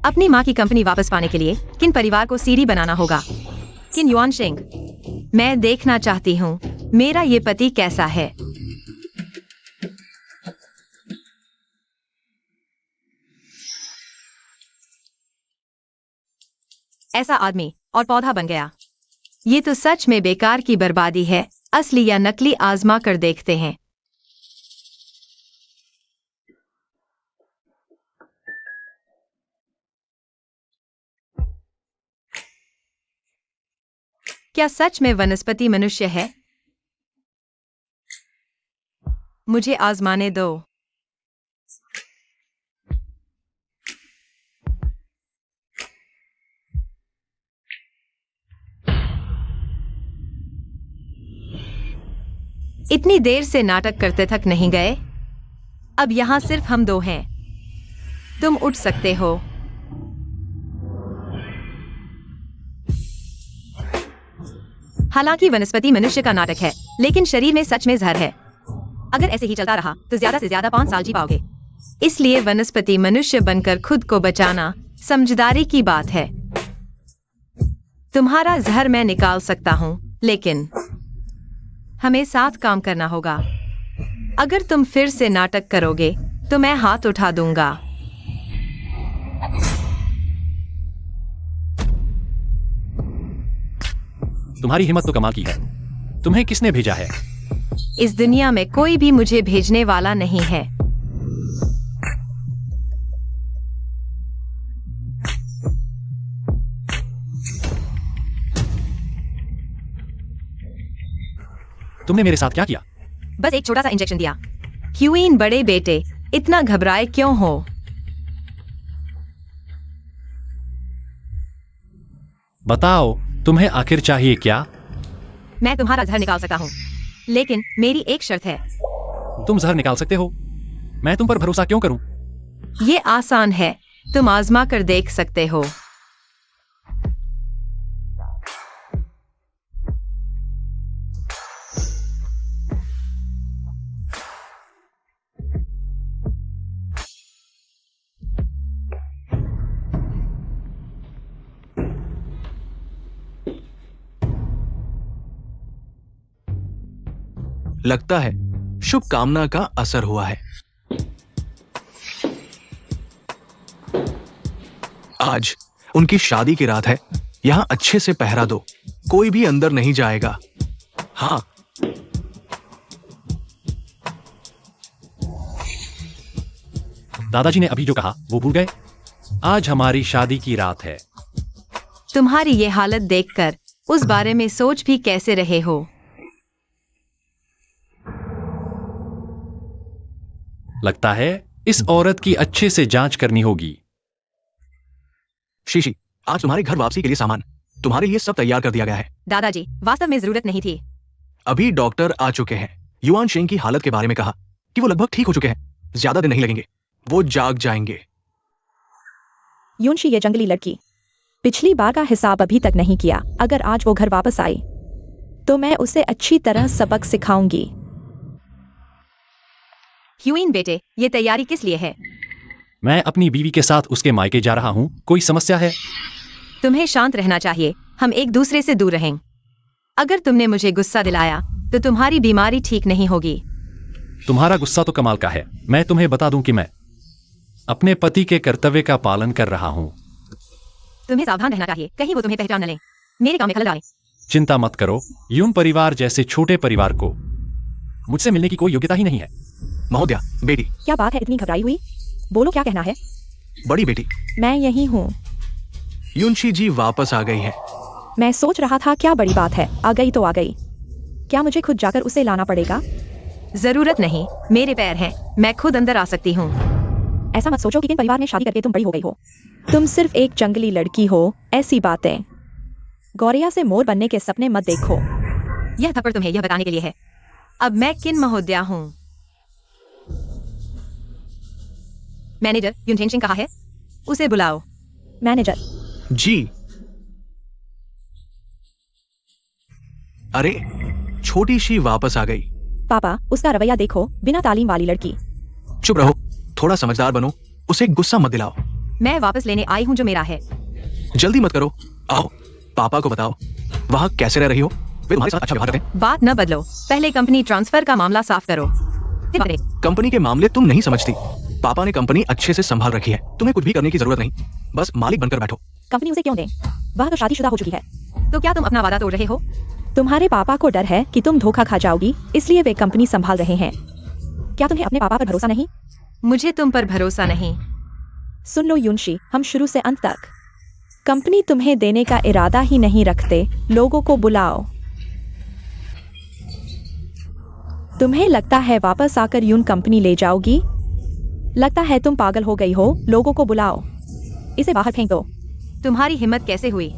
अपनी माँ की कंपनी वापस पाने के लिए किन परिवार को सीढ़ी बनाना होगा? किन युआनशिंग। मैं देखना चाहती हूँ मेरा ये पति कैसा है। ऐसा आदमी और पौधा बन गया। ये तो सच में बेकार की बर्बादी है। असली या नकली आजमा कर देखते हैं। क्या सच में वनस्पति मनुष्य है? मुझे आजमाने दो। इतनी देर से नाटक करते थक नहीं गए? अब यहाँ सिर्फ हम दो हैं। तुम उठ सकते हो। हालांकि वनस्पति मनुष्य का नाटक है, लेकिन शरीर में सच में जहर है। अगर ऐसे ही चलता रहा तो ज्यादा से ज्यादा 5 साल जी पाओगे। इसलिए वनस्पति मनुष्य बनकर खुद को बचाना समझदारी की बात है। तुम्हारा जहर मैं निकाल सकता हूँ, लेकिन हमें साथ काम करना होगा। अगर तुम फिर से नाटक करोगे तो मैं हाथ उठा दूंगा। तुम्हारी हिम्मत तो कमाल की है। तुम्हें किसने भेजा है? इस दुनिया में कोई भी मुझे भेजने वाला नहीं है। तुमने मेरे साथ क्या किया? बस एक छोटा सा इंजेक्शन दिया। क्यूइन बड़े बेटे, इतना घबराए क्यों हो? बताओ, तुम्हें आखिर चाहिए क्या? मैं तुम्हारा जहर निकाल सकता हूँ, लेकिन मेरी एक शर्त है। तुम जहर निकाल सकते हो? मैं तुम पर भरोसा क्यों करूं? ये आसान है, तुम आजमा कर देख सकते हो। लगता है शुभ कामना का असर हुआ है। आज उनकी शादी की रात है। यहां अच्छे से पहरा दो, कोई भी अंदर नहीं जाएगा। हाँ, दादाजी ने अभी जो कहा वो भूल गए? आज हमारी शादी की रात है। तुम्हारी ये हालत देखकर उस बारे में सोच भी कैसे रहे हो? लगता है इस औरत की अच्छे से जांच करनी होगी। शीशी, आज तुम्हारे घर वापसी के लिए सामान तुम्हारे लिए सब तैयार कर दिया गया है। दादाजी, वास्तव में जरूरत नहीं थी। अभी डॉक्टर आ चुके हैं। युआन शेंग की हालत के बारे में कहा कि वो लगभग ठीक हो चुके हैं। ज्यादा दिन नहीं लगेंगे, वो जाग जाएंगे। युनशी, ये जंगली लड़की, पिछली बार का हिसाब अभी तक नहीं किया। अगर आज वो घर वापस आई तो मैं उसे अच्छी तरह सबक सिखाऊंगी। क्यूइन बेटे, ये तैयारी किस लिए है? मैं अपनी बीवी के साथ उसके मायके जा रहा हूँ। कोई समस्या है? तुम्हें शांत रहना चाहिए। हम एक दूसरे से दूर रहें। अगर तुमने मुझे गुस्सा दिलाया तो तुम्हारी बीमारी ठीक नहीं होगी। तुम्हारा गुस्सा तो कमाल का है। मैं तुम्हें बता दूं कि मैं अपने पति के कर्तव्य का पालन कर रहा हूँ। तुम्हें सावधान रहना चाहिए, कहीं वो तुम्हें पहचान न लें, मेरे काम में खलल डालें। चिंता मत करो, यून परिवार जैसे छोटे परिवार को मुझसे मिलने की कोई योग्यता ही नहीं है। महोदया, बेटी। क्या बात है, इतनी घबराई हुई? बोलो, क्या कहना है? बड़ी बेटी, मैं यही हूँ। युनशी जी वापस आ गई है। मैं सोच रहा था क्या बड़ी बात है, आ गई तो आ गई। क्या मुझे खुद जाकर उसे लाना पड़ेगा? जरूरत नहीं, मेरे पैर हैं, मैं खुद अंदर आ सकती हूँ। ऐसा मत सोचो कि किन परिवार ने शादी करके तुम बड़ी हो गई हो। तुम सिर्फ एक जंगली लड़की हो। ऐसी बातें गौरिया से मोर बनने के सपने मत देखो। यह थप्पड़ तुम्हें यह बताने के लिए है अब मैं किन महोदया हूँ। मैनेजर युनशेंग सिंह कहाँ है? उसे बुलाओ। मैनेजर जी। अरे, छोटी शी वापस आ गई। पापा, उसका रवैया देखो, बिना तालीम वाली लड़की। चुप रहो, थोड़ा समझदार बनो, उसे गुस्सा मत दिलाओ। मैं वापस लेने आई हूँ जो मेरा है। जल्दी मत करो, आओ पापा को बताओ वहां कैसे रह रही हो। वे तुम्हारे साथ अच्छा व्यवहार करते हैं। बात न बदलो, पहले कंपनी ट्रांसफर का मामला साफ करो, फिर बात करें। कंपनी के मामले तुम नहीं समझती। पापा ने कंपनी अच्छे से संभाल रखी है, तुम्हें कुछ भी करने की जरूरत नहीं, बस मालिक बनकर बैठो। कंपनी उसे क्यों दे? वह तो शादीशुदा हो चुकी है। तो क्या तुम अपना वादा तोड़ रहे हो? तुम्हारे पापा को डर है कि तुम धोखा खा जाओगी, इसलिए वे कंपनी संभाल रहे हैं। क्या तुम्हें अपने पापा पर भरोसा नहीं? मुझे तुम पर भरोसा नहीं। सुन लो युनशी, हम शुरू से अंत तक कंपनी तुम्हें देने का इरादा ही नहीं रखते। लोगों को बुलाओ। तुम्हें लगता है वापस आकर यून कंपनी ले जाओगी? लगता है तुम पागल हो गई हो। लोगों को बुलाओ, इसे बाहर फेंक दो। तुम्हारी हिम्मत कैसे हुई?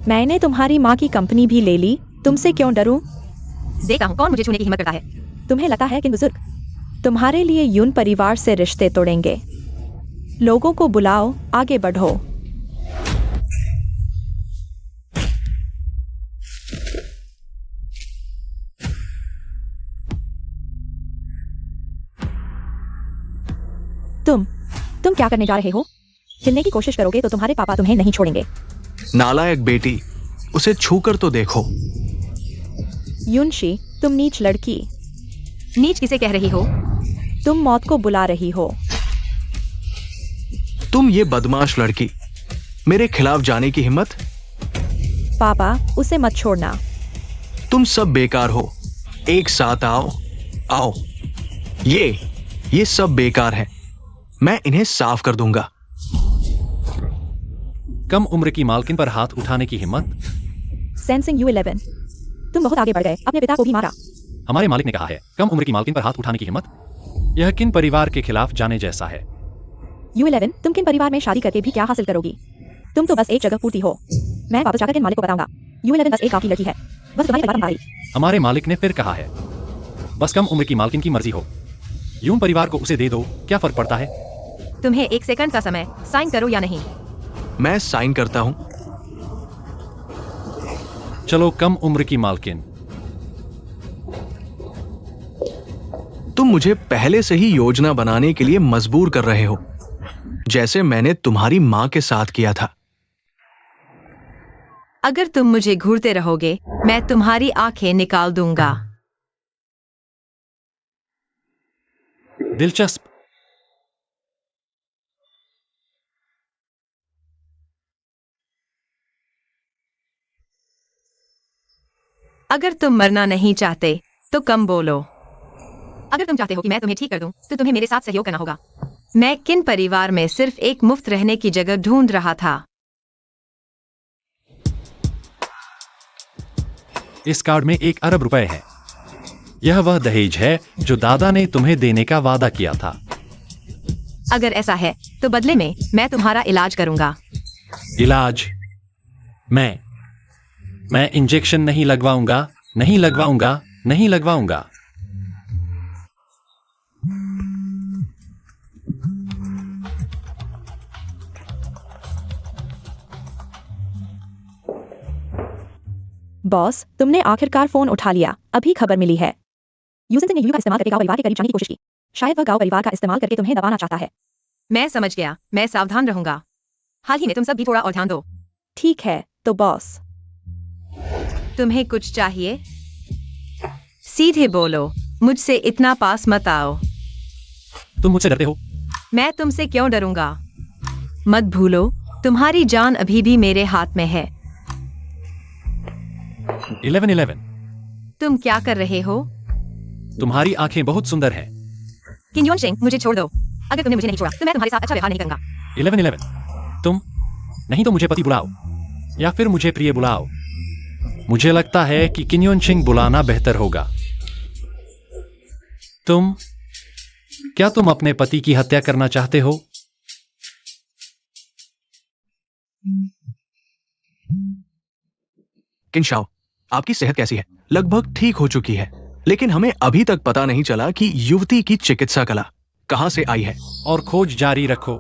मैंने तुम्हारी माँ की कंपनी भी ले ली, तुमसे क्यों डरूं? देखता हूँ कौन मुझे छूने की हिम्मत करता है। तुम्हें लगता है कि बुजुर्ग तुम्हारे लिए यून परिवार से रिश्ते तोड़ेंगे? लोगों को बुलाओ, आगे बढ़ो। तुम क्या करने जा रहे हो? हिलने की कोशिश करोगे तो तुम्हारे पापा तुम्हें नहीं छोड़ेंगे। नालायक बेटी, उसे छूकर तो देखो। युनशी, तुम नीच लड़की। नीच किसे कह रही हो? तुम मौत को बुला रही हो। तुम ये बदमाश लड़की, मेरे खिलाफ जाने की हिम्मत? पापा, उसे मत छोड़ना। तुम सब बेकार हो, एक साथ आओ। आओ, ये सब बेकार है, मैं इन्हें साफ कर दूंगा। कम उम्र की मालकिन पर हाथ उठाने की हिम्मत? सेंसिंग U11, तुम बहुत आगे बढ़ गए, अपने पिता को भी मारा। हमारे मालिक ने कहा है, कम उम्र की मालकिन पर हाथ उठाने की हिम्मत? यह किन परिवार के खिलाफ जाने जैसा है? U11, तुम किन परिवार में शादी करके भी क्या हासिल करोगी? तुम तो बस एक जगह पूर्ति हो। मैं वापस जाकर किन मालिक को बताऊंगा। U11 बस एक काफी लड़की है, बस तुम्हारी परिवार संभाली। हमारे मालिक ने फिर कहा है, बस कम उम्र की मालकिन की मर्जी हो। यून परिवार को उसे दे दो, क्या फर्क पड़ता है? तुम्हें 1 सेकंड का समय, साइन करो या नहीं। मैं साइन करता हूं। चलो कम उम्र की मालकिन। तुम मुझे पहले से ही योजना बनाने के लिए मजबूर कर रहे हो, जैसे मैंने तुम्हारी मां के साथ किया था। अगर तुम मुझे घूरते रहोगे, मैं तुम्हारी आंखें निकाल दूंगा। दिलचस्प। अगर तुम मरना नहीं चाहते तो कम बोलो। अगर तुम चाहते हो कि मैं तुम्हें ठीक कर दूं, तो तुम्हें मेरे साथ सहयोग करना होगा। मैं किन परिवार में सिर्फ एक मुफ्त रहने की जगह ढूंढ रहा था। इस कार्ड में 1 अरब रुपए है। यह वह दहेज है जो दादा ने तुम्हें देने का वादा किया था। अगर ऐसा है तो बदले में मैं तुम्हारा इलाज करूंगा। इलाज? मैं इंजेक्शन नहीं लगवाऊंगा, नहीं लगवाऊंगा, नहीं लगवाऊंगा। बॉस, तुमने आखिरकार फोन उठा लिया। अभी खबर मिली है, यूसन सिंह ने यूयू का इस्तेमाल करके गांव परिवार के करीब जाने की कोशिश की। शायद वह गांव परिवार का इस्तेमाल करके तुम्हें दबाना चाहता है। मैं समझ गया, मैं सावधान रहूंगा। हाल ही में तुम सब भी थोड़ा और ध्यान दो। ठीक है, तो बॉस तुम्हें कुछ चाहिए? सीधे बोलो, मुझसे इतना पास मत आओ। तुम मुझसे डरते हो? मैं तुमसे क्यों डरूंगा? मत भूलो, तुम्हारी जान अभी भी मेरे हाथ में है। 1111। तुम क्या कर रहे हो? तुम्हारी आंखें बहुत सुंदर हैं। किन योन शेंग, मुझे छोड़ दो। अगर तुमने मुझे नहीं छोड़ा तो मैं तुम्हारे साथ अच्छा व्यवहार नहीं करूंगा। 1111। तुम नहीं तो मुझे पति बुलाओ, या फिर मुझे प्रिय बुलाओ। मुझे लगता है कि किन्योन सिंह बुलाना बेहतर होगा। क्या तुम अपने पति की हत्या करना चाहते हो? किनशाओ, आपकी सेहत कैसी है? लगभग ठीक हो चुकी है, लेकिन हमें अभी तक पता नहीं चला कि युवती की चिकित्सा कला कहां से आई है। और खोज जारी रखो।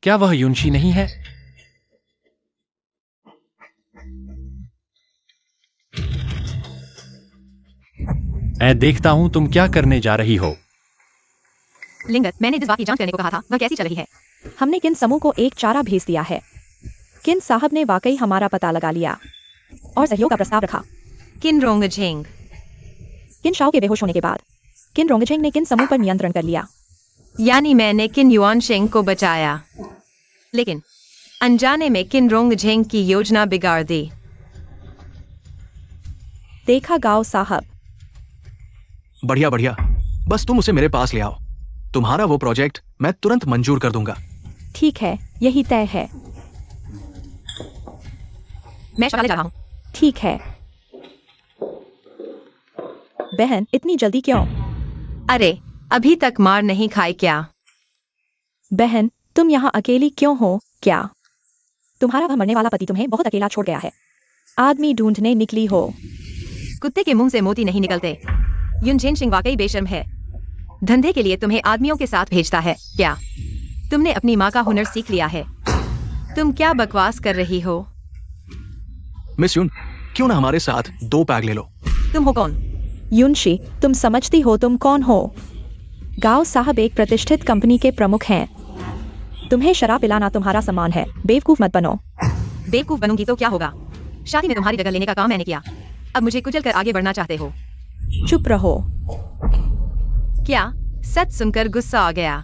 क्या वह युनशी नहीं है? मैं देखता हूँ तुम क्या करने जा रही हो। लिंगर, मैंने जिस बात की जांच करने को कहा था वह कैसी चल रही है? हमने किन समूह को एक चारा भेज दिया है। किन साहब ने वाकई हमारा पता लगा लिया और सहयोग का प्रस्ताव रखा। किन रोंगझेंग। किन शाओ के बेहोश होने के बाद किन रोंगझेंग ने किन समूह पर नियंत्रण कर लिया। यानी मैंने किन युआनशेंग को बचाया, लेकिन अनजाने में किन रोंगझेंग की योजना बिगाड़ दी। देखा गाओ साहब। बढ़िया बढ़िया, बस तुम उसे मेरे पास ले आओ। तुम्हारा वो प्रोजेक्ट मैं तुरंत मंजूर कर दूंगा। ठीक है, यही तय है। मैं शौचालय जा रहा हूँ। ठीक है। बहन, इतनी जल्दी क्यों? अरे, अभी तक मार नहीं खाई क्या? बहन, तुम यहाँ अकेली क्यों हो क्या? तुम्हारा वह मरने वाला पति तुम्हें बहुत अकेला छोड़ गया है। आदमी ढूंढने निकली हो। कुत्ते के मुंह से मोती नहीं निकलते। युनझेन सिंह वाकई बेशर्म है। धंधे के लिए तुम्हें आदमियों के साथ भेजता है क्या? तुमने अपनी माँ का हुनर सीख लिया है। तुम क्या बकवास कर रही हो? मिस यून, क्यों ना हमारे साथ 2 पैग ले लो। तुम हो कौन? युनशी, तुम समझती हो तुम कौन हो? गाओ साहब एक प्रतिष्ठित कंपनी के प्रमुख हैं। तुम्हें शराब पिलाना तुम्हारा सम्मान है। बेवकूफ मत बनो। बेवकूफ बनूंगी तो क्या होगा? शादी में तुम्हारी जगह लेने का काम मैंने किया। अब मुझे कुचल कर आगे बढ़ना चाहते हो? चुप रहो। क्या? सच सुनकर गुस्सा आ गया।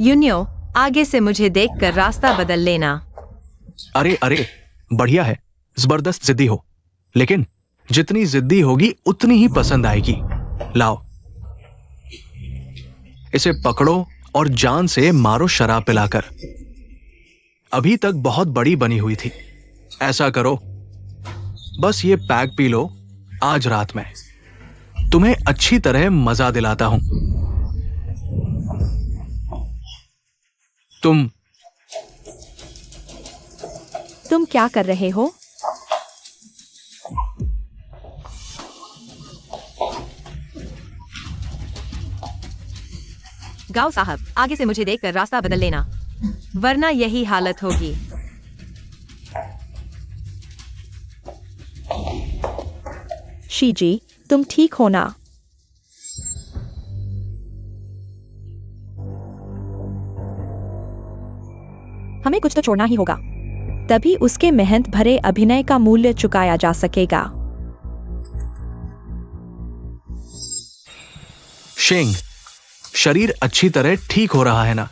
यूनियो, आगे से मुझे देखकर रास्ता बदल लेना। अरे अरे, बढ़िया है, जबरदस्त जिद्दी हो, लेकिन जितनी जिद्दी होगी उतनी ही पसंद आएगी। लाओ, इसे पकड़ो और जान से मारो शराब पिलाकर। अभी तक बहुत बड़ी बनी हुई थी। ऐसा करो, बस ये पैक पी लो। आज रात में तुम्हें अच्छी तरह मजा दिलाता हूं। तुम क्या कर रहे हो? गाओ साहब, आगे से मुझे देखकर रास्ता बदल लेना, वरना यही हालत होगी। शीजी, तुम ठीक हो ना? हमें कुछ तो छोड़ना ही होगा, तभी उसके मेहनत भरे अभिनय का मूल्य चुकाया जा सकेगा। शेंग, शरीर अच्छी तरह ठीक हो रहा है ना?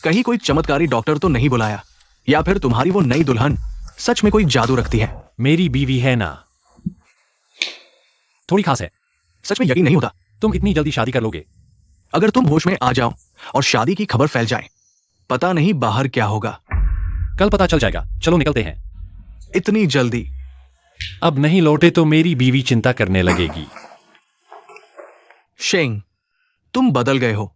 कहीं कोई चमत्कारी डॉक्टर तो नहीं बुलाया? या फिर तुम्हारी वो नई दुल्हन सच में कोई जादू रखती है? मेरी बीवी है ना, थोड़ी खास है। सच में यकीन नहीं होता। तुम इतनी जल्दी शादी कर लोगे? अगर तुम होश में आ जाओ और शादी की खबर फैल जाए, पता नहीं बाहर क्या होगा। कल पता चल जाएगा। चलो निकलते हैं। इतनी जल्दी? अब नहीं लौटे तो मेरी बीवी चिंता करने लगेगी। शेंग, तुम बदल गए हो।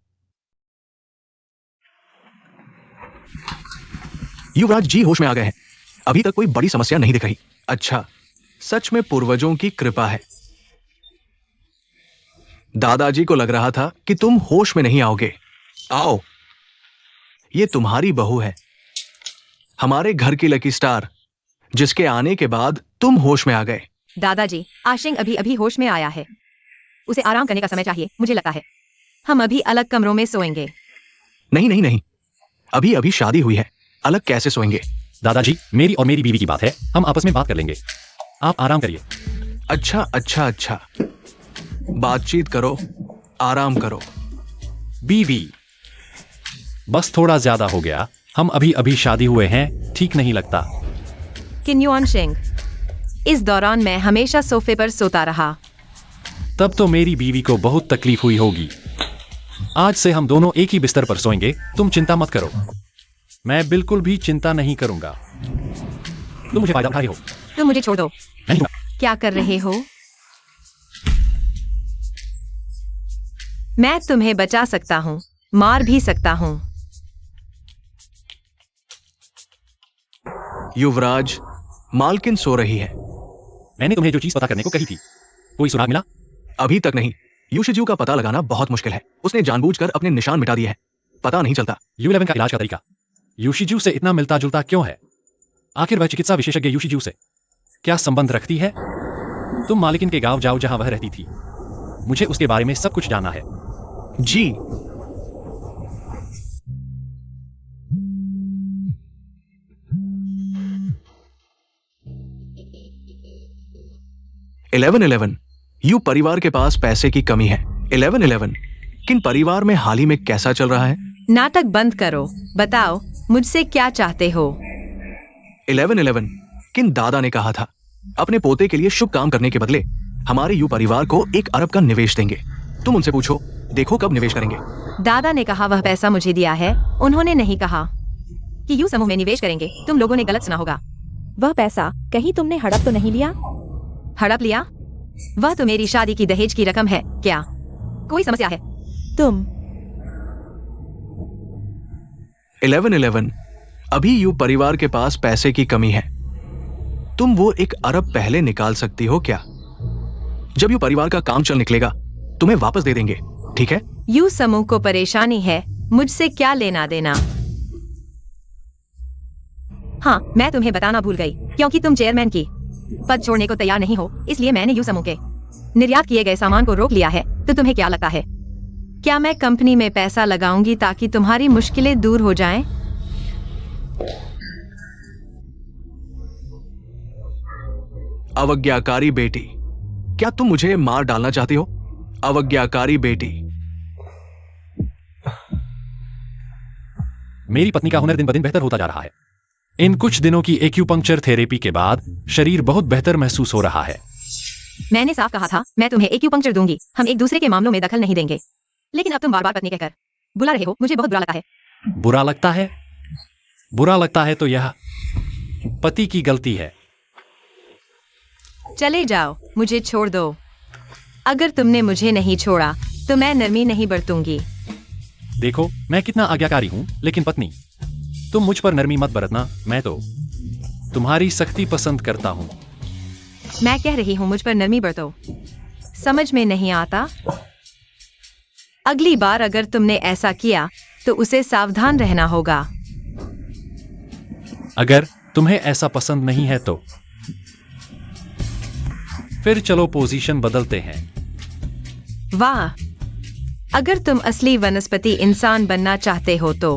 युवराज जी होश में आ गए हैं। अभी तक कोई बड़ी समस्या नहीं दिख रही। अच्छा, सच में पूर्वजों की कृपा है। दादाजी को लग रहा था कि तुम होश में नहीं आओगे। आओ, ये तुम्हारी बहू है, हमारे घर की लकी स्टार, जिसके आने के बाद तुम होश में आ गए। दादाजी, आशिंग अभी अभी होश में आया है। उसे आराम करने का समय चाहिए, मुझे लगता है। हम अभी अलग कमरों में सोएंगे। नहीं नहीं नहीं, अभी अभी शादी हुई है, अलग कैसे सोएंगे? दादाजी, मेरी और मेरी बीवी की बात है, हम आपस में बात कर लेंगे। आप आराम करिए। अच्छा अच्छा अच्छा, बातचीत करो, आराम करो। बीवी, बस थोड़ा ज्यादा हो गया। हम अभी अभी शादी हुए हैं, ठीक नहीं लगता। किन युआनशिंग, इस दौरान मैं हमेशा सोफे पर सोता रहा। तब तो मेरी बीवी को बहुत तकलीफ हुई होगी। आज से हम दोनों एक ही बिस्तर पर सोएंगे, तुम चिंता मत करो। मैं बिल्कुल भी चिंता नहीं करूंगा। तुम मुझे फायदा उठा रहे हो। तुम मुझे छोड़ दो। मैं नहीं दूंगा। क्या कर रहे हो? मैं तुम्हें बचा सकता हूं, मार भी सकता हूं। युवराज, मालकिन सो रही है। मैंने तुम्हें जो चीज पता करने को कही थी, कोई सुराग मिला? अभी तक नहीं। यूशिजू का पता लगाना बहुत मुश्किल है। उसने जानबूझकर अपने निशान मिटा दिए हैं, पता नहीं चलता। U11 का इलाज का तरीका यूशिजू से इतना मिलता जुलता क्यों है? आखिर वह चिकित्सा विशेषज्ञ यूशिजू से क्या संबंध रखती है? तुम मालिकिन के गांव जाओ जहां वह रहती थी। मुझे उसके बारे में सब कुछ जानना है। जी। (1111) यू परिवार के पास पैसे की कमी है। 1111 किन परिवार में हाल ही में कैसा चल रहा है? नाटक बंद करो, बताओ मुझसे क्या चाहते हो। 1111 किन दादा ने कहा था अपने पोते के लिए शुभ काम करने के बदले हमारे यू परिवार को 1 अरब का निवेश देंगे। तुम उनसे पूछो, देखो कब निवेश करेंगे। दादा ने कहा वह पैसा मुझे दिया है, उन्होंने नहीं कहा कि यू समूह में निवेश करेंगे। तुम लोगों ने गलत सुना होगा। वह पैसा कहीं तुमने हड़प तो नहीं लिया? हड़प लिया? वह तो मेरी शादी की दहेज की रकम है। क्या कोई समस्या है? तुम 1111 अभी यू परिवार के पास पैसे की कमी है। तुम वो 1 अरब पहले निकाल सकती हो क्या? जब यू परिवार का काम चल निकलेगा तुम्हें वापस दे देंगे, ठीक है? यू समूह को परेशानी है, मुझसे क्या लेना देना। हाँ, मैं तुम्हें बताना भूल गई, क्योंकि तुम चेयरमैन की पद छोड़ने को तैयार नहीं हो, इसलिए मैंने यू समूह के निर्यात किए गए सामान को रोक लिया है। तो तुम्हें क्या लगता है, क्या मैं कंपनी में पैसा लगाऊंगी ताकि तुम्हारी मुश्किलें दूर हो जाएं? अवज्ञाकारी बेटी, क्या तुम मुझे मार डालना चाहती हो? अवज्ञाकारी बेटी। मेरी पत्नी का हुनर दिन ब दिन बेहतर होता जा रहा है। इन कुछ दिनों की एक्यूपंक्चर थेरेपी के बाद शरीर बहुत बेहतर महसूस हो रहा है। मैंने साफ कहा था मैं तुम्हें एक्यूपंक्चर दूंगी, हम एक दूसरे के मामलों में दखल नहीं देंगे। लेकिन अब तुम बार बार पत्नी कहकर बुला रहे हो, मुझे बहुत बुरा लगता है। बुरा लगता है? बुरा लगता है तो यह पति की गलती है। चले जाओ, मुझे छोड़ दो। अगर तुमने मुझे नहीं छोड़ा तो मैं नरमी नहीं बरतूंगी। देखो मैं कितना आज्ञाकारी हूं, लेकिन पत्नी तुम मुझ पर नरमी मत बरतना। मैं तो तुम्हारी सख्ती पसंद करता हूं। मैं कह रही हूं मुझ पर नरमी बरतो। समझ में नहीं आता? अगली बार अगर तुमने ऐसा किया तो उसे सावधान रहना होगा। अगर तुम्हें ऐसा पसंद नहीं है तो फिर चलो पोजीशन बदलते हैं। वाह, अगर तुम असली वनस्पति इंसान बनना चाहते हो तो।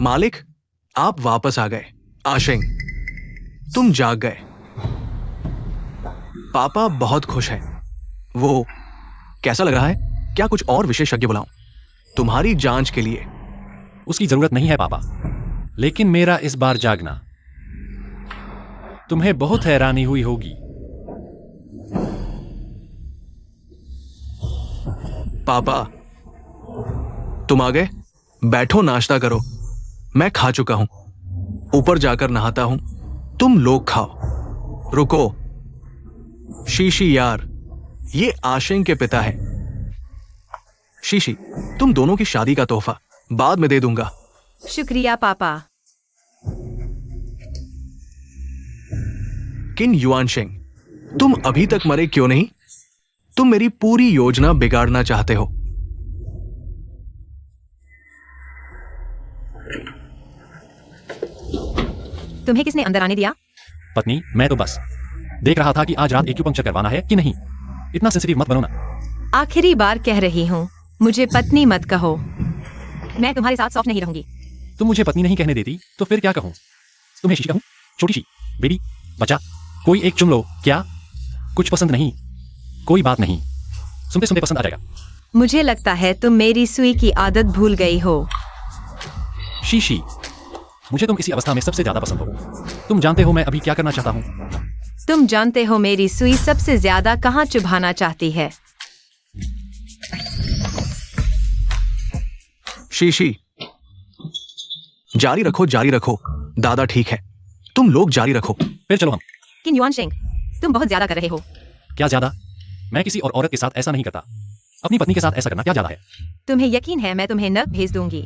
मालिक, आप वापस आ गए। आशेंग, तुम जाग गए। पापा बहुत खुश हैं। वो कैसा लग रहा है? क्या कुछ और विशेषज्ञ बुलाऊं? तुम्हारी जांच के लिए। उसकी जरूरत नहीं है पापा, लेकिन मेरा इस बार जागना तुम्हें बहुत हैरानी हुई होगी। पापा, तुम आ गए? बैठो, नाश्ता करो। मैं खा चुका हूं। ऊपर जाकर नहाता हूं, तुम लोग खाओ। रुको, शीशी यार, ये आशेंग के पिता है। शीशी, तुम दोनों की शादी का तोहफा बाद में दे दूंगा। शुक्रिया पापा। किन युआनशेंग, तुम अभी तक मरे क्यों नहीं? तुम मेरी पूरी योजना बिगाड़ना चाहते हो। तुम्हें किसने अंदर आने दिया? पत्नी, मैं तो बस देख रहा था कि आज रात एक्यूपंक्चर करवाना है कि नहीं। इतना सेंसिटिव मत बनो ना। आखिरी बार कह रही हूँ, मुझे पत्नी मत कहो। मैं तुम्हारे साथ सॉफ्ट नहीं रहूंगी। तुम मुझे पत्नी नहीं कहने देती तो फिर क्या कहूं? तुम्हें शीशी कहूं? छोटी सी, बेबी, बच्चा, कोई एक चुन लो। क्या कुछ पसंद नहीं? कोई बात नहीं, सुनते सुनते पसंद आ जाएगा। मुझे लगता है तुम मेरी सुई की आदत भूल गई हो। शीशी, मुझे तुम इसी अवस्था में सबसे ज्यादा पसंद हो। तुम जानते हो मैं अभी क्या करना चाहता हूं? तुम जानते हो मेरी सुई सबसे ज्यादा कहाँ चुभाना चाहती है? शीशी, जारी रखो, जारी रखो। दादा ठीक है, तुम लोग जारी रखो। फिर चलो हम। किन युआनशेंग, तुम बहुत ज्यादा कर रहे हो। क्या ज्यादा? मैं किसी और औरत के साथ ऐसा नहीं करता। अपनी पत्नी के साथ ऐसा करना क्या ज्यादा है? तुम्हें यकीन है मैं तुम्हें नक भेज दूंगी।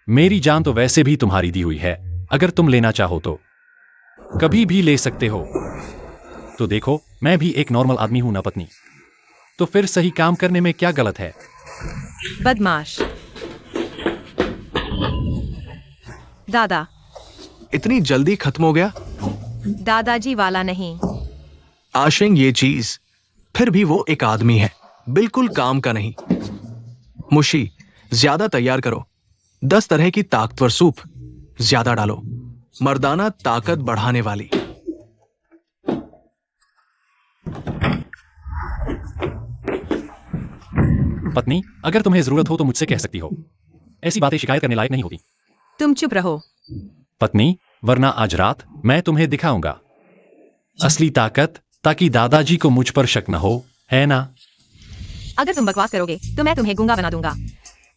मेरी जान तो वैसे भी तुम्हारी दी हुई है। अगर तुम लेना चाहो तो कभी भी ले सकते हो। तो देखो, मैं भी एक नॉर्मल आदमी हूं ना पत्नी। तो फिर सही काम करने में क्या गलत है? बदमाश। दादा। इतनी जल्दी खत्म हो गया? दादाजी वाला नहीं। आशेंग, ये चीज फिर भी वो एक आदमी है, बिल्कुल काम का नहीं। मुशी, ज्यादा तैयार करो। 10 तरह की ताकतवर सूप ज्यादा डालो। मर्दाना ताकत बढ़ाने वाली। पत्नी, अगर तुम्हें जरूरत हो तो मुझसे कह सकती हो। ऐसी बातें शिकायत करने लायक नहीं होती। तुम चुप रहो। पत्नी, वरना आज रात मैं तुम्हें दिखाऊंगा असली ताकत, ताकि दादाजी को मुझ पर शक न हो, है ना? अगर तुम बकवास करोगे तो मैं तुम्हें गूंगा बना दूंगा।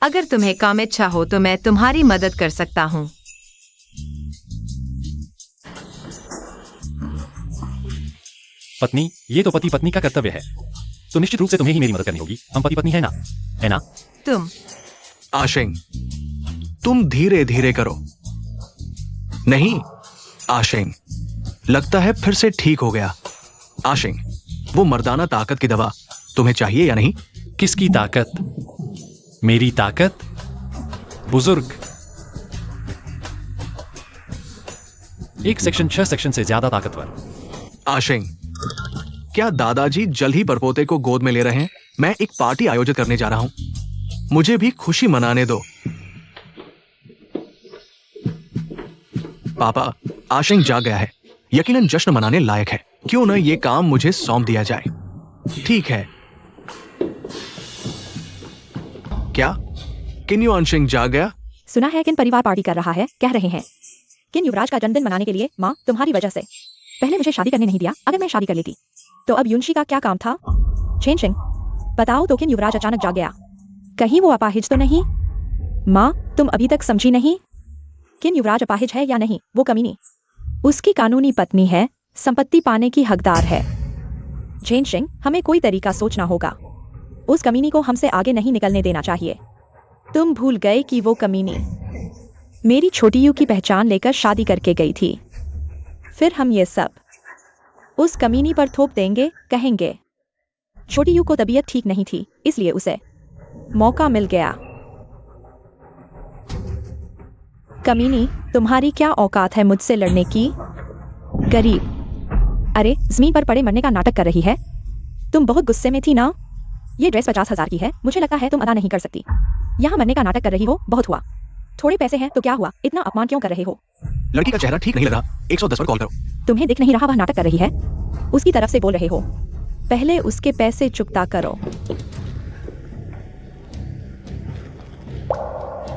अगर तुम्हें काम इच्छा हो तो मैं तुम्हारी मदद कर सकता हूँ। पत्नी, ये तो पति पत्नी का कर्तव्य है, तो निश्चित रूप से तुम्हें ही मेरी मदद करनी होगी। हम पति पत्नी है ना? है ना? तुम आशिंग, तुम धीरे धीरे करो। नहीं आशिंग, लगता है फिर से ठीक हो गया। आशिंग, वो मर्दाना ताकत की दवा तुम्हें चाहिए या नहीं? किसकी ताकत? मेरी ताकत? बुजुर्ग, एक सेक्शन 6 सेक्शन से ज्यादा ताकतवर। आशिंग, क्या दादाजी जल्द ही परपोते को गोद में ले रहे हैं? मैं एक पार्टी आयोजित करने जा रहा हूं, मुझे भी खुशी मनाने दो। पापा, आशिंग जाग गया है, यकीनन जश्न मनाने लायक है। क्यों न ये काम मुझे सौंप दिया जाए? ठीक है। क्या किन आशिंग जाग गया? सुना है किन परिवार पार्टी कर रहा है, कह रहे हैं किन युवराज का जन्मदिन मनाने के लिए। माँ, तुम्हारी वजह से। पहले मुझे शादी करने नहीं दिया, अगर मैं शादी कर लेती तो अब युनशी का क्या काम था? चेन सिंह, बताओ तो किन युवराज अचानक जाग गया? कहीं वो अपाहिज तो नहीं? माँ, तुम अभी तक समझी नहीं? किन युवराज अपाहिज है या नहीं? वो कमीनी उसकी कानूनी पत्नी है, संपत्ति पाने की हकदार है। चेन सिंह, हमें कोई तरीका सोचना होगा। उस कमीनी को हमसे आगे नहीं निकलने देना चाहिए। तुम भूल गए कि वो कमीनी मेरी छोटी यू की पहचान लेकर शादी करके गई थी। फिर हम ये सब उस कमीनी पर थोप देंगे, कहेंगे छोटी यू को तबीयत ठीक नहीं थी इसलिए उसे मौका मिल गया। कमीनी, तुम्हारी क्या औकात है मुझसे लड़ने की? गरीब, अरे जमीन पर पड़े मरने का नाटक कर रही है। तुम बहुत गुस्से में थी ना? ये ड्रेस 50,000 की है, मुझे लगता है तुम अदा नहीं कर सकती। यहाँ मरने का नाटक कर रही हो, बहुत हुआ। थोड़े पैसे हैं तो क्या हुआ, इतना अपमान क्यों कर रहे हो? लड़की का चेहरा ठीक नहीं लग रहा, 110 पर कॉल करो। तुम्हें दिख नहीं रहा वह नाटक कर रही है? उसकी तरफ से बोल रहे हो। पहले उसके पैसे चुकता करो।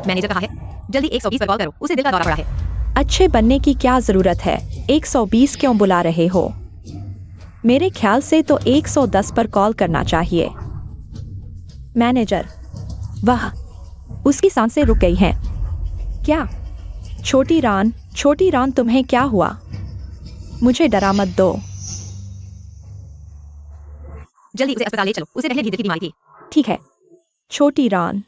मैनेजर कहा है जल्दी 120 पर कॉल करो, उसे दिल का दौरा पड़ा है। अच्छे बनने की क्या जरूरत है? 120 क्यों बुला रहे हो? मेरे ख्याल से तो 110 पर कॉल करना चाहिए। मैनेजर, वाह, उसकी सांसें रुक गई हैं। क्या? छोटी रान तुम्हें क्या हुआ? मुझे डरा मत दो। जल्दी उसे अस्पताल ले चलो, उसे पहले भी दिल की बीमारी थी। ठीक है छोटी रान।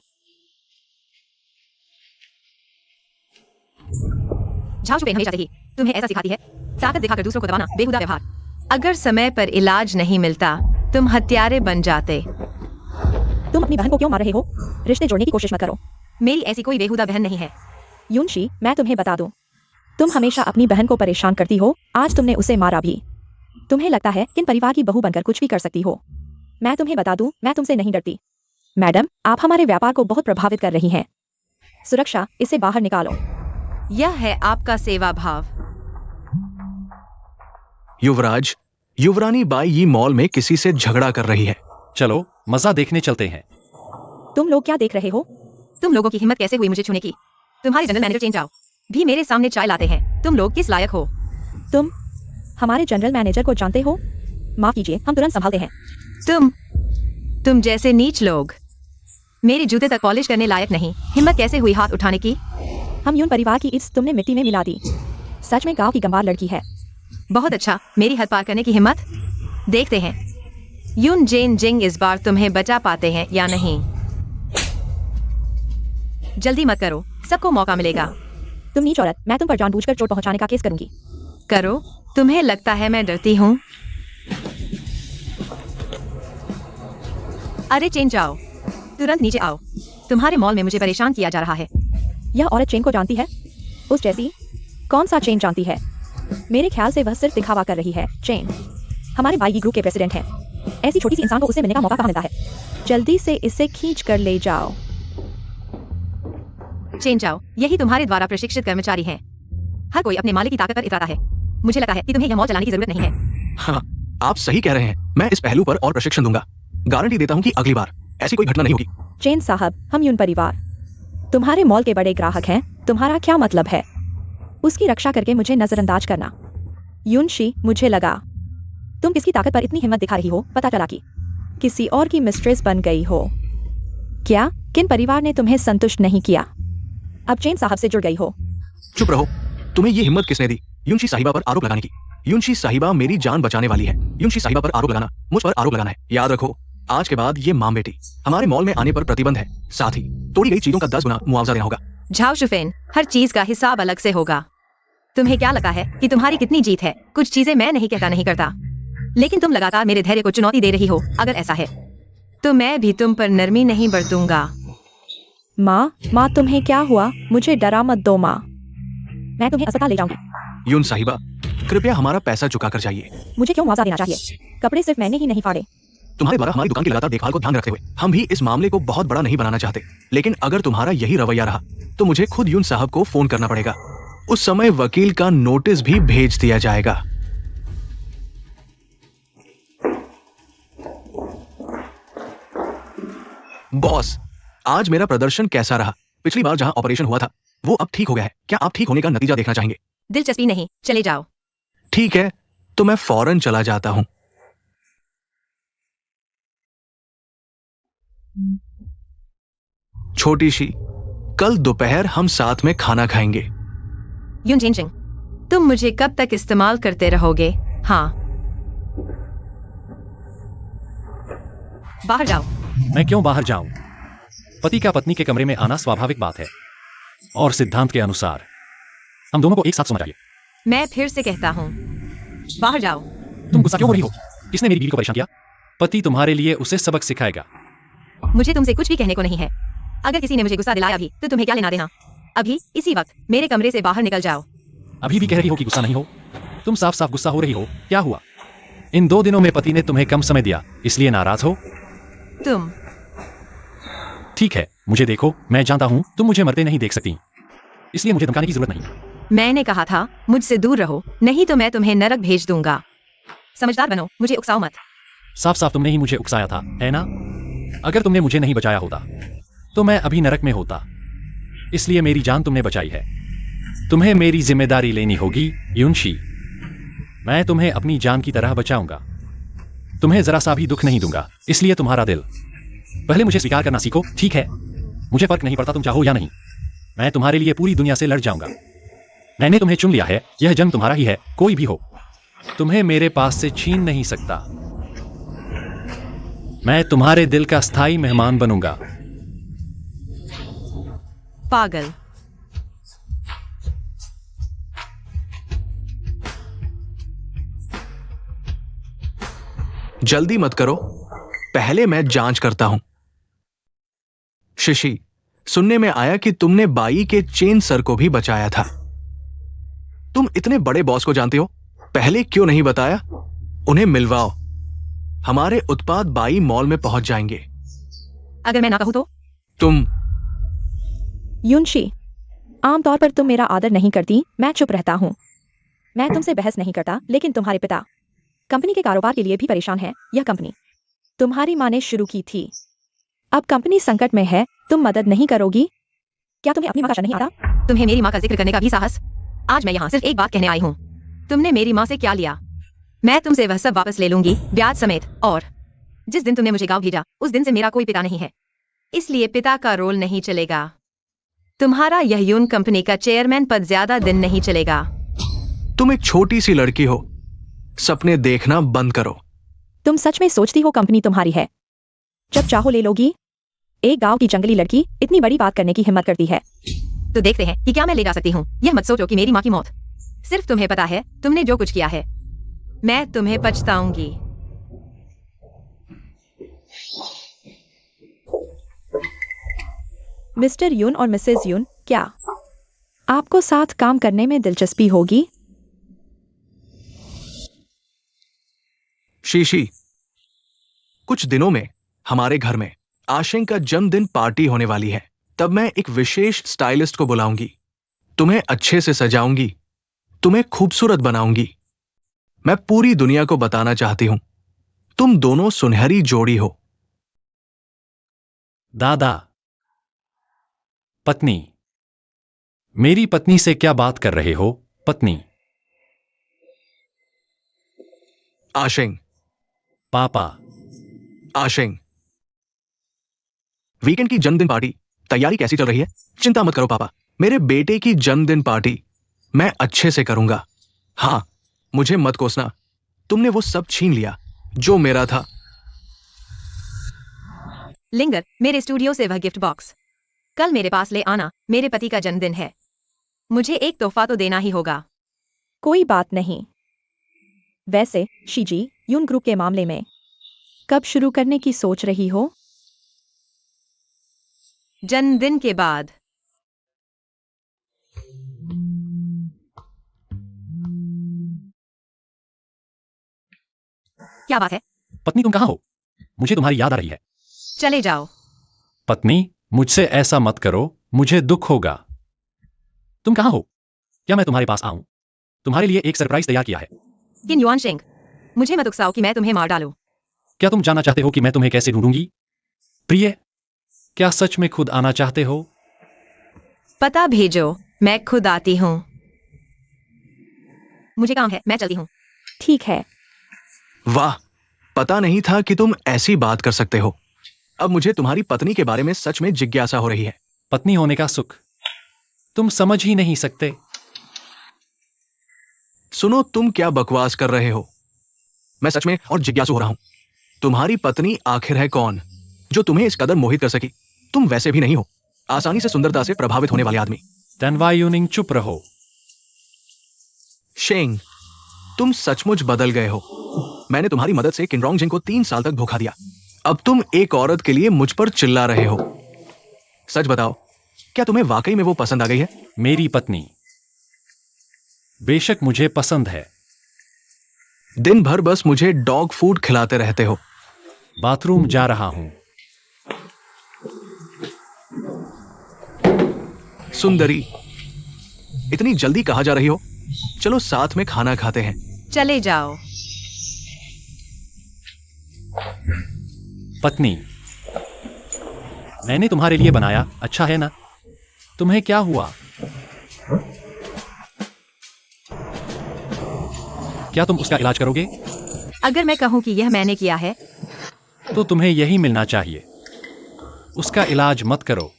झाओ शुपेन हमेशा से ही तुम्हें ऐसा सिखाती है, ताकत दिखाकर दूसरों को दबाना, बेहुदा व्यवहार। अगर समय पर इलाज नहीं मिलता तुम हत्यारे बन जाते। तुम अपनी बहन को क्यों मार रहे हो? रिश्ते जोड़ने की कोशिश मत करो। मेरी ऐसी कोई बेहुदा बहन नहीं है। युनशी, मैं तुम्हें बता दूं, तुम हमेशा अपनी बहन को परेशान करती हो। आज तुमने उसे मारा भी। तुम्हें लगता है किन परिवार की बहू बनकर कुछ भी कर सकती हो? मैं तुम्हें बता दूं, मैं तुमसे नहीं डरती। मैडम, आप हमारे व्यापार को बहुत प्रभावित कर रही हैं। सुरक्षा, इसे बाहर निकालो। यह है आपका सेवा भाव। युवराज, युवरानी बाई ये मॉल में किसी से झगड़ा कर रही है। चलो मजा देखने चलते हैं। तुम लोग क्या देख रहे हो? तुम लोगों की हिम्मत कैसे हुई मुझे छूने की? तुम्हारे जनरल मैनेजर चेंज आओ भी मेरे सामने चाय लाते हैं। तुम लोग किस लायक हो? तुम हमारे जनरल मैनेजर को जानते हो? माफ कीजिए, हम तुरंत संभालते हैं। तुम जैसे नीच लोग मेरे जूते तक पॉलिश करने लायक नहीं। हिम्मत कैसे हुई हाथ उठाने की? हम यून परिवार की इज्जत तुमने मिट्टी में मिला दी। सच में गांव की गंवार लड़की है। बहुत अच्छा, मेरी हद पार करने की हिम्मत। देखते हैं यून जेन जिंग इस बार तुम्हें बचा पाते हैं या नहीं। जल्दी मत करो, सबको मौका मिलेगा। तुम नीच औरत, मैं तुम पर जानबूझकर चोट पहुंचाने का केस करूंगी। करो, तुम्हें लगता है मैं डरती हूँ? अरे चेन जाओ, तुरंत नीचे आओ। तुम्हारे मॉल में मुझे परेशान किया जा रहा है। यह औरत चेन को जानती है? उस जैसी? कौन सा चेन जानती है? मेरे ख्याल से वह सिर्फ दिखावा कर रही है। चेन हमारे बाई ग्रुप के प्रेसिडेंट हैं। ऐसी छोटी सी इंसान को उससे मिलने का मौका कहाँ मिलता है। जल्दी से इसे खींच कर ले जाओ। चेन जाओ, यही तुम्हारे द्वारा प्रशिक्षित कर्मचारी हैं। हर कोई अपने मालिक की ताकत पर इतराता है। मुझे लगता है कि तुम्हें यह मॉल चलाने की जरूरत नहीं है। हाँ, आप सही कह रहे हैं। मैं इस पहलू पर और प्रशिक्षण दूंगा। गारंटी देता हूँ कि अगली बार ऐसी कोई घटना नहीं होगी। चेन साहब, हम यून परिवार तुम्हारे मॉल के बड़े ग्राहक हैं। तुम्हारा क्या मतलब है उसकी रक्षा करके मुझे नजरअंदाज करना? यूनशी, मुझे लगा तुम किसकी ताकत पर इतनी हिम्मत दिखा रही हो। पता चला कि किसी और की मिस्ट्रेस बन गई हो। क्या किन परिवार ने तुम्हें संतुष्ट नहीं किया? अब चेन साहब से जुड़ गई हो। चुप रहो। तुम्हें ये हिम्मत किसने दी यूनशी साहिबा पर आरोप लगाने की? यूनशी साहिबा मेरी जान बचाने वाली है। यूनशी साहिबा पर आरोप लगाना मुझ पर आरोप लगाना है। याद रखो, आज के बाद ये माम बेटी हमारे मॉल में आने पर प्रतिबंध है। साथ ही तोड़ी गई चीजों का 10 गुना मुआवजा देना होगा। झाओ शुफेन, हर चीज का हिसाब अलग से होगा। तुम्हें क्या लगता है कि तुम्हारी कितनी जीत है? कुछ चीजें मैं नहीं कहता नहीं करता, लेकिन तुम लगातार मेरे धैर्य को चुनौती दे रही हो। अगर ऐसा है तो मैं भी तुम पर नरमी नहीं बरतूंगा। माँ, तुम्हें क्या हुआ? मुझे डरा मत दो माँ। मैं तुम्हें अस्पताल ले जाऊंगी। यून साहिबा, कृपया हमारा पैसा चुका कर जाइए। मुझे क्यों मुआवजा देना चाहिए? कपड़े सिर्फ मैंने ही नहीं फाड़े। तुम्हारे द्वारा हमारी दुकान की लगातार देखभाल को ध्यान रखते हुए हम भी इस मामले को बहुत बड़ा नहीं बनाना चाहते, लेकिन अगर तुम्हारा यही रवैया रहा तो मुझे खुद यून साहब को फोन करना पड़ेगा। उस समय वकील का नोटिस भी भेज दिया जाएगा। बॉस, आज मेरा प्रदर्शन कैसा रहा? पिछली बार जहां ऑपरेशन हुआ था वो अब ठीक हो गया है। क्या आप ठीक होने का नतीजा देखना चाहेंगे? दिलचस्पी नहीं, चले जाओ। ठीक है, तो मैं फौरन चला जाता हूं। छोटी शी, कल दोपहर हम साथ में खाना खाएंगे। यून जिनजिंग, तुम मुझे कब तक इस्तेमाल करते रहोगे? हाँ, बाहर जाओ। मैं क्यों बाहर जाऊं? पति का पत्नी के कमरे में आना स्वाभाविक बात है और सिद्धांत के अनुसार हम दोनों को एक साथ सोना चाहिए। मैं फिर से कहता हूँ, बाहर जाओ। तुम गुस्सा क्यों हो रही हो? किसने मेरी बीवी को परेशान किया? पति तुम्हारे लिए उसे सबक सिखाएगा। मुझे तुमसे कुछ भी कहने को नहीं है। अगर किसी ने मुझे गुस्सा दिलाया भी तो तुम्हें क्या लेना देना? अभी इसी वक्त मेरे कमरे से बाहर निकल जाओ। अभी भी कह रही हो कि गुस्सा नहीं हो? तुम साफ साफ गुस्सा हो रही हो। क्या हुआ? इन 2 दिनों में पति ने तुम्हें कम समय दिया, इसलिए नाराज हो? तुम ठीक है, मुझे देखो, मैं जानता हूं तुम मुझे मरते नहीं देख सकती, इसलिए मुझे धमकाने की जरूरत नहीं। मैंने कहा था मुझसे दूर रहो, नहीं तो मैं तुम्हें नरक भेज दूंगा। समझदार बनो, मुझे उकसाओ मत। साफ साफ तुमने ही मुझे उकसाया था, है ना? अगर तुमने मुझे नहीं बचाया होता तो मैं अभी नरक में होता, इसलिए मेरी जान तुमने बचाई है। तुम्हें मेरी जिम्मेदारी लेनी होगी यूनशी। मैं तुम्हें अपनी जान की तरह बचाऊंगा। तुम्हें जरा सा भी दुख नहीं दूंगा, इसलिए तुम्हारा दिल पहले मुझे स्वीकार करना सीखो, ठीक है? मुझे फर्क नहीं पड़ता तुम चाहो या नहीं, मैं तुम्हारे लिए पूरी दुनिया से लड़ जाऊंगा। मैंने तुम्हें चुन लिया है, यह जंग तुम्हारा ही है, कोई भी हो तुम्हें मेरे पास से छीन नहीं सकता। मैं तुम्हारे दिल का स्थायी मेहमान बनूंगा। पागल। जल्दी मत करो, पहले मैं जांच करता हूं। शिशी, सुनने में आया कि तुमने बाई के चेन सर को भी बचाया था। तुम इतने बड़े बॉस को जानते हो, पहले क्यों नहीं बताया? उन्हें मिलवाओ, हमारे उत्पाद बाई मॉल में पहुंच जाएंगे। अगर मैं ना कहूं तो? तुम यूनशी, आमतौर पर तुम मेरा आदर नहीं करती, मैं चुप रहता हूँ। मैं तुमसे बहस नहीं करता, लेकिन तुम्हारे पिता कंपनी के कारोबार के लिए भी परेशान है। यह कंपनी तुम्हारी माँ ने शुरू की थी, अब कंपनी संकट में है, तुम मदद नहीं करोगी? क्या तुम्हें अपनी माँ का शर्म नहीं आता? तुम्हें मेरी माँ का जिक्र करने का भी साहस? आज मैं यहाँ सिर्फ एक बात कहने आई हूँ। तुमने मेरी माँ से क्या लिया? मैं तुमसे वह सब वापस ले लूंगी, ब्याज समेत। और जिस दिन तुमने मुझे गांव भेजा उस दिन से मेरा कोई पिता नहीं है, इसलिए पिता का रोल नहीं चलेगा। तुम्हारा यह यून कंपनी का चेयरमैन पद ज्यादा दिन नहीं चलेगा। तुम एक छोटी सी लड़की हो, सपने देखना बंद करो। तुम सच में सोचती हो कंपनी तुम्हारी है? जब चाहो ले लोगी। एक गांव की जंगली लड़की इतनी बड़ी बात करने की हिम्मत करती है। तो देखते हैं कि क्या मैं ले जा सकती हूँ। यह मत सोचो कि मेरी माँ की मौत सिर्फ तुम्हें पता है। तुमने जो कुछ किया है, मैं तुम्हें पछताऊंगी। मिस्टर यून और मिसेस यून, क्या आपको साथ काम करने में दिलचस्पी होगी? शीशी, कुछ दिनों में हमारे घर में आशिंग का जन्मदिन पार्टी होने वाली है। तब मैं एक विशेष स्टाइलिस्ट को बुलाऊंगी, तुम्हें अच्छे से सजाऊंगी, तुम्हें खूबसूरत बनाऊंगी। मैं पूरी दुनिया को बताना चाहती हूं, तुम दोनों सुनहरी जोड़ी हो। दादा, पत्नी, मेरी पत्नी से क्या बात कर रहे हो? पत्नी, आशिंग, पापा, आशिंग, वीकेंड की जन्मदिन पार्टी तैयारी कैसी चल रही है? चिंता मत करो पापा, मेरे बेटे की जन्मदिन पार्टी मैं अच्छे से करूंगा। हाँ, मुझे मत कोसना, तुमने वो सब छीन लिया जो मेरा था। लिंगर, मेरे स्टूडियो से वह गिफ्ट बॉक्स कल मेरे पास ले आना, मेरे पति का जन्मदिन है, मुझे एक तोहफा तो देना ही होगा। कोई बात नहीं। वैसे शीजी, यून ग्रुप के मामले में कब शुरू करने की सोच रही हो? जन्मदिन के बाद। क्या बात है? पत्नी तुम कहाँ हो? मुझे तुम्हारी याद आ रही है। चले जाओ। पत्नी, मुझसे ऐसा मत करो, मुझे दुख होगा। तुम कहाँ हो? क्या मैं तुम्हारे पास आऊं? तुम्हारे लिए एक सरप्राइज तैयार किया है। किन युआन शेंग, मुझे मत उकसाओ कि मैं तुम्हें मार डालूं। क्या तुम जानना चाहते हो कि मैं तुम्हें कैसे ढूंढूंगी? प्रिय, क्या सच में खुद आना चाहते हो? पता भेजो, मैं खुद आती हूँ। मुझे काम है, मैं चलती हूँ। ठीक है। वाह, पता नहीं था कि तुम ऐसी बात कर सकते हो। अब मुझे तुम्हारी पत्नी के बारे में सच में जिज्ञासा हो रही है। पत्नी होने का सुख तुम समझ ही नहीं सकते। सुनो, तुम क्या बकवास कर रहे हो? मैं सच में और जिज्ञासु हो रहा हूं। तुम्हारी पत्नी आखिर है कौन जो तुम्हें इस कदर मोहित कर सकी? तुम वैसे भी नहीं हो आसानी से सुंदरता से प्रभावित होने वाले आदमी। तन्वाई यूनिंग, चुप रहो। शेंग, तुम सचमुच बदल गए हो। मैंने तुम्हारी मदद से किनरोंग जिंग को 3 साल तक धोखा दिया। अब तुम एक औरत के लिए मुझ पर चिल्ला रहे हो। सच बताओ, क्या तुम्हें वाकई में वो पसंद आ गई है? मेरी पत्नी बेशक मुझे पसंद है। दिन भर बस मुझे डॉग फूड खिलाते रहते हो। बाथरूम जा रहा हूं। सुंदरी, इतनी जल्दी कहाँ जा रही हो? चलो साथ में खाना खाते हैं। चले जाओ। पत्नी, मैंने तुम्हारे लिए बनाया, अच्छा है ना? तुम्हें क्या हुआ? क्या तुम उसका इलाज करोगे? अगर मैं कहूँ कि यह मैंने किया है, तो तुम्हें यही मिलना चाहिए। उसका इलाज मत करो।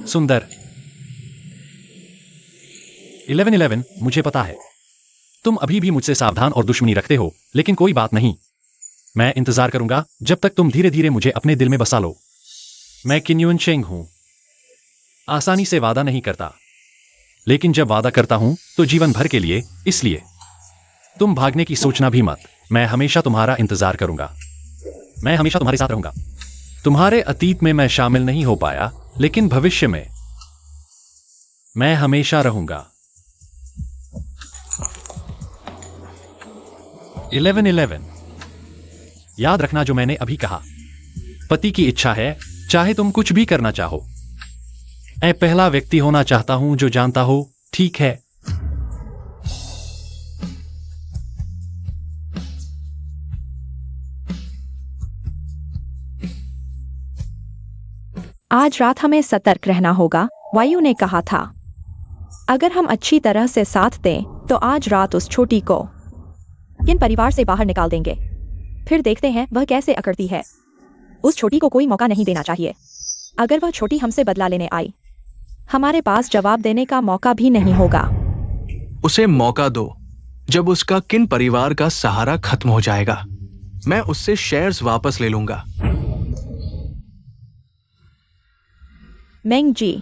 सुंदर। 1111, मुझे पता है तुम अभी भी मुझसे सावधान और दुश्मनी रखते हो, लेकिन कोई बात नहीं। मैं इंतजार करूंगा जब तक तुम धीरे धीरे मुझे अपने दिल में बसा लो। मैं किन यून शेंग हूं। आसानी से वादा नहीं करता, लेकिन जब वादा करता हूं तो जीवन भर के लिए। इसलिए तुम भागने की सोचना भी मत। मैं हमेशा तुम्हारा इंतजार करूंगा। मैं हमेशा तुम्हारे साथ रहूंगा। तुम्हारे अतीत में मैं शामिल नहीं हो पाया, लेकिन भविष्य में मैं हमेशा रहूंगा। 1111, याद रखना जो मैंने अभी कहा। पति की इच्छा है, चाहे तुम कुछ भी करना चाहो। मैं पहला व्यक्ति होना चाहता हूं जो जानता हो, ठीक है? आज रात हमें सतर्क रहना होगा, वायु ने कहा था। अगर हम अच्छी तरह से साथ दें तो आज रात उस छोटी को किन परिवार से बाहर निकाल देंगे। फिर देखते हैं वह कैसे अकड़ती है। उस छोटी को कोई मौका नहीं देना चाहिए। अगर वह छोटी हमसे बदला लेने आई, हमारे पास जवाब देने का मौका भी नहीं होगा। उसे मौका दो। जब उसका किन परिवार का सहारा खत्म हो जाएगा, मैं उससे शेयर्स वापस ले लूंगा। मेंग जी,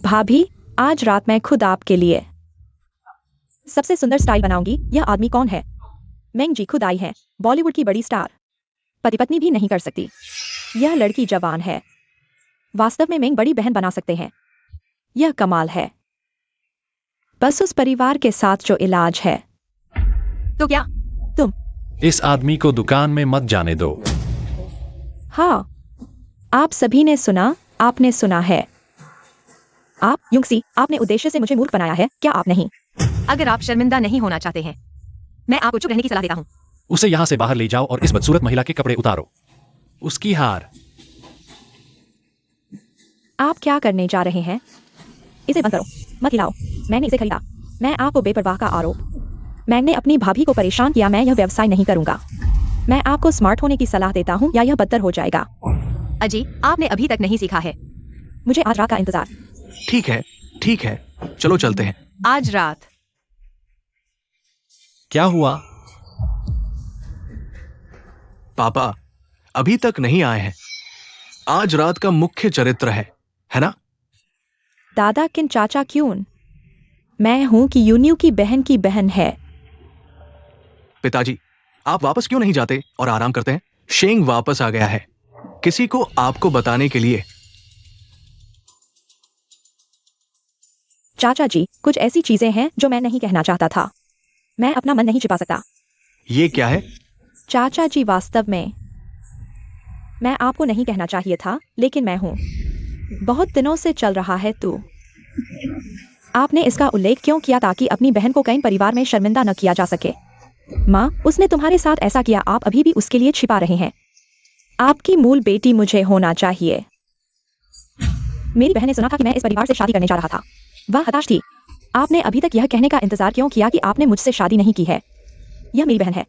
भाभी, आज रात मैं खुद आपके लिए सबसे सुंदर स्टाइल बनाऊंगी। यह आदमी कौन है? मेंग जी खुद आई है, बॉलीवुड की बड़ी स्टार। पति पत्नी भी नहीं कर सकती। यह लड़की जवान है। वास्तव में मेंग बड़ी बहन बना सकते हैं। यह कमाल है। बस उस परिवार के साथ जो इलाज है। तो क्या? इस आदमी को दुकान में मत जाने दो। हाँ, आप सभी ने सुना, आपने सुना है। आप युंगसी, आपने उद्देश्य से मुझे मूर्ख बनाया है, क्या आप नहीं? अगर आप शर्मिंदा नहीं होना चाहते हैं, मैं आपको चुप रहने की सलाह देता हूँ। उसे यहाँ से बाहर ले जाओ और इस बदसूरत महिला के कपड़े उतारो। उसकी हार। आप क्या करने जा रहे हैं? इसे बंद करो, मत हिलाओ। मैंने इसे खरीदा। मैं आपको बेपरवाह का आरोप। मैंने अपनी भाभी को परेशान किया। मैं यह व्यवसाय नहीं करूंगा। मैं आपको स्मार्ट होने की सलाह देता हूँ या यह बदतर हो जाएगा। अजी, आपने अभी तक नहीं सीखा है। मुझे आज रात का इंतजार। ठीक है, चलो चलते हैं। आज रात? क्या हुआ? पापा अभी तक नहीं आए हैं। आज रात का मुख्य चरित्र है ना? दादा किन चाचा क्यों? मैं हूं कि यून्यू की बहन है। पिताजी, आप वापस क्यों नहीं जाते और आराम करते हैं? शेंग वापस आ गया है, किसी को आपको बताने के लिए। चाचा जी, कुछ ऐसी चीजें हैं जो मैं नहीं कहना चाहता था। मैं अपना मन नहीं छिपा सकता। ये क्या है? चाचा जी, वास्तव में मैं आपको नहीं कहना चाहिए था, लेकिन मैं हूं। बहुत दिनों से चल रहा है तू। आपने इसका उल्लेख क्यों किया ताकि अपनी बहन को कई परिवार में शर्मिंदा न किया जा सके? माँ, उसने तुम्हारे साथ ऐसा किया, आप अभी भी उसके लिए छिपा रहे हैं। आपकी मूल बेटी मुझे होना चाहिए। मेरी बहन ने सुना था कि मैं इस परिवार से शादी करने जा रहा था। वह हताश थी। आपने अभी तक यह कहने का इंतजार क्यों किया कि आपने मुझसे शादी नहीं की है? यह मेरी बहन है।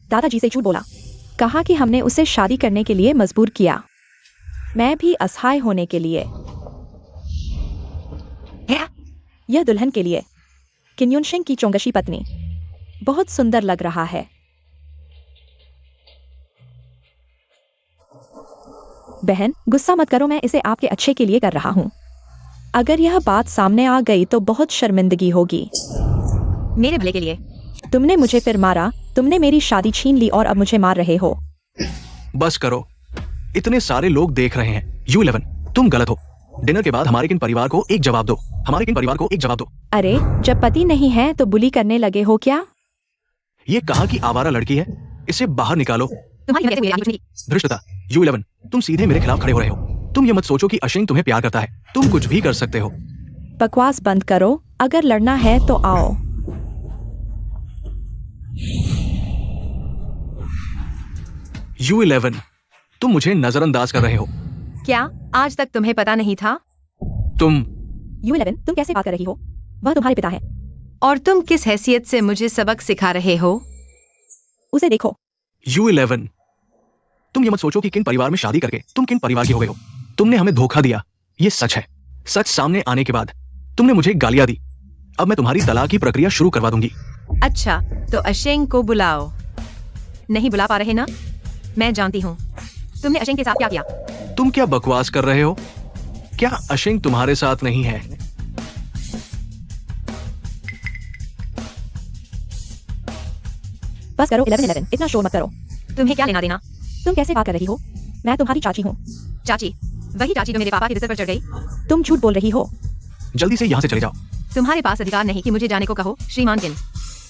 दादाजी से झूठ बोला। कहा कि हमने उसे शादी करने के लिए मजबूर किया। मैं भी असहाय होने के लिए। यह दुल्हन के लिए। किन्युनशिंग की चोंगशी पत्नी। बहुत सुंदर लग रहा है। बहन, गुस्सा मत करो, मैं इसे आपके अच्छे के लिए कर रहा हूं। अगर यह बात सामने आ गई तो बहुत शर्मिंदगी होगी। मेरे भले के लिए। तुमने मुझे फिर मारा, तुमने मेरी शादी छीन ली और अब मुझे मार रहे हो। बस करो, इतने सारे लोग देख रहे हैं। U11, तुम गलत हो। डिनर के बाद हमारे किन परिवार को एक जवाब दो। हमारे किन परिवार को एक जवाब दो। अरे, जब पति नहीं है तो बुली करने लगे हो क्या? ये कहाँ की आवारा लड़की है? इसे बाहर निकालो। तुम्हारी हिम्मत कैसे हुई आगे पूछने की? धृष्टता। U11, तुम सीधे मेरे खिलाफ खड़े हो रहे हो। तुम ये मत सोचो कि अशेंग तुम्हें प्यार करता है। तुम कुछ भी कर सकते हो। बकवास बंद करो। अगर लड़ना है तो आओ। U11, तुम मुझे नजरअंदाज कर रहे हो। क्या आज तक तुम्हें पता नहीं था? तुम U11, तुम कैसे बात कर रही हो? वह तुम्हारे पिता है। और तुम किस हैसियत से मुझे सबक सिखा रहे हो? उसे देखो। U11, तुम ये मत सोचो कि किन परिवार में शादी करके तुम किन परिवार की हो गए हो। तुमने हमें धोखा दिया, ये सच है। सच सामने आने के बाद तुमने मुझे गालियां दी। अब मैं तुम्हारी तलाक की प्रक्रिया शुरू करवा दूंगी। अच्छा, तो अशेंग को बुलाओ। नहीं बुला पा रहे ना? मैं जानती हूँ तुमने अशेंग के साथ क्या किया। तुम क्या बकवास कर रहे हो? क्या अशेंग तुम्हारे साथ नहीं है? बस करो 11-11, इतना शोर मत करो। तुम्हें क्या लेना देना? तुम कैसे बात कर रही हो? मैं तुम्हारी चाची हूँ। चाची? वही चाची जो मेरे पापा की रिजल्ट पर चढ़ गई? तुम झूठ बोल रही हो। जल्दी से यहाँ से चले जाओ। तुम्हारे पास अधिकार नहीं कि मुझे जाने को कहो, श्रीमान किन।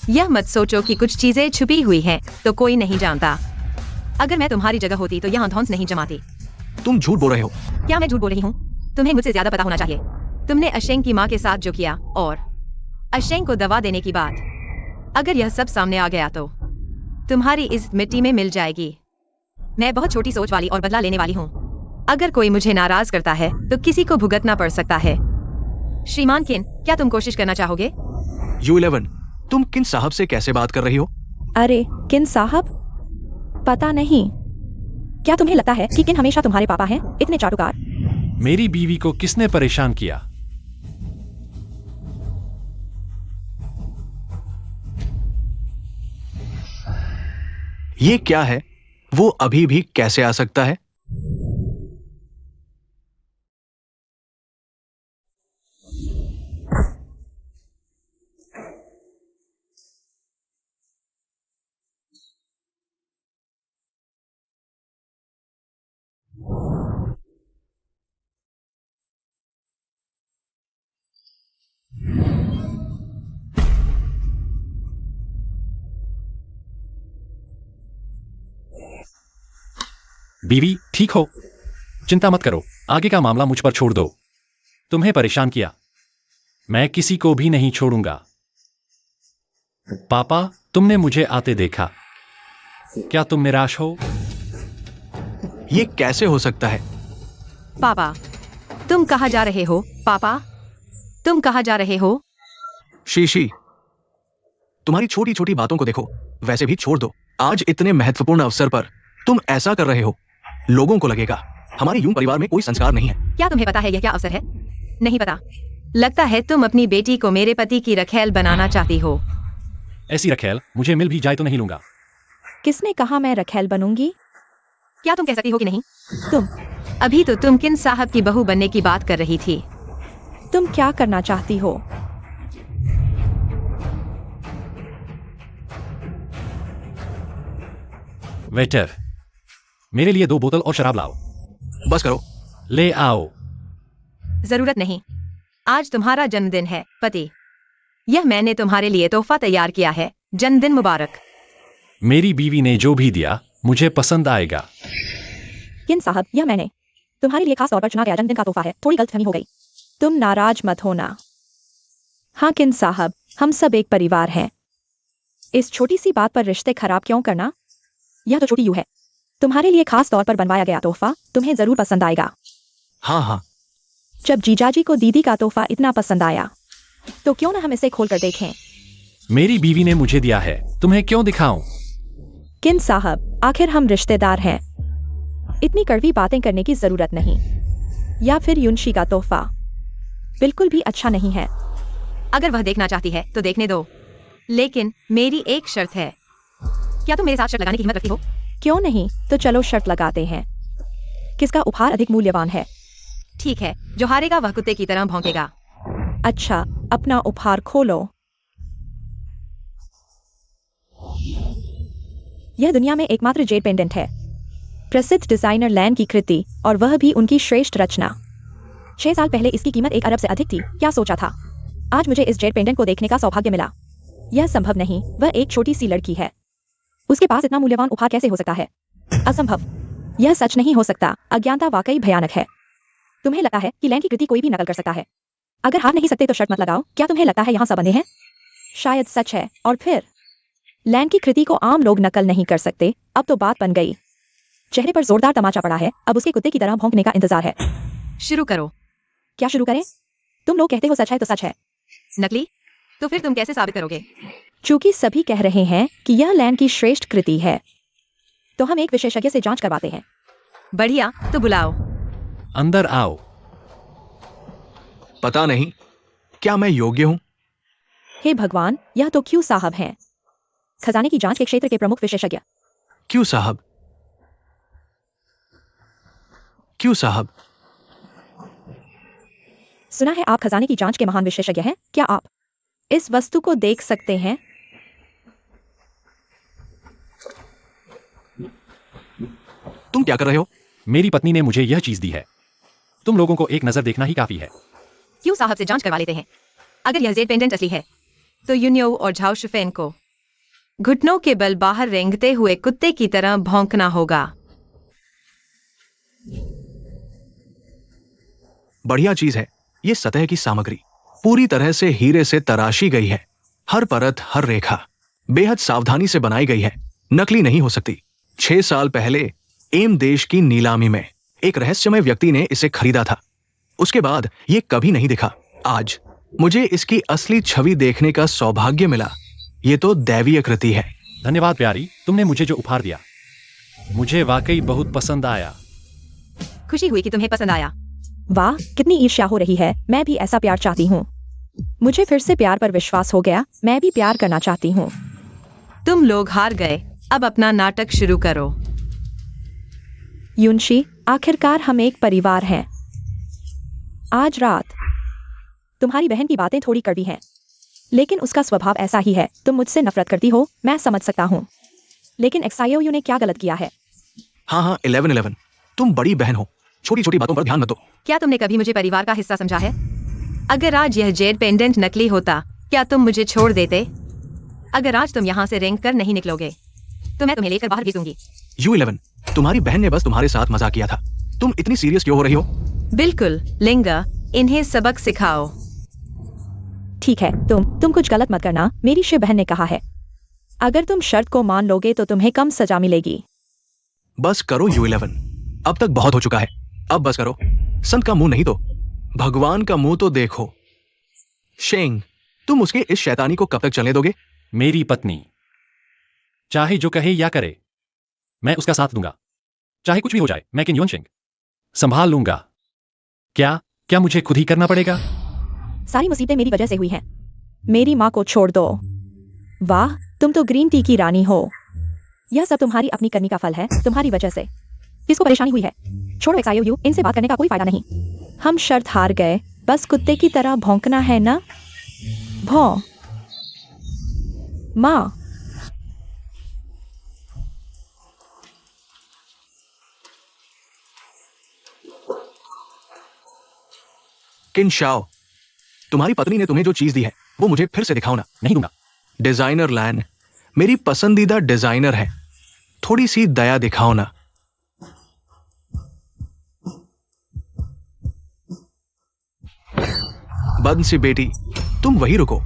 यह मत सोचो कि कुछ चीजें छुपी हुई हैं तो कोई नहीं जानता। अगर मैं तुम्हारी जगह होती तो यहाँ धौंस नहीं जमाती। तुम झूठ बोल रहे हो। क्या मैं झूठ बोल रही हूँ? तुम्हें मुझसे ज्यादा पता होना चाहिए। तुमने अशेंग की माँ के साथ जो किया और अशेंग को दवा देने की बात, अगर यह सब सामने आ गया तो तुम्हारी इस मिट्टी में मिल जाएगी। मैं बहुत छोटी सोच वाली और बदला लेने वाली हूँ। अगर कोई मुझे नाराज करता है तो किसी को भुगतना पड़ सकता है। श्रीमान किन, क्या तुम कोशिश करना चाहोगे? U11, तुम किन साहब से कैसे बात कर रही हो? अरे, किन साहब? पता नहीं। क्या तुम्हें लगता है कि किन हमेशा तुम्हारे पापा हैं? इतने चाटुकार। मेरी बीवी को किसने परेशान किया? ये क्या है? वो अभी भी कैसे आ सकता है? बीवी, ठीक हो? चिंता मत करो, आगे का मामला मुझ पर छोड़ दो। तुम्हें परेशान किया, मैं किसी को भी नहीं छोड़ूंगा। पापा, तुमने मुझे आते देखा, क्या तुम निराश हो? ये कैसे हो सकता है? पापा, तुम कहाँ जा रहे हो? पापा, तुम कहाँ जा रहे हो? शीशी, तुम्हारी छोटी छोटी बातों को देखो, वैसे भी छोड़ दो। आज इतने महत्वपूर्ण अवसर पर तुम ऐसा कर रहे हो, लोगों को लगेगा हमारे यूं परिवार में कोई संस्कार नहीं है। क्या तुम्हें पता है यह क्या अवसर है? नहीं पता। लगता है तुम अपनी बेटी को मेरे पति की रखेल बनाना चाहती हो। ऐसी रखेल मुझे मिल भी जाए तो नहीं लूंगा। किसने कहा मैं रखेल बनूंगी? क्या तुम कह सकती हो कि नहीं? तुम अभी तो तुम किन साहब की बहू बनने की बात कर रही थी। तुम क्या करना चाहती हो? वेटर, मेरे लिए 2 बोतल और शराब लाओ। बस करो। ले आओ। जरूरत नहीं, आज तुम्हारा जन्मदिन है पति। यह मैंने तुम्हारे लिए तोहफा तैयार किया है। जन्मदिन मुबारक। मेरी बीवी ने जो भी दिया मुझे पसंद आएगा। किन साहब, यह मैंने तुम्हारे लिए खास तौर पर चुना गया जन्मदिन का तोहफा है। थोड़ी गलतफहमी हो गई, तुम नाराज मत होना। हाँ किन साहब, हम सब एक परिवार हैं। इस छोटी सी बात पर रिश्ते खराब क्यों करना? यह तो छोटी यूं है। तुम्हारे लिए खास तौर पर बनवाया गया तोहफा तुम्हें जरूर पसंद आएगा। हाँ हाँ, जब जीजाजी को दीदी का तोहफा इतना पसंद आया तो क्यों ना हम इसे खोलकर देखें। मेरी बीवी ने मुझे दिया है, तुम्हें क्यों दिखाऊं? किन साहब, आखिर हम रिश्तेदार हैं, इतनी कड़वी बातें करने की जरूरत नहीं। या फिर युनशी का तोहफा बिल्कुल भी अच्छा नहीं है। अगर वह देखना चाहती है तो देखने दो, लेकिन मेरी एक शर्त है। क्या तुम मेरे साथ शर्त लगाने की हिम्मत रखती हो? क्यों नहीं, तो चलो शर्त लगाते हैं। किसका उपहार अधिक मूल्यवान है? ठीक है, जो हारेगा वह कुत्ते की तरह भौंकेगा। अच्छा, अपना उपहार खोलो। यह दुनिया में एकमात्र जेड पेंडेंट है, प्रसिद्ध डिजाइनर लैन की कृति, और वह भी उनकी श्रेष्ठ रचना। 6 साल पहले इसकी कीमत 1 अरब से अधिक थी। क्या सोचा था? आज मुझे इस जेड पेंडेंट को देखने का सौभाग्य मिला। यह संभव नहीं, वह एक छोटी सी लड़की है, उसके पास इतना मूल्यवान उपहार कैसे हो सकता है? असंभव, यह सच नहीं हो सकता। अज्ञानता वाकई भयानक है। तुम्हें लगता है कि लैन की कृति कोई भी नकल कर सकता है? अगर हार नहीं सकते तो शर्त मत लगाओ। क्या तुम्हें लगता है यहाँ सब अंधे हैं? शायद सच है। और फिर लैन की कृति को आम लोग नकल नहीं कर सकते। अब तो बात बन गई। चेहरे पर जोरदार तमाचा पड़ा है, अब उसके कुत्ते की तरह भौंकने का इंतजार है। शुरू करो। क्या शुरू करें? तुम लोग कहते हो सच है तो सच है। नकली? तो फिर तुम कैसे साबित करोगे? चूंकि सभी कह रहे हैं कि यह लैन की श्रेष्ठ कृति है, तो हम एक विशेषज्ञ से जांच करवाते हैं। बढ़िया, तो बुलाओ। अंदर आओ। पता नहीं क्या मैं योग्य हूं? हे भगवान, यह तो क्यों साहब हैं, खजाने की जांच के क्षेत्र के प्रमुख विशेषज्ञ। क्यों साहब? क्यों साहब? सुना है आप खजाने की जांच के महान विशेषज्ञ हैं। क्या आप इस वस्तु को देख सकते हैं? तुम क्या कर रहे हो? मेरी पत्नी ने मुझे यह चीज दी है, तुम लोगों को एक नजर देखना ही काफी है। क्यों साहब से जांच करवा लेते हैं। अगर यह जेड पेंडेंट असली है तो यूनियो और झाओ शिफेन को घुटनों के बल बाहर रेंगते हुए कुत्ते की तरह भौंकना होगा। बढ़िया चीज है। ये सतह की सामग्री पूरी तरह से हीरे से तराशी गई है। हर परत, हर रेखा बेहद सावधानी से बनाई गई है, नकली नहीं हो सकती। 6 साल पहले एम देश की नीलामी में एक रहस्यमय व्यक्ति ने इसे खरीदा था। उसके बाद ये कभी नहीं दिखा। आज मुझे इसकी असली छवि देखने का सौभाग्य मिला। ये तो दैवीय कृति है। धन्यवाद प्यारी, तुमने मुझे जो उपहार दिया मुझे वाकई बहुत पसंद आया। खुशी हुई कि तुम्हें पसंद आया। वाह, कितनी ईर्ष्या हो रही है। मैं भी ऐसा प्यार चाहती हूँ। मुझे फिर से प्यार पर विश्वास हो गया। मैं भी प्यार करना चाहती हूँ। तुम लोग हार गए, अब अपना नाटक शुरू करो। युनशी, आखिरकार हम एक परिवार हैं। आज रात तुम्हारी बहन की बातें थोड़ी कड़वी हैं, लेकिन उसका स्वभाव ऐसा ही है। तुम मुझसे नफरत करती हो, मैं समझ सकता हूँ, लेकिन एक्साइओयू ने क्या गलत किया है? हाँ, 11-11, तुम बड़ी बहन हो, छोटी छोटी बातों पर ध्यान मत दो। क्या तुमने कभी मुझे परिवार का हिस्सा समझा है? अगर आज यह जेड पेंडेंट नकली होता, क्या तुम मुझे छोड़ देते? अगर आज तुम यहाँ से रेंग कर नहीं निकलोगे तो मैं तुम्हें लेकर बाहर भेज दूंगी। U11, तुम्हारी बहन ने बस तुम्हारे साथ मजाक किया था। तुम इतनी सीरियस क्यों हो रही हो? बिल्कुल लिंगा, इन्हें सबक सिखाओ। ठीक है, तुम कुछ गलत मत करना, मेरी शिव बहन ने कहा है। अगर तुम शर्त को मान लोगे तो तुम्हें कम सजा मिलेगी। बस करो U11, अब तक बहुत हो चुका है। अब बस करो। संत का मुंह नहीं तो भगवान का मुंह तो देखो। शेंग, तुम उसके इस शैतानी को कब तक चलने दोगे? मेरी पत्नी चाहे जो कहे या करे, मैं उसका साथ दूंगा। चाहे कुछ भी हो जाए, मैं किन युनशिंग संभाल लूंगा। क्या क्या मुझे खुद ही करना पड़ेगा? सारी मुसीबतें मेरी वजह से हुई हैं। मेरी माँ को छोड़ दो। वाह, तुम तो ग्रीन टी की रानी हो। यह सब तुम्हारी अपनी करनी का फल है, तुम्हारी वजह से। किसको परेशानी हुई है? छोड़ो XIOU, इनसे बात करने का कोई फायदा नहीं। हम शर्त हार गए, बस कुत्ते की तरह भौंकना है ना? भौं। माँ, किन शाओ, तुम्हारी पत्नी ने तुम्हें जो चीज दी है वो मुझे फिर से दिखाओ ना। नहीं दूंगा। डिजाइनर लैन मेरी पसंदीदा डिजाइनर है, थोड़ी सी दया दिखाओ ना। बंसी बेटी, तुम वही रुको।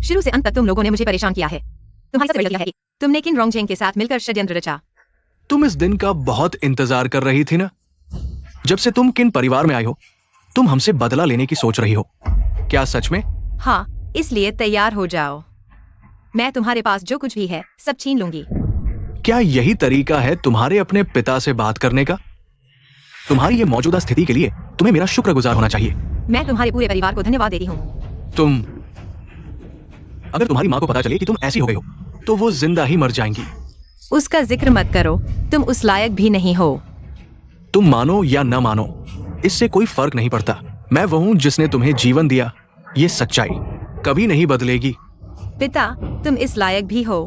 शुरू से अंत तक तुम लोगों ने मुझे परेशान किया है। तुम्हारी सबसे बड़ी गलती यह है कि तुमने किन रोंगजेंग के साथ मिलकर षड्यंत्र रचा। तुम इस दिन का बहुत इंतजार कर रही थी ना? जब से तुम किन परिवार में आई हो, तुम हमसे बदला लेने की सोच रही हो। क्या सच में? हाँ, इसलिए तैयार हो जाओ। मैं तुम्हारे पास जो कुछ भी है सब छीन लूंगी। क्या यही तरीका है तुम्हारे अपने पिता से बात करने का? तुम्हारी ये मौजूदा स्थिति के लिए तुम्हें मेरा शुक्रगुजार होना चाहिए। मैं तुम्हारे पूरे परिवार को धन्यवाद देती हूँ। अगर तुम्हारी माँ को पता चले कि तुम ऐसी हो गई हो, तो वो जिंदा ही मर जाएंगी। उसका जिक्र मत करो, तुम उस लायक भी नहीं हो। तुम मानो या न मानो, इससे कोई फर्क नहीं पड़ता। मैं वो हूं जिसने तुम्हें जीवन दिया। ये सच्चाई कभी नहीं बदलेगी। पिता, तुम इस लायक भी हो।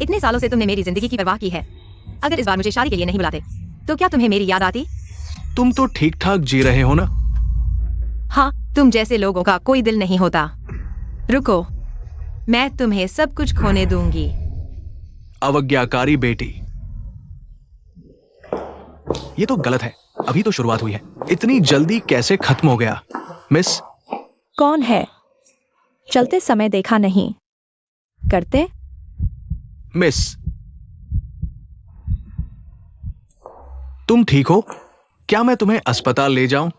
इतने सालों से तुमने मेरी जिंदगी की परवाह की है। अगर इस बार मुझे शादी के लिए नहीं बुलाते तो क्या तुम्हें मेरी याद आती? तुम तो ठीक ठाक जी रहे हो ना? हाँ, तुम जैसे लोगों का कोई दिल नहीं होता। रुको, मैं तुम्हें सब कुछ खोने दूंगी। अवज्ञाकारी बेटी, ये तो गलत है। अभी तो शुरुआत हुई है, इतनी जल्दी कैसे खत्म हो गया? मिस, कौन है? चलते समय देखा नहीं करते। मिस, तुम ठीक हो? क्या मैं तुम्हें अस्पताल ले जाऊं?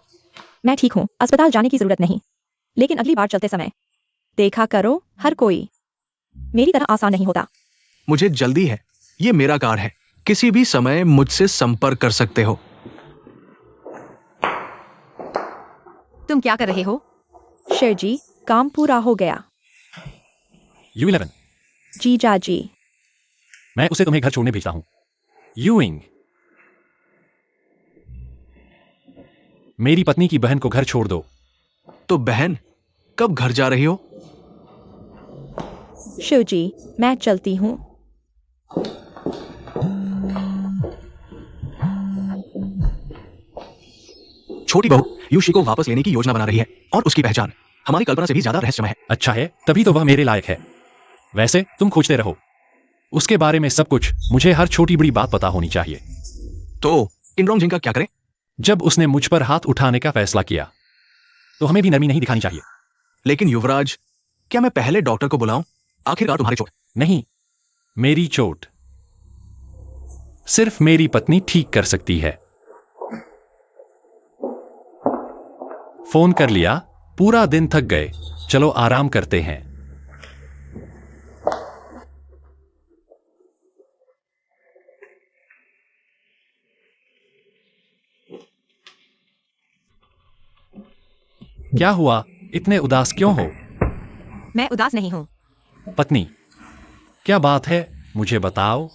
मैं ठीक हूँ, अस्पताल जाने की जरूरत नहीं। लेकिन अगली बार चलते समय देखा करो, हर कोई मेरी तरह आसान नहीं होता। मुझे जल्दी है, ये मेरा कार है। किसी भी समय मुझसे संपर्क कर सकते हो। तुम क्या कर रहे हो? शेर जी, काम पूरा हो गया। U11, जीजा जी, मैं उसे तुम्हें घर छोड़ने भेजता हूं। यूइंग, मेरी पत्नी की बहन को घर छोड़ दो। तो बहन, कब घर जा रही हो? शिव जी, मैं चलती हूँ। छोटी बहू यूशी को वापस लेने की योजना बना रही है और उसकी पहचान हमारी कल्पना से भी ज्यादा रहस्यमय है। अच्छा है, तभी तो वह मेरे लायक है। वैसे तुम खोजते रहो, उसके बारे में सब कुछ। मुझे हर छोटी बड़ी बात पता होनी चाहिए। तो किनरोंग जिंग का क्या करें? जब उसने मुझ पर हाथ उठाने का फैसला किया तो हमें भी नरमी नहीं दिखानी चाहिए। लेकिन युवराज, क्या मैं पहले डॉक्टर को बुलाऊं? आखिरकार तुम्हारी चोट। नहीं, मेरी चोट सिर्फ मेरी पत्नी ठीक कर सकती है। फोन कर लिया, पूरा दिन थक गए, चलो आराम करते हैं। क्या हुआ, इतने उदास क्यों हो? मैं उदास नहीं हूँ। पत्नी, क्या बात है, मुझे बताओ।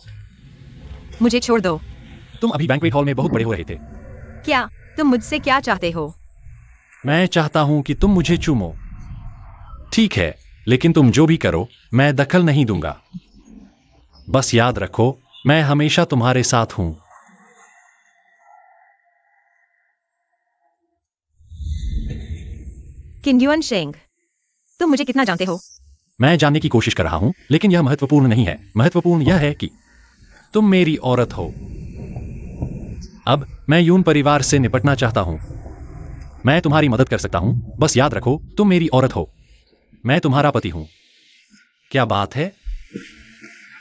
मुझे छोड़ दो। तुम अभी बैंक्वेट हॉल में बहुत बड़े हो रहे थे। क्या तुम मुझसे क्या चाहते हो? मैं चाहता हूं कि तुम मुझे चूमो। ठीक है, लेकिन तुम जो भी करो मैं दखल नहीं दूंगा। बस याद रखो, मैं हमेशा तुम्हारे साथ हूं। किन युन शेंग, तुम मुझे कितना जानते हो? मैं जानने की कोशिश कर रहा हूं, लेकिन यह महत्वपूर्ण नहीं है। महत्वपूर्ण यह है कि तुम मेरी औरत हो। अब मैं यून परिवार से निपटना चाहता हूं। मैं तुम्हारी मदद कर सकता हूं, बस याद रखो तुम मेरी औरत हो। मैं तुम्हारा पति हूं। क्या बात है?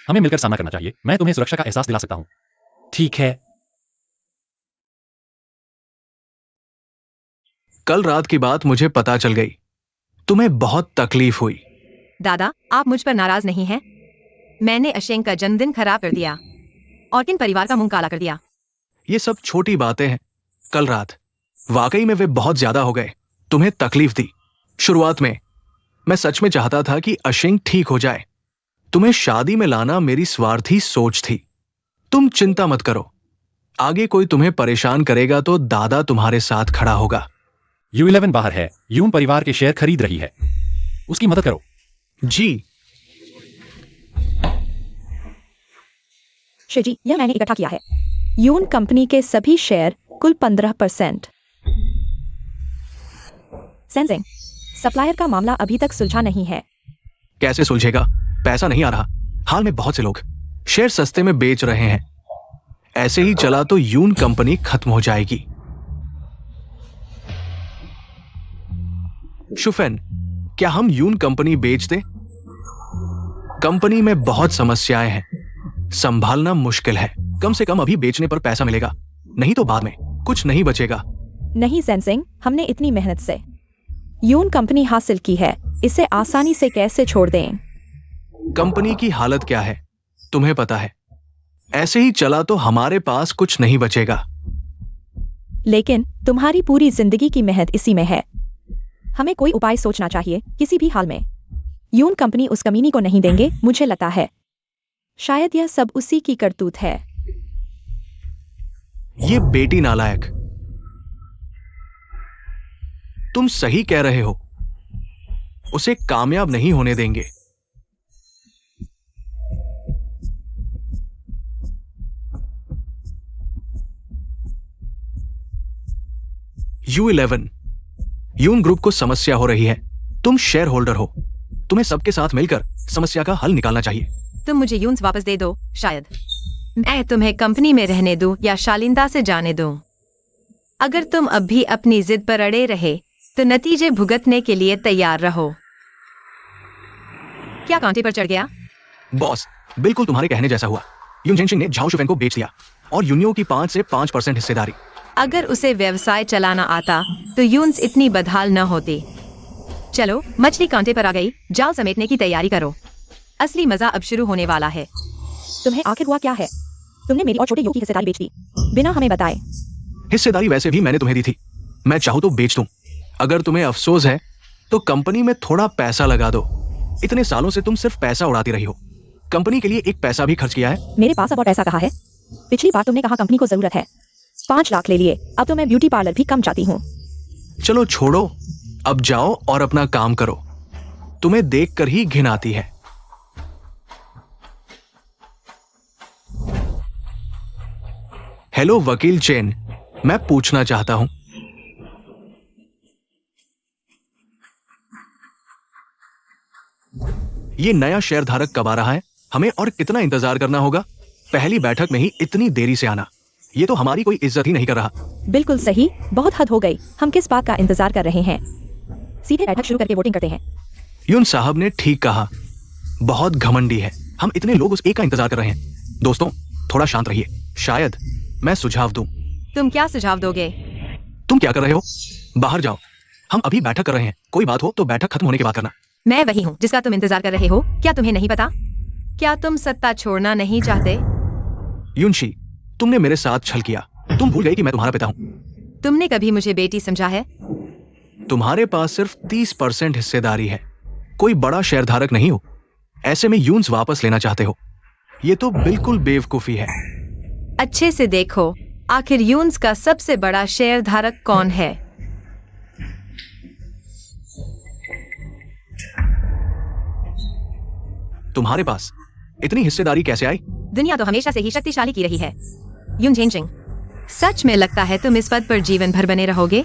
हमें मिलकर सामना करना चाहिए। मैं तुम्हें सुरक्षा का एहसास दिला सकता हूं। ठीक है। कल रात की बात मुझे पता चल गई। तुम्हें बहुत तकलीफ हुई। दादा, आप मुझ पर नाराज नहीं हैं? मैंने अशेंक का जन्मदिन खराब कर दिया और किन परिवार का मुंह काला कर दिया। ये सब छोटी बातें हैं। कल रात वाकई में वे बहुत ज्यादा हो गए। तुम्हें तकलीफ दी। शुरुआत में मैं सच में चाहता था कि अशेंक ठीक हो जाए। तुम्हें शादी में लाना मेरी स्वार्थी सोच थी। तुम चिंता मत करो। आगे कोई तुम्हें परेशान करेगा तो दादा तुम्हारे साथ खड़ा होगा। U11 बाहर है। यून परिवार के शेयर खरीद रही है। उसकी मदद करो। जी। शिवजी, यह मैंने इकट्ठा किया है। यून कंपनी के सभी शेयर, कुल 15%। सेंसिंग, सप्लायर का मामला अभी तक सुलझा नहीं है। कैसे सुलझेगा? पैसा नहीं आ रहा। हाल में बहुत से लोग शेयर सस्ते में बेच रहे हैं। ऐसे ही चला तो यून कंपनी खत्म हो जाएगी। शुफेन, क्या हम यून कंपनी बेच दें? कंपनी में बहुत समस्याएं हैं। संभालना मुश्किल है। कम से कम अभी बेचने पर पैसा मिलेगा, नहीं तो बाद में कुछ नहीं बचेगा। नहीं सेंसिंग, हमने इतनी मेहनत से यून कंपनी हासिल की है, इसे आसानी से कैसे छोड़ दें? कंपनी की हालत क्या है तुम्हें पता है। ऐसे ही चला तो हमारे पास कुछ नहीं बचेगा। लेकिन तुम्हारी पूरी जिंदगी की मेहनत इसी में है। हमें कोई उपाय सोचना चाहिए किसी भी हाल में। यून कंपनी उस कमीनी को नहीं देंगे, मुझे लगता है। शायद यह सब उसी की करतूत है। ये बेटी नालायक। तुम सही कह रहे हो। उसे कामयाब नहीं होने देंगे। U11, यून ग्रुप को समस्या हो रही है। तुम शेयर होल्डर हो। तुम्हें सबके साथ मिलकर समस्या का हल निकालना चाहिए। तुम मुझे यून्स वापस दे दो। शायद मैं तुम्हें कंपनी में रहने दूं या शालीनता से जाने दूं। अगर तुम अब भी अपनी जिद पर अड़े रहे तो नतीजे भुगतने के लिए तैयार रहो। क्या कांटे पर चढ़ गया? बॉस, बिल्कुल तुम्हारे कहने जैसा हुआ। यून जेनशिंग ने झाओ शुफेन को बेच दिया और यूनियो की 5 से 5% हिस्सेदारी। अगर उसे व्यवसाय चलाना आता तो यून्स इतनी बदहाल न होती। चलो, मछली कांटे पर आ गई, जाल समेटने की तैयारी करो। असली मजा अब शुरू होने वाला है। तुम्हें आखिर हुआ क्या है? तुमने मेरी और छोटे यू की हिस्सेदारी बेच दी बिना हमें बताए। हिस्सेदारी वैसे भी मैंने तुम्हें दी थी। मैं चाहूं तो बेच दूं। अगर तुम्हें अफसोस है तो कंपनी में थोड़ा पैसा लगा दो। इतने सालों से तुम सिर्फ पैसा उड़ाती रही हो। कंपनी के लिए एक पैसा भी खर्च किया है? मेरे पास अब और पैसा कहाँ है? पिछली बार तुमने कहा कंपनी को जरूरत है, 5 लाख ले लिए। अब तो मैं ब्यूटी पार्लर भी कम चाहती हूँ। चलो छोड़ो, अब जाओ और अपना काम करो। तुम्हें देखकर ही घिन आती है। हेलो वकील चेन, मैं पूछना चाहता हूं। ये नया शेयरधारक कब आ रहा है? हमें और कितना इंतजार करना होगा? पहली बैठक में ही इतनी देरी से आना, ये तो हमारी कोई इज्जत ही नहीं कर रहा। बिल्कुल सही, बहुत हद हो गई। हम किस बात का इंतजार कर रहे हैं? सीधे बैठक शुरू करके वोटिंग करते हैं। यून साहब ने ठीक कहा, बहुत घमंडी है। हम इतने लोग उस एक का इंतजार कर रहे हैं। दोस्तों, थोड़ा शांत रहिए। शायद मैं सुझाव दूं। तुम क्या सुझाव दोगे? तुम क्या कर रहे हो? बाहर जाओ। हम अभी बैठक कर रहे हैं। कोई बात हो तो बैठक खत्म होने के बाद करना। मैं वही हूँ जिसका तुम इंतजार कर रहे हो। क्या तुम्हें नहीं पता? क्या तुम सत्ता छोड़ना नहीं चाहते? यूनशी, तुमने मेरे साथ छल किया। तुम भूल गई कि मैं तुम्हारा पिता हूँ। तुमने कभी मुझे बेटी समझा है? तुम्हारे पास सिर्फ 30% हिस्सेदारी है। कोई बड़ा शेयरधारक नहीं हो। ऐसे में यून्स वापस लेना चाहते हो। ये तो बिल्कुल बेवकूफी है। अच्छे से देखो, आखिर यून्स का सबसे बड़ा शेयरधारक कौन है? तुम्हारे पास इतनी हिस्सेदारी कैसे आई? दुनिया तो हमेशा से ही शक्तिशाली की रही है। यून जेनशिंग, सच में लगता है तुम इस पद पर जीवन भर बने रहोगे?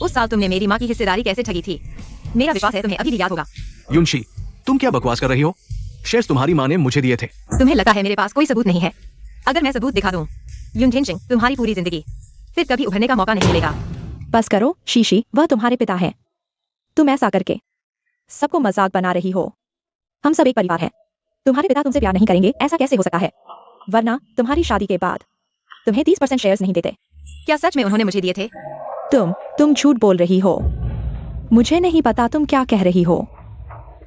उस साल तुमने मेरी माँ की हिस्सेदारी कैसे ठगी थी? मेरा विश्वास है तुम्हें अभी भी याद होगा। यूनशी, तुम क्या बकवास कर रही हो? शेयर्स तुम्हारी माँ ने मुझे दिए थे। तुम्हें लगता है मेरे पास कोई सबूत नहीं है? अगर मैं सबूत दिखा दूं, यून झेनशिंग, तुम्हारी पूरी जिंदगी फिर कभी उभरने का मौका नहीं मिलेगा। बस करो शीशी, वह तुम्हारे पिता है। तुम ऐसा करके सबको मजाक बना रही हो। हम सब एक परिवार है। तुम्हारे पिता तुमसे प्यार नहीं करेंगे, ऐसा कैसे हो सकता है? वरना तुम्हारी शादी के बाद तुम्हें 30% शेयर्स नहीं देते। क्या सच में उन्होंने मुझे दिए थे? तुम झूठ बोल रही हो। मुझे नहीं पता तुम क्या कह रही हो।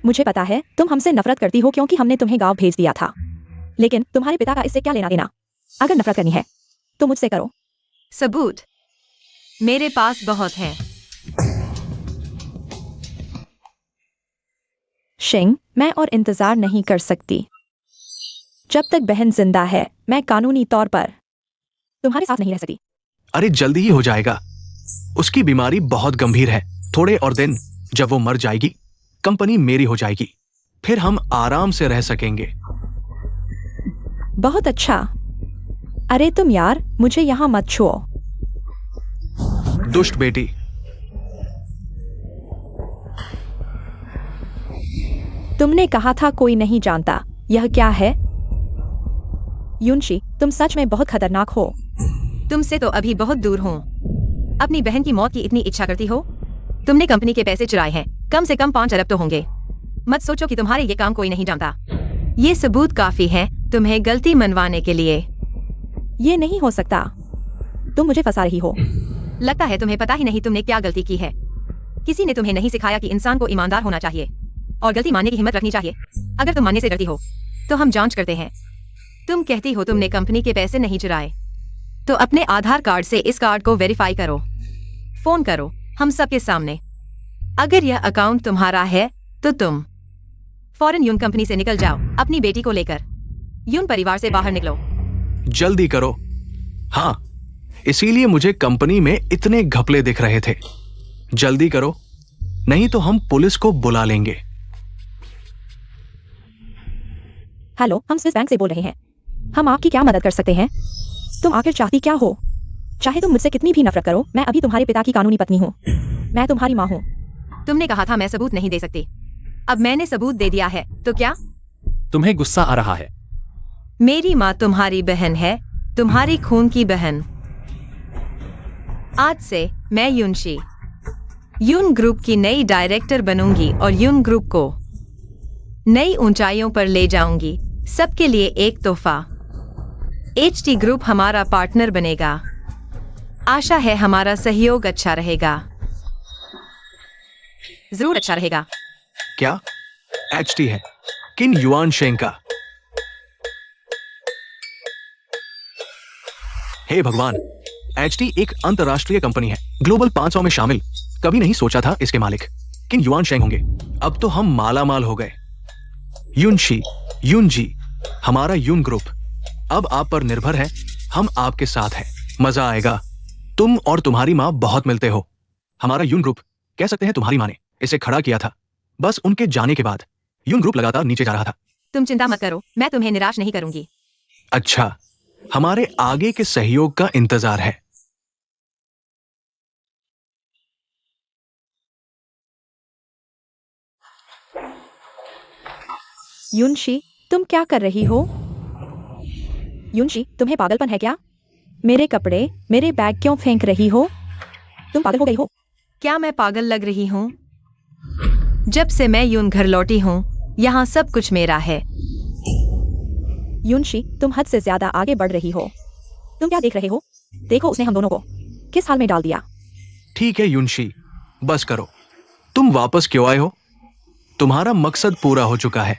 मुझे पता है तुम हमसे नफरत करती हो क्योंकि हमने तुम्हें गांव भेज दिया था। लेकिन तुम्हारे पिता का इससे क्या लेना देना? अगर नफरत करनी है तो मुझसे करो। सबूत मेरे पास बहुत हैं। शिंग, मैं और इंतजार नहीं कर सकती। जब तक बहन जिंदा है, मैं कानूनी तौर पर तुम्हारे साथ नहीं रह सकती। अरे जल्दी ही हो जाएगा। उसकी बीमारी बहुत गंभीर है। थोड़े और दिन, जब वो मर जाएगी, कंपनी मेरी हो जाएगी। फिर हम आराम से रह सकेंगे। बहुत अच्छा। अरे तुम यार, मुझे यहाँ मत छुओ। दुष्ट बेटी। तुमने कहा था कोई नहीं जानता। यह क्या है? युनशी, तुम सच में बहुत खतरनाक हो। तुमसे तो अभी बहुत दूर हूँ। अपनी बहन की मौत की इतनी इच्छा करती हो? तुमने कंपनी के पैसे चुराए हैं, कम से कम 5 अरब तो होंगे। मत सोचो कि तुम्हारे ये काम कोई नहीं जानता। ये सबूत काफी है तुम्हें गलती मनवाने के लिए। ये नहीं हो सकता। तुम मुझे फंसा रही हो। लगता है तुम्हें पता ही नहीं तुमने क्या गलती की है। किसी ने तुम्हें नहीं सिखाया कि इंसान को ईमानदार होना चाहिए और गलती मानने की हिम्मत रखनी चाहिए। अगर तुम मानने से डरती हो तो हम जांच करते हैं। तुम कहती हो तुमने कंपनी के पैसे नहीं चुराए, तो अपने आधार कार्ड से इस कार्ड को वेरीफाई करो। फोन करो हम सबके सामने। अगर यह अकाउंट तुम्हारा है तो तुम फौरन यून कंपनी से निकल जाओ। अपनी बेटी को लेकर यून परिवार से बाहर निकलो। जल्दी करो। हाँ, इसीलिए मुझे कंपनी में इतने घपले दिख रहे थे। जल्दी करो, नहीं तो हम पुलिस को बुला लेंगे। हेलो, हम स्विस बैंक से बोल रहे हैं। हम आपकी क्या मदद कर सकते हैं? तुम आखिर चाहती क्या हो? चाहे तुम मुझसे कितनी भी नफरत करो, मैं अभी तुम्हारे पिता की कानूनी पत्नी हूँ। मैं तुम्हारी माँ हूँ। तुमने कहा था मैं सबूत नहीं दे सकती। अब मैंने सबूत दे दिया है, तो क्या? तुम्हें गुस्सा आ रहा है? मेरी माँ तुम्हारी बहन है, तुम्हारी खून की बहन। आज से मैं यूनशी यून ग्रुप की नई डायरेक्टर बनूंगी और यून ग्रुप को नई ऊंचाइयों पर ले जाऊंगी। सबके लिए एक तोहफा। एचटी ग्रुप हमारा पार्टनर बनेगा। आशा है हमारा सहयोग अच्छा रहेगा। जरूर अच्छा रहेगा। क्या एचटी है? किन युआन शेंग का? हे भगवान, एचटी एक अंतरराष्ट्रीय कंपनी है, ग्लोबल 500 में शामिल। कभी नहीं सोचा था इसके मालिक किन युआन शेंग होंगे। अब तो हम माला माल हो गए। यूनशी, यूनजी, हमारा यून ग्रुप अब आप पर निर्भर है। हम आपके साथ हैं। मजा आएगा। तुम और तुम्हारी माँ बहुत मिलते हो। हमारा यून ग्रुप, कह सकते हैं तुम्हारी माँ ने इसे खड़ा किया था। बस उनके जाने के बाद यून ग्रुप लगातार नीचे जा रहा था। तुम चिंता मत करो, मैं तुम्हें निराश नहीं करूंगी। अच्छा, हमारे आगे के सहयोग का इंतजार है। युनशी, तुम क्या कर रही हो? युनशी, तुम्हें पागलपन है क्या? मेरे कपड़े, मेरे बैग क्यों फेंक रही हो? तुम पागल हो गई हो? क्या मैं पागल लग रही हूँ? जब से मैं यून घर लौटी हूँ, यहाँ सब कुछ मेरा है। युनशी, तुम हद से ज्यादा आगे बढ़ रही हो। तुम क्या देख रहे हो? देखो उसने हम दोनों को किस हाल में डाल दिया। ठीक है यूनशी, बस करो। तुम वापस क्यों आए हो? तुम्हारा मकसद पूरा हो चुका है।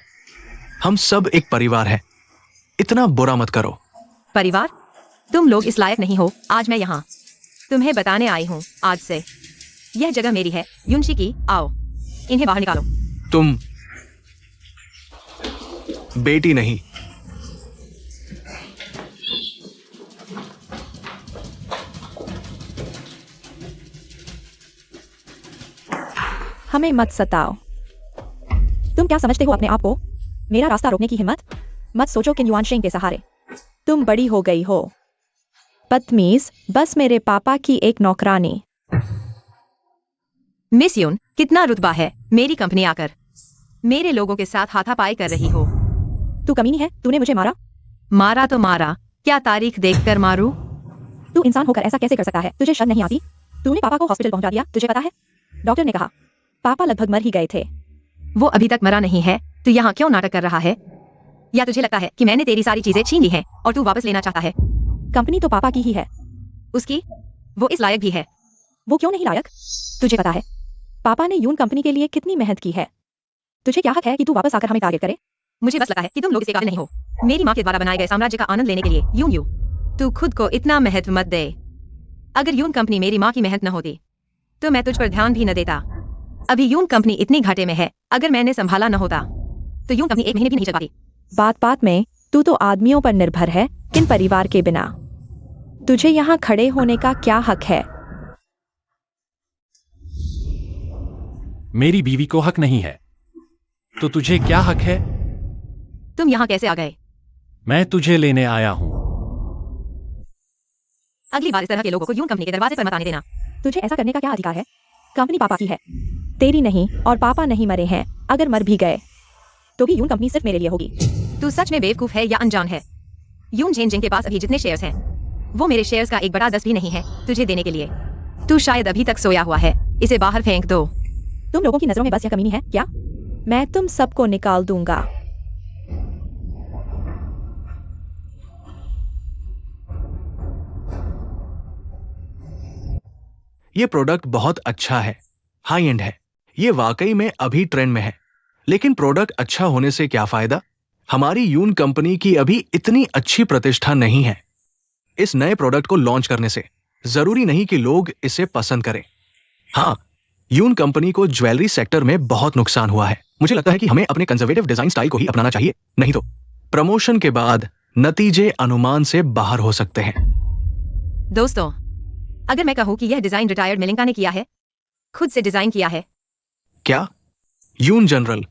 हम सब एक परिवार है। इतना बुरा मत करो। परिवार? तुम लोग इस लायक नहीं हो। आज मैं यहाँ तुम्हें बताने आई हूँ, आज से यह जगह मेरी है। युनशी की, आओ इन्हें बाहर निकालो। तुम बेटी नहीं। हमें मत सताओ। तुम क्या समझते हो अपने आप को? मेरा रास्ता रोकने की हिम्मत? मत सोचो किन युआन शेंग के सहारे। तुम बड़ी हो गई हो। बदतमीज, बस मेरे पापा की एक नौकरानी। मिस यून, कितना रुतबा है मेरी कंपनी आकर मेरे लोगों के साथ हाथापाई कर रही हो। तू कमीनी है, तूने मुझे मारा। मारा तो मारा, क्या तारीख देखकर मारूं? तू इंसान होकर ऐसा कैसे कर सकता है? तुझे शर्म नहीं आती? तूने पापा को हॉस्पिटल पहुंचा दिया, तुझे पता है? डॉक्टर ने कहा पापा लगभग मर ही गए थे। वो अभी तक मरा नहीं है, तू यहाँ क्यों नाटक कर रहा है? या तुझे लगता है कि मैंने तेरी सारी चीजें छीन ली हैं और तू वापस लेना चाहता है? कंपनी तो पापा की ही है। उसकी? वो इस लायक भी है। वो क्यों नहीं लायक? तुझे पता है पापा ने यून कंपनी के लिए कितनी मेहनत की है। तुझे क्या हक है कि तू वापस आकर हमें टारगेट करे? मुझे बस लगा है कि तुम लोग इसके काबिल नहीं हो मेरी माँ के द्वारा बनाए गए साम्राज्य का आनंद लेने के लिए। यूं तू खुद को इतना महत्व मत दे। अगर यून कंपनी मेरी माँ की मेहनत न होती तो मैं तुझ पर ध्यान भी न देता। अभी यून कंपनी इतनी घाटे में है, अगर मैंने संभाला न होता तो यून कंपनी 1 महीने भी नहीं चल पाती। बात बात में तू तो आदमियों पर निर्भर है, इन परिवार के बिना। तुझे यहाँ खड़े होने का क्या हक है? मेरी बीवी को हक नहीं है, तो तुझे क्या हक है? तुम यहाँ कैसे आ गए? मैं तुझे लेने आया हूँ। अगली बार इस तरह के लोगों को यून कंपनी के दरवाजे पर मत आने देना। तुझे ऐसा करने का क्या अधिकार है? कंपनी पापा की है, तेरी नहीं। और पापा नहीं मरे हैं, अगर मर भी गए तो भी यून कंपनी सिर्फ मेरे लिए होगी। तू सच में बेवकूफ है या अनजान है? यून चेंजिंग के पास अभी जितने शेयर्स हैं वो मेरे शेयर्स का 1/10 भी नहीं है तुझे देने के लिए। तू शायद अभी तक सोया हुआ है, इसे बाहर फेंक दो। तुम लोगों की नजरों में बस यह कमीनी है क्या? मैं तुम सबको निकाल दूंगा। ये प्रोडक्ट बहुत अच्छा है, हाई एंड है, ये वाकई में अभी ट्रेंड में है। लेकिन प्रोडक्ट अच्छा होने से क्या फायदा? हमारी यून कंपनी की अभी इतनी अच्छी प्रतिष्ठा नहीं है। इस नए प्रोडक्ट को लॉन्च करने से जरूरी नहीं कि लोग इसे पसंद करें। हाँ, यून कंपनी को ज्वेलरी सेक्टर में बहुत नुकसान हुआ है। मुझे लगता है कि हमें अपने कंजर्वेटिव डिजाइन स्टाइल को ही अपनाना चाहिए, नहीं तो प्रमोशन के बाद नतीजे अनुमान से बाहर हो सकते हैं। दोस्तों, अगर मैं कहूँ कि यह डिजाइन रिटायर्ड मिलिंका ने किया है, खुद से डिजाइन किया है। क्या? यून जनरल,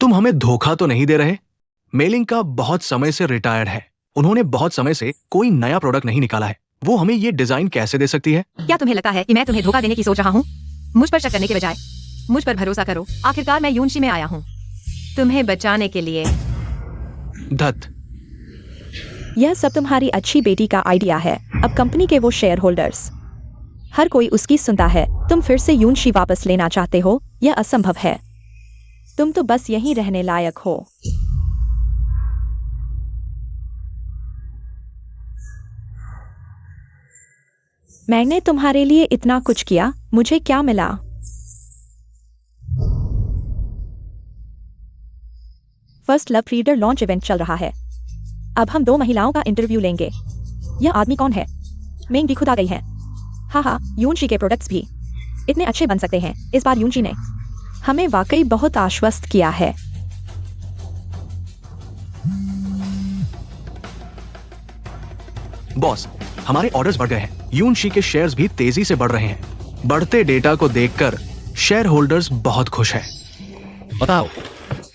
तुम हमें धोखा तो नहीं दे रहे? मेलिंका बहुत समय से रिटायर्ड है, उन्होंने बहुत समय से कोई नया प्रोडक्ट नहीं निकाला है। वो हमें ये डिजाइन कैसे दे सकती है? क्या तुम्हें लगता है कि मैं तुम्हें धोखा देने की सोच रहा हूँ? मुझ पर शक करने के बजाय मुझ पर भरोसा करो। आखिरकार मैं यूनशी में आया हूँ तुम्हें बचाने के लिए। धत, यह सब तुम्हारी अच्छी बेटी का आइडिया है। अब कंपनी के वो शेयर होल्डर्स, हर कोई उसकी सुनता है। तुम फिर से यूनशी वापस लेना चाहते हो? यह असंभव है। तुम तो बस यहीं रहने लायक हो। मैंने तुम्हारे लिए इतना कुछ किया, मुझे क्या मिला? First love reader launch event चल रहा है। अब हम 2 महिलाओं का इंटरव्यू लेंगे। यह आदमी कौन है? मेंग भी खुद आ गई है। हाँ, यूनशी के प्रोडक्ट्स भी इतने अच्छे बन सकते हैं। इस बार यूनशी ने हमें वाकई बहुत आश्वस्त किया है। बॉस, हमारे ऑर्डर्स बढ़ गए हैं। यूनशी के शेयर्स भी तेजी से बढ़ रहे हैं। बढ़ते डेटा को देखकर शेयर होल्डर्स बहुत खुश हैं। बताओ।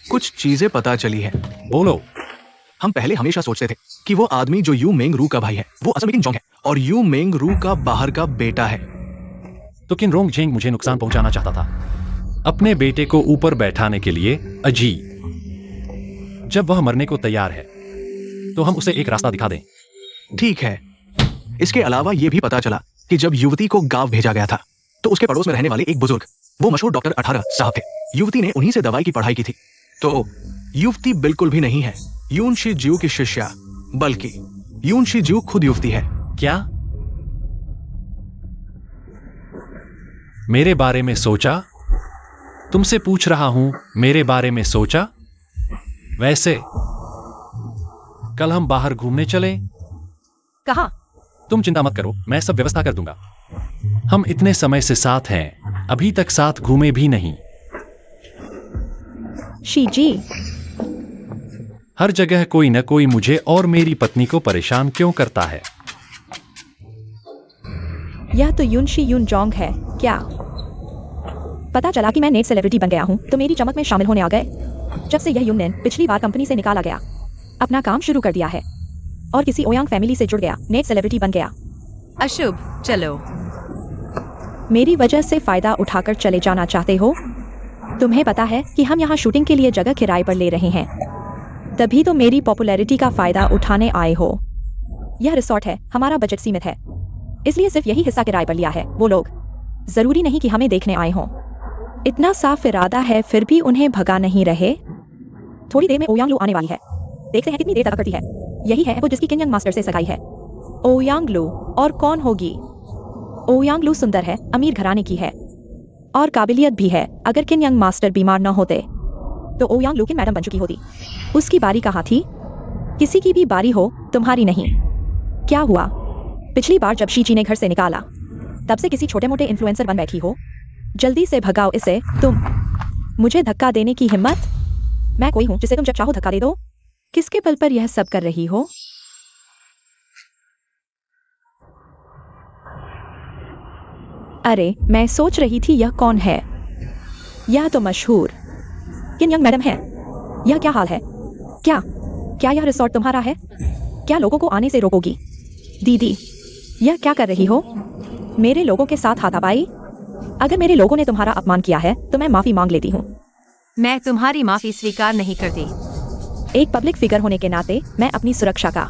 कुछ चीजें पता चली है। बोलो। हम पहले हमेशा सोचते थे कि वो आदमी जो यू मेंग रू का भाई है वो असल में किन जोंग है, और यू मेंग रू का बाहर का बेटा है। तो किन रोंग झेंग मुझे नुकसान पहुंचाना चाहता था अपने बेटे को ऊपर बैठाने के लिए। अजी, जब वह मरने को तैयार है तो हम उसे एक रास्ता दिखा दें। ठीक है। इसके अलावा यह भी पता चला कि जब युवती को गांव भेजा गया था तो उसके पड़ोस में रहने वाले एक बुजुर्ग, वो मशहूर डॉक्टर 18 साहब थे। युवती ने उन्हीं से दवाई की पढ़ाई की थी। तो युवती बिल्कुल भी नहीं है यूनशी ज्यू की शिष्या, बल्कि यूनशी ज्यू खुद युवती है। क्या? मेरे बारे में सोचा? तुमसे पूछ रहा हूं, मेरे बारे में सोचा? वैसे कल हम बाहर घूमने चले? कहाँ? तुम चिंता मत करो, मैं सब व्यवस्था कर दूंगा। हम इतने समय से साथ हैं, अभी तक साथ घूमे भी नहीं। शी जी, हर जगह कोई न कोई मुझे और मेरी पत्नी को परेशान क्यों करता है? यह तो यूनशी यून जोंग है क्या? पता चला कि मैं नेट सेलिब्रिटी बन गया हूँ तो मेरी चमक में शामिल होने आ गए। जब से यह यूनियन पिछली बार कंपनी से निकाला गया, अपना काम शुरू कर दिया है और किसी ओयांग फैमिली से जुड़ गया, नेट सेलिब्रिटी बन गया। अशुभ, चलो। मेरी वजह से फायदा उठाकर चले जाना चाहते हो? तुम्हें पता है कि हम यहाँ शूटिंग के लिए जगह किराए पर ले रहे हैं। तभी तो मेरी पॉपुलैरिटी का फायदा उठाने आए हो। यह रिसोर्ट है, हमारा बजट सीमित है, इसलिए सिर्फ यही हिस्सा किराए पर लिया है। वो लोग जरूरी नहीं कि हमें देखने आए हों। इतना साफ इरादा है फिर भी उन्हें भगा नहीं रहे। थोड़ी देर में ओयांगलू आने वाली है, देखते हैं कितनी देर तक करती है। यही है वो जिसकी किन यंग मास्टर से सगाई है। ओयांगलू और कौन होगी? ओयांगलू सुंदर है, अमीर घराने की है और काबिलियत भी है। अगर किन यंग मास्टर बीमार न होते तो ओयांगलू की मैडम बन चुकी होती। उसकी बारी कहाँ थी? किसी की भी बारी हो, तुम्हारी नहीं। क्या हुआ? पिछली बार जब शीची ने घर से निकाला तब से किसी छोटे मोटे इन्फ्लुएंसर बन बैठी हो। जल्दी से भगाओ इसे। तुम मुझे धक्का देने की हिम्मत? मैं कोई हूं जिसे तुम जब चाहो धक्का दे दो? किसके बल पर यह सब कर रही हो? अरे मैं सोच रही थी यह कौन है? यह तो मशहूर किन यंग मैडम है। यह क्या हाल है? क्या यह रिसोर्ट तुम्हारा है? क्या लोगों को आने से रोकोगी? दीदी, यह क्या कर रही हो? मेरे लोगों के साथ हाथापाई? अगर मेरे लोगों ने तुम्हारा अपमान किया है तो मैं माफी मांग लेती हूँ। मैं तुम्हारी माफी स्वीकार नहीं करती। एक पब्लिक फिगर होने के नाते मैं अपनी सुरक्षा का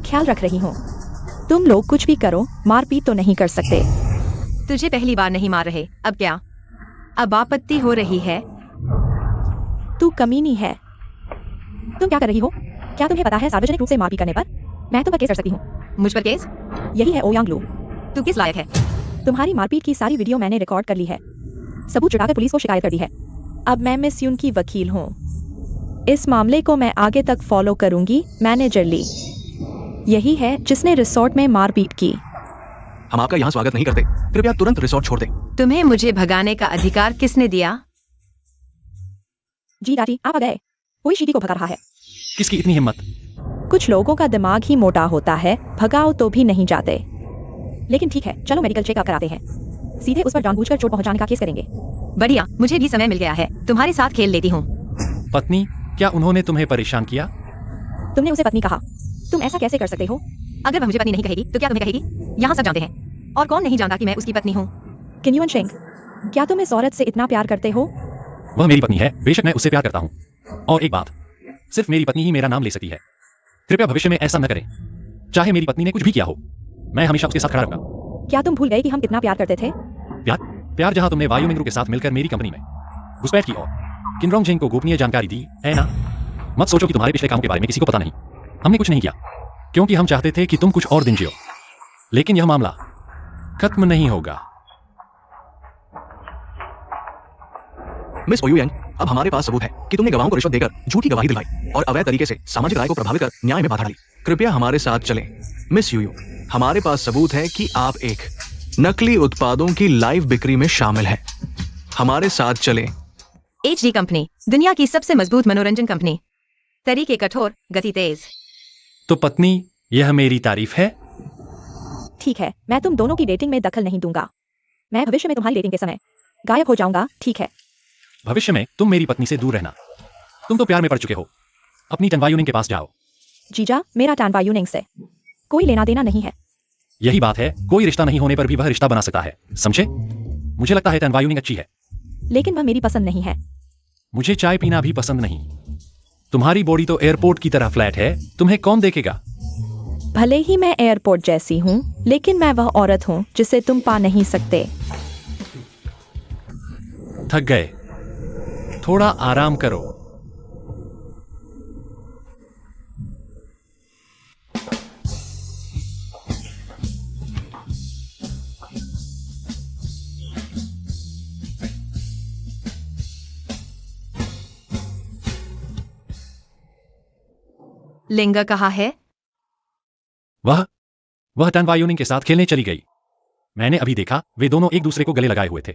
ख्याल रख रही हूँ। तुम लोग कुछ भी करो, मारपीट तो नहीं कर सकते। तुझे पहली बार नहीं मार रहे, अब क्या? अब आपत्ति हो रही है? तू कमीनी है। तुम क्या कर रही हो? क्या तुम्हें पता है सार्वजनिक रूप से मारपीट करने पर मैं तुम पर केस कर सकती हूँ। मुझ पर केस? यही है ओयांगलू। तू किस लायक है? तुम्हारी मारपीट की सारी वीडियो मैंने रिकॉर्ड कर ली है, सबूत जुटाकर पुलिस को शिकायत कर दी है। अब मैं मिस यून की वकील हूँ। इस मामले को मैं आगे तक फॉलो करूंगी। मैनेजर ली यही है जिसने रिसोर्ट में मारपीट की। हम आपका यहाँ स्वागत नहीं करते, कृपया तुरंत रिसोर्ट छोड़ दें। तुम्हें मुझे भगाने का अधिकार किसने दिया? जी दादी, आप आ गए। कोई शीटी को भगा रहा है। किसकी इतनी हिम्मत? कुछ लोगों का दिमाग ही मोटा होता है, भगाओ तो भी नहीं जाते। लेकिन ठीक है, चलो मेडिकल चेकअप कराते हैं। सीधे उस पर जानबूझकर चोट पहुंचाने का केस करेंगे। बढ़िया, मुझे भी समय मिल गया है, तुम्हारे साथ खेल लेती हूँ। पत्नी, क्या उन्होंने तुम्हें परेशान किया? तुमने उसे पत्नी कहा? तुम ऐसा कैसे कर सकते हो? अगर वह मुझे पत्नी नहीं कहेगी तो क्या तुम्हें कहेगी? यहाँ सब जानते हैं, और कौन नहीं जानता कि मैं उसकी पत्नी हूँ। किन्युअन शेंग, क्या तुम इस औरत से इतना प्यार करते हो? वह मेरी पत्नी है, बेशक मैं उससे प्यार करता हूँ। और एक बात, सिर्फ मेरी पत्नी ही मेरा नाम ले सकती है। कृपया भविष्य में ऐसा न करें। चाहे मेरी पत्नी ने कुछ भी किया हो, मैं हमेशा उसके साथ खड़ा रहूंगा। क्या तुम भूल गए कि हम कितना प्यार करते थे? प्यार जहां तुमने वायुमिंद्रू के साथ मिलकर मेरी कंपनी में घुसपैठ की और किनरोंग झेंग को गोपनीय जानकारी दी, है ना? मत सोचो कि तुम्हारे पिछले कामों के बारे में किसी को पता नहीं। हमने कुछ नहीं किया क्योंकि हम चाहते थे कि तुम कुछ और दिन जियो, लेकिन यह मामला खत्म नहीं होगा। मिस ओयुएंग, अब हमारे पास सबूत है कि तुमने गवाहों को रिश्वत देकर झूठी गवाही दिलवाई और अवैध तरीके से सामाजिक राय को प्रभावित कर न्याय में बाधा डाली। कृपया हमारे साथ चलें। मिस यूयू, हमारे पास सबूत है कि आप एक नकली उत्पादों की लाइव बिक्री में शामिल हैं। हमारे साथ चलें। HD कंपनी, दुनिया की सबसे मजबूत मनोरंजन कंपनी। तरीके कठोर, गति तेज। तो पत्नी, यह मेरी तारीफ है। ठीक है, मैं तुम दोनों की डेटिंग में दखल नहीं दूंगा। मैं भविष्य में तुम्हारी डेटिंग के समय गायब हो जाऊंगा, ठीक है? भविष्य में तुम मेरी पत्नी से दूर रहना। तुम तो प्यार में पड़ चुके हो। अपनी टनवायुनिंग के पास जाओ। जीजा, मेरा टानवायुनिंग से कोई लेना देना नहीं है। यही बात है, कोई रिश्ता नहीं होने पर भी वह रिश्ता बना सकता है, समझे? मुझे लगता है टनवायुनिंग अच्छी है, लेकिन वह मेरी पसंद नहीं है। मुझे चाय पीना भी पसंद नहीं। तुम्हारी बॉडी तो एयरपोर्ट की तरह फ्लैट है, तुम्हें कौन देखेगा? भले ही मैं एयरपोर्ट जैसी हूँ, लेकिन मैं वह औरत हूँ जिसे तुम पा नहीं सकते। थक गए? थोड़ा आराम करो। लिंगा कहाँ है? वह टनवायुनिंग के साथ खेलने चली गई। मैंने अभी देखा, वे दोनों एक दूसरे को गले लगाए हुए थे।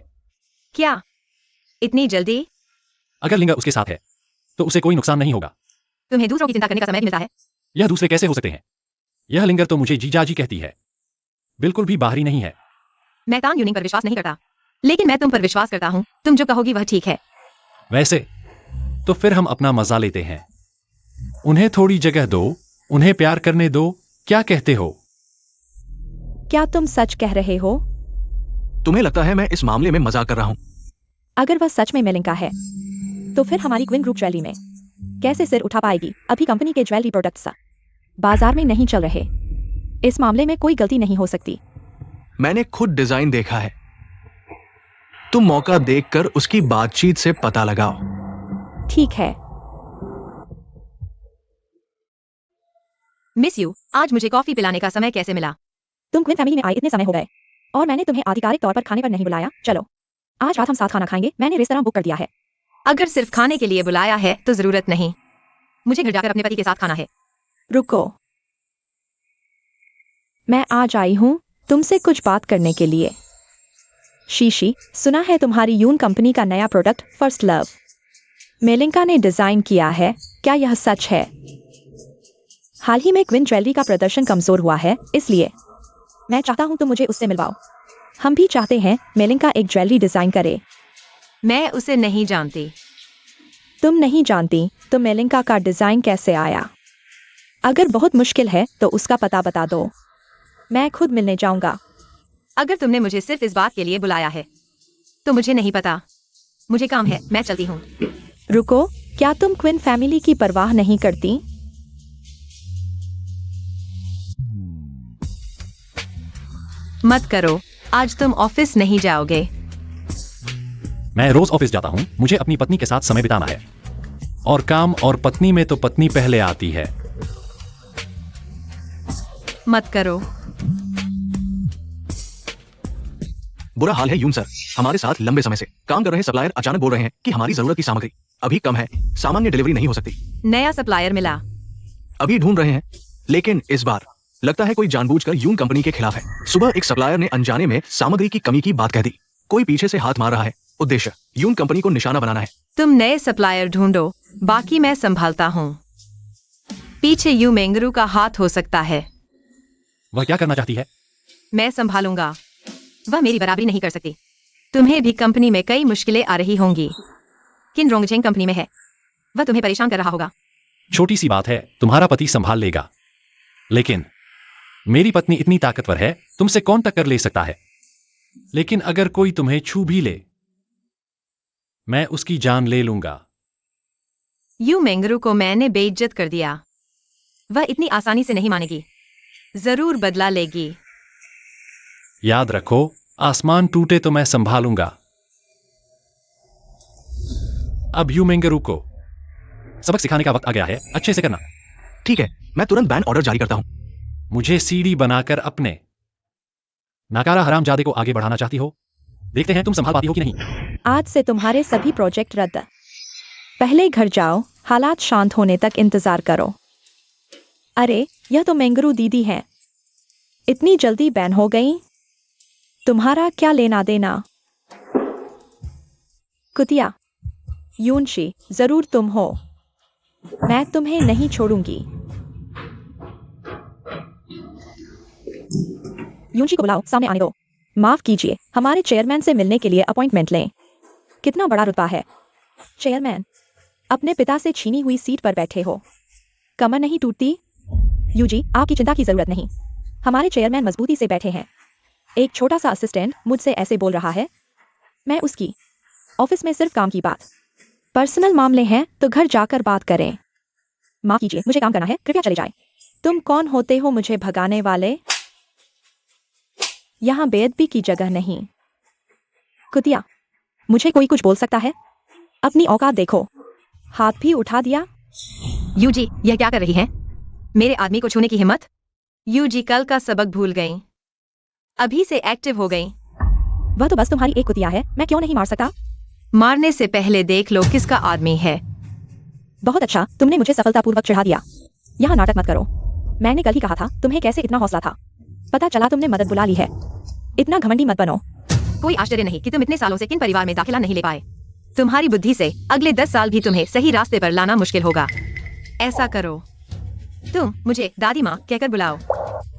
क्या इतनी जल्दी? अगर लिंगा उसके साथ है तो उसे कोई नुकसान नहीं होगा। तुम्हें दूसरों की चिंता करने का समय भी मिलता है। यह दूसरे कैसे हो सकते हैं? यह लिंगर तो मुझे जीजाजी कहती है, बिल्कुल भी बाहरी नहीं है। मैं टांग यूनिंग पर विश्वास नहीं करता, लेकिन मैं तुम पर विश्वास करता हूँ। तुम जो कहोगी वह ठीक है। वैसे तो फिर हम अपना मजा लेते हैं। उन्हें थोड़ी जगह दो, उन्हें प्यार करने दो। क्या कहते हो? क्या तुम सच कह रहे हो? तुम्हें लगता है मैं इस मामले में मजाक कर रहा हूँ? अगर वह सच में मेलिंका है तो फिर हमारी क्विन ग्रुप रैली में कैसे सिर उठा पाएगी? अभी कंपनी के ज्वेलरी प्रोडक्ट्स बाजार में नहीं चल रहे। इस मामले में कोई गलती नहीं हो सकती। मैंने खुद डिजाइन देखा है। तुम मौका देखकर उसकी बातचीत से पता लगाओ। ठीक है। मिस यू, आज मुझे कॉफी पिलाने का समय कैसे मिला? तुम क्विन फैमिली में आए इतने समय हो गए और मैंने तुम्हें आधिकारिक तौर पर खाने पर नहीं बुलाया। चलो, आज रात हम साथ खाना खाएंगे। मैंने रेस्तरां बुक कर दिया है। अगर सिर्फ खाने के लिए बुलाया है तो जरूरत नहीं। मुझे घर जाकर अपने पति के साथ खाना है। रुको, मैं आज आई हूँ तुमसे कुछ बात करने के लिए। शीशी, सुना है तुम्हारी यून कंपनी का नया प्रोडक्ट फर्स्ट लव मेलिंका ने डिजाइन किया है। क्या यह सच है? हाल ही में क्विन ज्वेलरी का प्रदर्शन कमजोर हुआ है, इसलिए मैं चाहता हूं तुम मुझे उससे मिलवाओ। हम भी चाहते हैं मेलिंका एक ज्वेलरी डिजाइन करे। मैं उसे नहीं जानती। तुम नहीं जानती तो मेलिंका का डिजाइन कैसे आया? अगर बहुत मुश्किल है तो उसका पता बता दो, मैं खुद मिलने जाऊंगा। अगर तुमने मुझे सिर्फ इस बात के लिए बुलाया है तो मुझे नहीं पता। मुझे काम है, मैं चलती हूँ। रुको, क्या तुम क्विन फैमिली की परवाह नहीं करती? मत करो, आज तुम ऑफिस नहीं जाओगे। मैं रोज ऑफिस जाता हूँ। मुझे अपनी पत्नी के साथ समय बिताना है। और काम और पत्नी में तो पत्नी पहले आती है। मत करो। बुरा हाल है यून सर। हमारे साथ लंबे समय से काम कर रहे सप्लायर अचानक बोल रहे हैं कि हमारी जरूरत की सामग्री अभी कम है, सामान्य डिलीवरी नहीं हो सकती। नया सप्लायर मिला। अभी ढूंढ रहे हैं, लेकिन इस बार लगता है कोई जानबूझकर यून कंपनी के खिलाफ है। सुबह एक सप्लायर ने अनजाने में सामग्री की कमी की बात कह दी। कोई पीछे से हाथ मार रहा है। उद्देश्य यून कंपनी को निशाना बनाना है। तुम नए सप्लायर ढूंढो, बाकी मैं संभालता हूँ। पीछे यू मेंगरू का हाथ हो सकता है। वह क्या करना चाहती है? मैं संभालूंगा। वह मेरी बराबरी नहीं कर सकती। तुम्हें भी कंपनी में कई मुश्किलें आ रही होंगी। किन रोंगचेंग कंपनी में है, वह तुम्हें परेशान कर रहा होगा। छोटी सी बात है, तुम्हारा पति संभाल लेगा। लेकिन मेरी पत्नी इतनी ताकतवर है, तुमसे कौन टक्कर ले सकता है? लेकिन अगर कोई तुम्हें छू भी ले, मैं उसकी जान ले लूंगा। यू मेंगरू को मैंने बेइज्जत कर दिया। वह इतनी आसानी से नहीं मानेगी। जरूर बदला लेगी। याद रखो, आसमान टूटे तो मैं संभालूंगा। अब यू मेंगरू को सबक सिखाने का वक्त आ गया है। अच्छे से करना। ठीक है, मैं तुरंत बैन ऑर्डर जारी करता हूँ। मुझे सीडी बनाकर अपने नाकारा हरामजादे को आगे बढ़ाना चाहती हो? देखते हैं तुम संभाल पाती हो कि नहीं। आज से तुम्हारे सभी प्रोजेक्ट रद्द। पहले घर जाओ, हालात शांत होने तक इंतजार करो। अरे, यह तो मेंगरू दीदी है। इतनी जल्दी बैन हो गई? तुम्हारा क्या लेना देना? कुतिया, यूनशी, जरूर तुम हो। मैं तुम्हें नहीं छोड़ूंगी। यूनशी को बुलाओ, सामने आने दो। माफ कीजिए, हमारे चेयरमैन से मिलने के लिए अपॉइंटमेंट लें। कितना बड़ा रुतबा है। चेयरमैन, अपने पिता से छीनी हुई सीट पर बैठे हो। कमर नहीं टूटती? यूजी, आपकी चिंता की जरूरत नहीं। हमारे चेयरमैन मजबूती से बैठे हैं। एक छोटा सा असिस्टेंट मुझसे ऐसे बोल रहा है। मैं उसकी ऑफिस में सिर्फ काम की बात। पर्सनल मामले हैं तो घर जाकर बात करें। माफ कीजिए, मुझे काम करना है, कृपया चले जाएं। तुम कौन होते हो मुझे भगाने वाले? यहाँ बेअदबी की जगह नहीं। कुतिया, मुझे कोई कुछ बोल सकता है? अपनी औकात देखो। हाथ भी उठा दिया। यूजी, यह क्या कर रही है? मेरे आदमी को छूने की हिम्मत? यूजी कल का सबक भूल गई। अभी से एक्टिव हो गई। वह तो बस तुम्हारी एक कुतिया है, मैं क्यों नहीं मार सकता? मारने से पहले देख लो किसका आदमी है। बहुत अच्छा, तुमने मुझे सफलतापूर्वक चढ़ा दिया। यहाँ नाटक मत करो। मैंने कल ही कहा था, तुम्हें कैसे इतना हौसला था। पता चला तुमने मदद बुला ली है। इतना घमंडी मत बनो। कोई आश्चर्य नहीं कि तुम इतने सालों से किन परिवार में दाखिला नहीं ले पाए। तुम्हारी बुद्धि से अगले 10 साल भी तुम्हें सही रास्ते पर लाना मुश्किल होगा। ऐसा करो, तुम मुझे दादी माँ कहकर बुलाओ।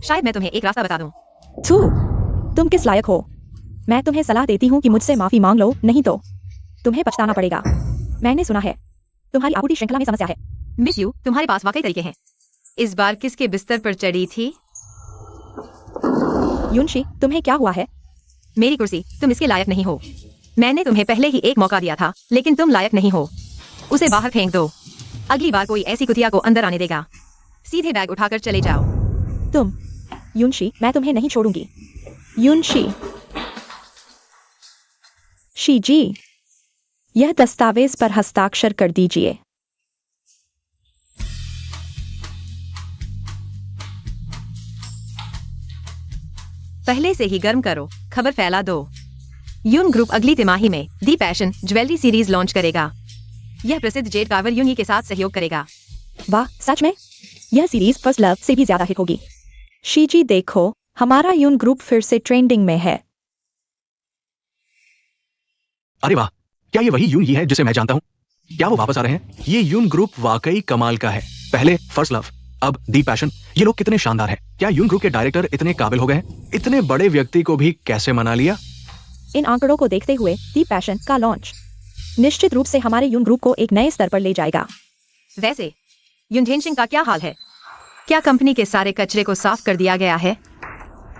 शायद मैं तुम्हें एक रास्ता बता दूं। थू, तुम किस लायक हो? मैं तुम्हें सलाह देती हूँ कि मुझसे माफी मांग लो, नहीं तो तुम्हें पछताना पड़ेगा। मैंने सुना है तुम्हारी आपूर्ति श्रृंखला में समस्या है। मिस यू, तुम्हारे पास वाकई तरीके हैं। इस बार किसके बिस्तर पर चढ़ी थी? यूनशी, तुम्हें क्या हुआ है? मेरी कुर्सी, तुम इसके लायक नहीं हो। मैंने तुम्हें पहले ही एक मौका दिया था, लेकिन तुम लायक नहीं हो। उसे बाहर फेंक दो। अगली बार कोई ऐसी कुतिया को अंदर आने देगा। सीधे बैग उठाकर चले जाओ। तुम युनशी, मैं तुम्हें नहीं छोड़ूंगी। युनशी, शी जी, यह दस्तावेज पर हस्ताक्षर कर दीजिए। पहले से ही गर्म करो, खबर फैला दो। यून ग्रुप अगली तिमाही में दी पैशन ज्वेलरी सीरीज लॉन्च करेगा। यह प्रसिद्ध जेड कार्वर यूंगी के साथ सहयोग करेगा। वाह, सच में? यह सीरीज फर्स्ट लव से भी ज्यादा हिट होगी। शी जी देखो, हमारा यून ग्रुप फिर से ट्रेंडिंग में है। अरे वाह, क्या ये वही यून ही है जिसे मैं जानता हूँ? क्या वो वापस आ रहे हैं? ये यून ग्रुप वाकई कमाल का है। पहले फर्स्ट लव, अब दी पैशन। ये लोग कितने शानदार हैं। क्या यून ग्रुप के डायरेक्टर इतने काबिल हो गए हैं? इतने बड़े व्यक्ति को भी कैसे मना लिया? इन आंकड़ों को देखते हुए दी पैशन का लॉन्च निश्चित रूप से हमारे यून ग्रुप को एक नए स्तर पर ले जाएगा। वैसे युनझेनशिंग का क्या हाल है? क्या कंपनी के सारे कचरे को साफ कर दिया गया है?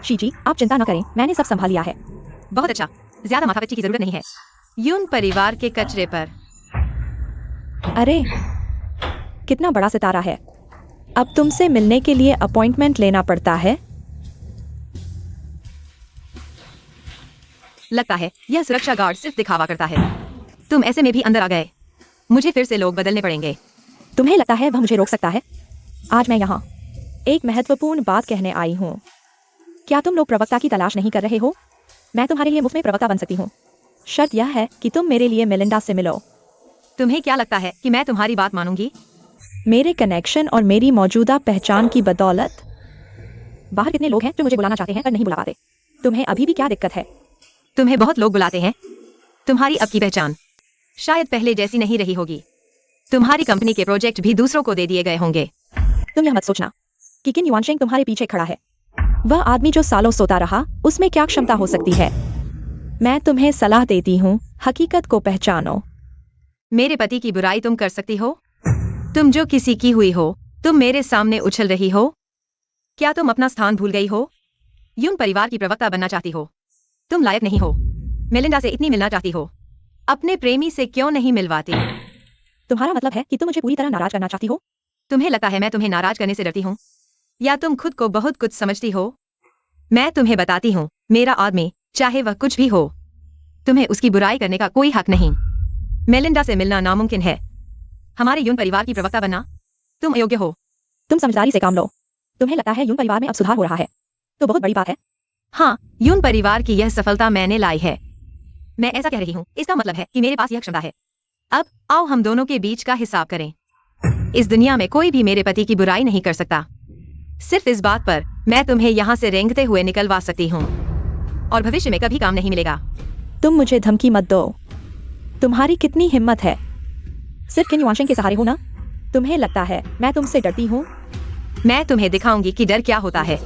शी जी, आप चिंता न करें, मैंने सब संभाल लिया है। बहुत अच्छा, ज्यादा माथापच्ची की जरूरत नहीं है। यून परिवार के कचरे पर। अरे, कितना बड़ा सितारा है। अब तुमसे मिलने के लिए अपॉइंटमेंट लेना पड़ता है। लगता है यह सुरक्षा गार्ड सिर्फ दिखावा करता है। तुम ऐसे में भी अंदर आ गए। मुझे फिर से लोग बदलने पड़ेंगे। तुम्हें लगता है वह मुझे रोक सकता है? आज मैं यहाँ एक महत्वपूर्ण बात कहने आई हूँ। क्या तुम लोग प्रवक्ता की तलाश नहीं कर रहे हो? मैं तुम्हारे लिए मुफ्त में प्रवक्ता बन सकती हूँ। शर्त यह है कि तुम मेरे लिए मेलिंडा से मिलो। तुम्हें क्या लगता है कि मैं तुम्हारी बात मानूंगी? मेरे कनेक्शन और मेरी मौजूदा पहचान की बदौलत। बाहर कितने लोग हैं जो मुझे बुलाना चाहते हैं पर नहीं बुला पाते। तुम्हें अभी भी क्या दिक्कत है? तुम्हें बहुत लोग बुलाते हैं। तुम्हारी अब की पहचान शायद पहले जैसी नहीं रही होगी। तुम्हारी कंपनी के प्रोजेक्ट भी दूसरों को दे दिए गए होंगे। तुम यह मत सोचना कि किन युवानशेंग तुम्हारे पीछे खड़ा है। वह आदमी जो सालों सोता रहा, उसमें क्या क्षमता हो सकती है? मैं तुम्हें सलाह देती हूँ, हकीकत को पहचानो। मेरे पति की बुराई तुम कर सकती हो? तुम जो किसी की हुई हो, तुम मेरे सामने उछल रही हो। क्या तुम अपना स्थान भूल गई हो? यून परिवार की प्रवक्ता बनना चाहती हो? तुम लायक नहीं हो। मेलिंडा से इतनी मिलना चाहती हो, अपने प्रेमी से क्यों नहीं मिलवाती? तुम्हारा मतलब है कि तुम मुझे पूरी तरह नाराज करना चाहती हो? तुम्हें लगता है मैं तुम्हें नाराज करने से डरती हूँ? या तुम खुद को बहुत कुछ समझती हो? मैं तुम्हें बताती हूँ, मेरा आदमी, चाहे वह कुछ भी हो, तुम्हें उसकी बुराई करने का कोई हक नहीं। मेलिंडा से मिलना नामुमकिन है। हमारे यून परिवार की प्रवक्ता बनना, तुम अयोग्य हो। तुम समझदारी से काम लो। तुम्हें लगता है यून परिवार में अब सुधार हो रहा है, तो बहुत बड़ी बात है। हाँ, यून परिवार की यह सफलता मैंने लाई है। मैं ऐसा कह रही हूँ, इसका मतलब है कि मेरे पास यह क्षमता है। अब आओ हम दोनों के बीच का हिसाब करें। इस दुनिया में कोई भी मेरे पति की बुराई नहीं कर सकता। सिर्फ इस बात पर मैं तुम्हें यहाँ से रेंगते हुए निकलवा सकती हूँ, और भविष्य में कभी काम नहीं मिलेगा। तुम मुझे धमकी मत दो। तुम्हारी कितनी हिम्मत है? सिर्फ किन युवानशेंग के सहारे हो ना? तुम्हें लगता है मैं तुमसे डरती हूँ? मैं तुम्हें दिखाऊंगी कि डर क्या होता है।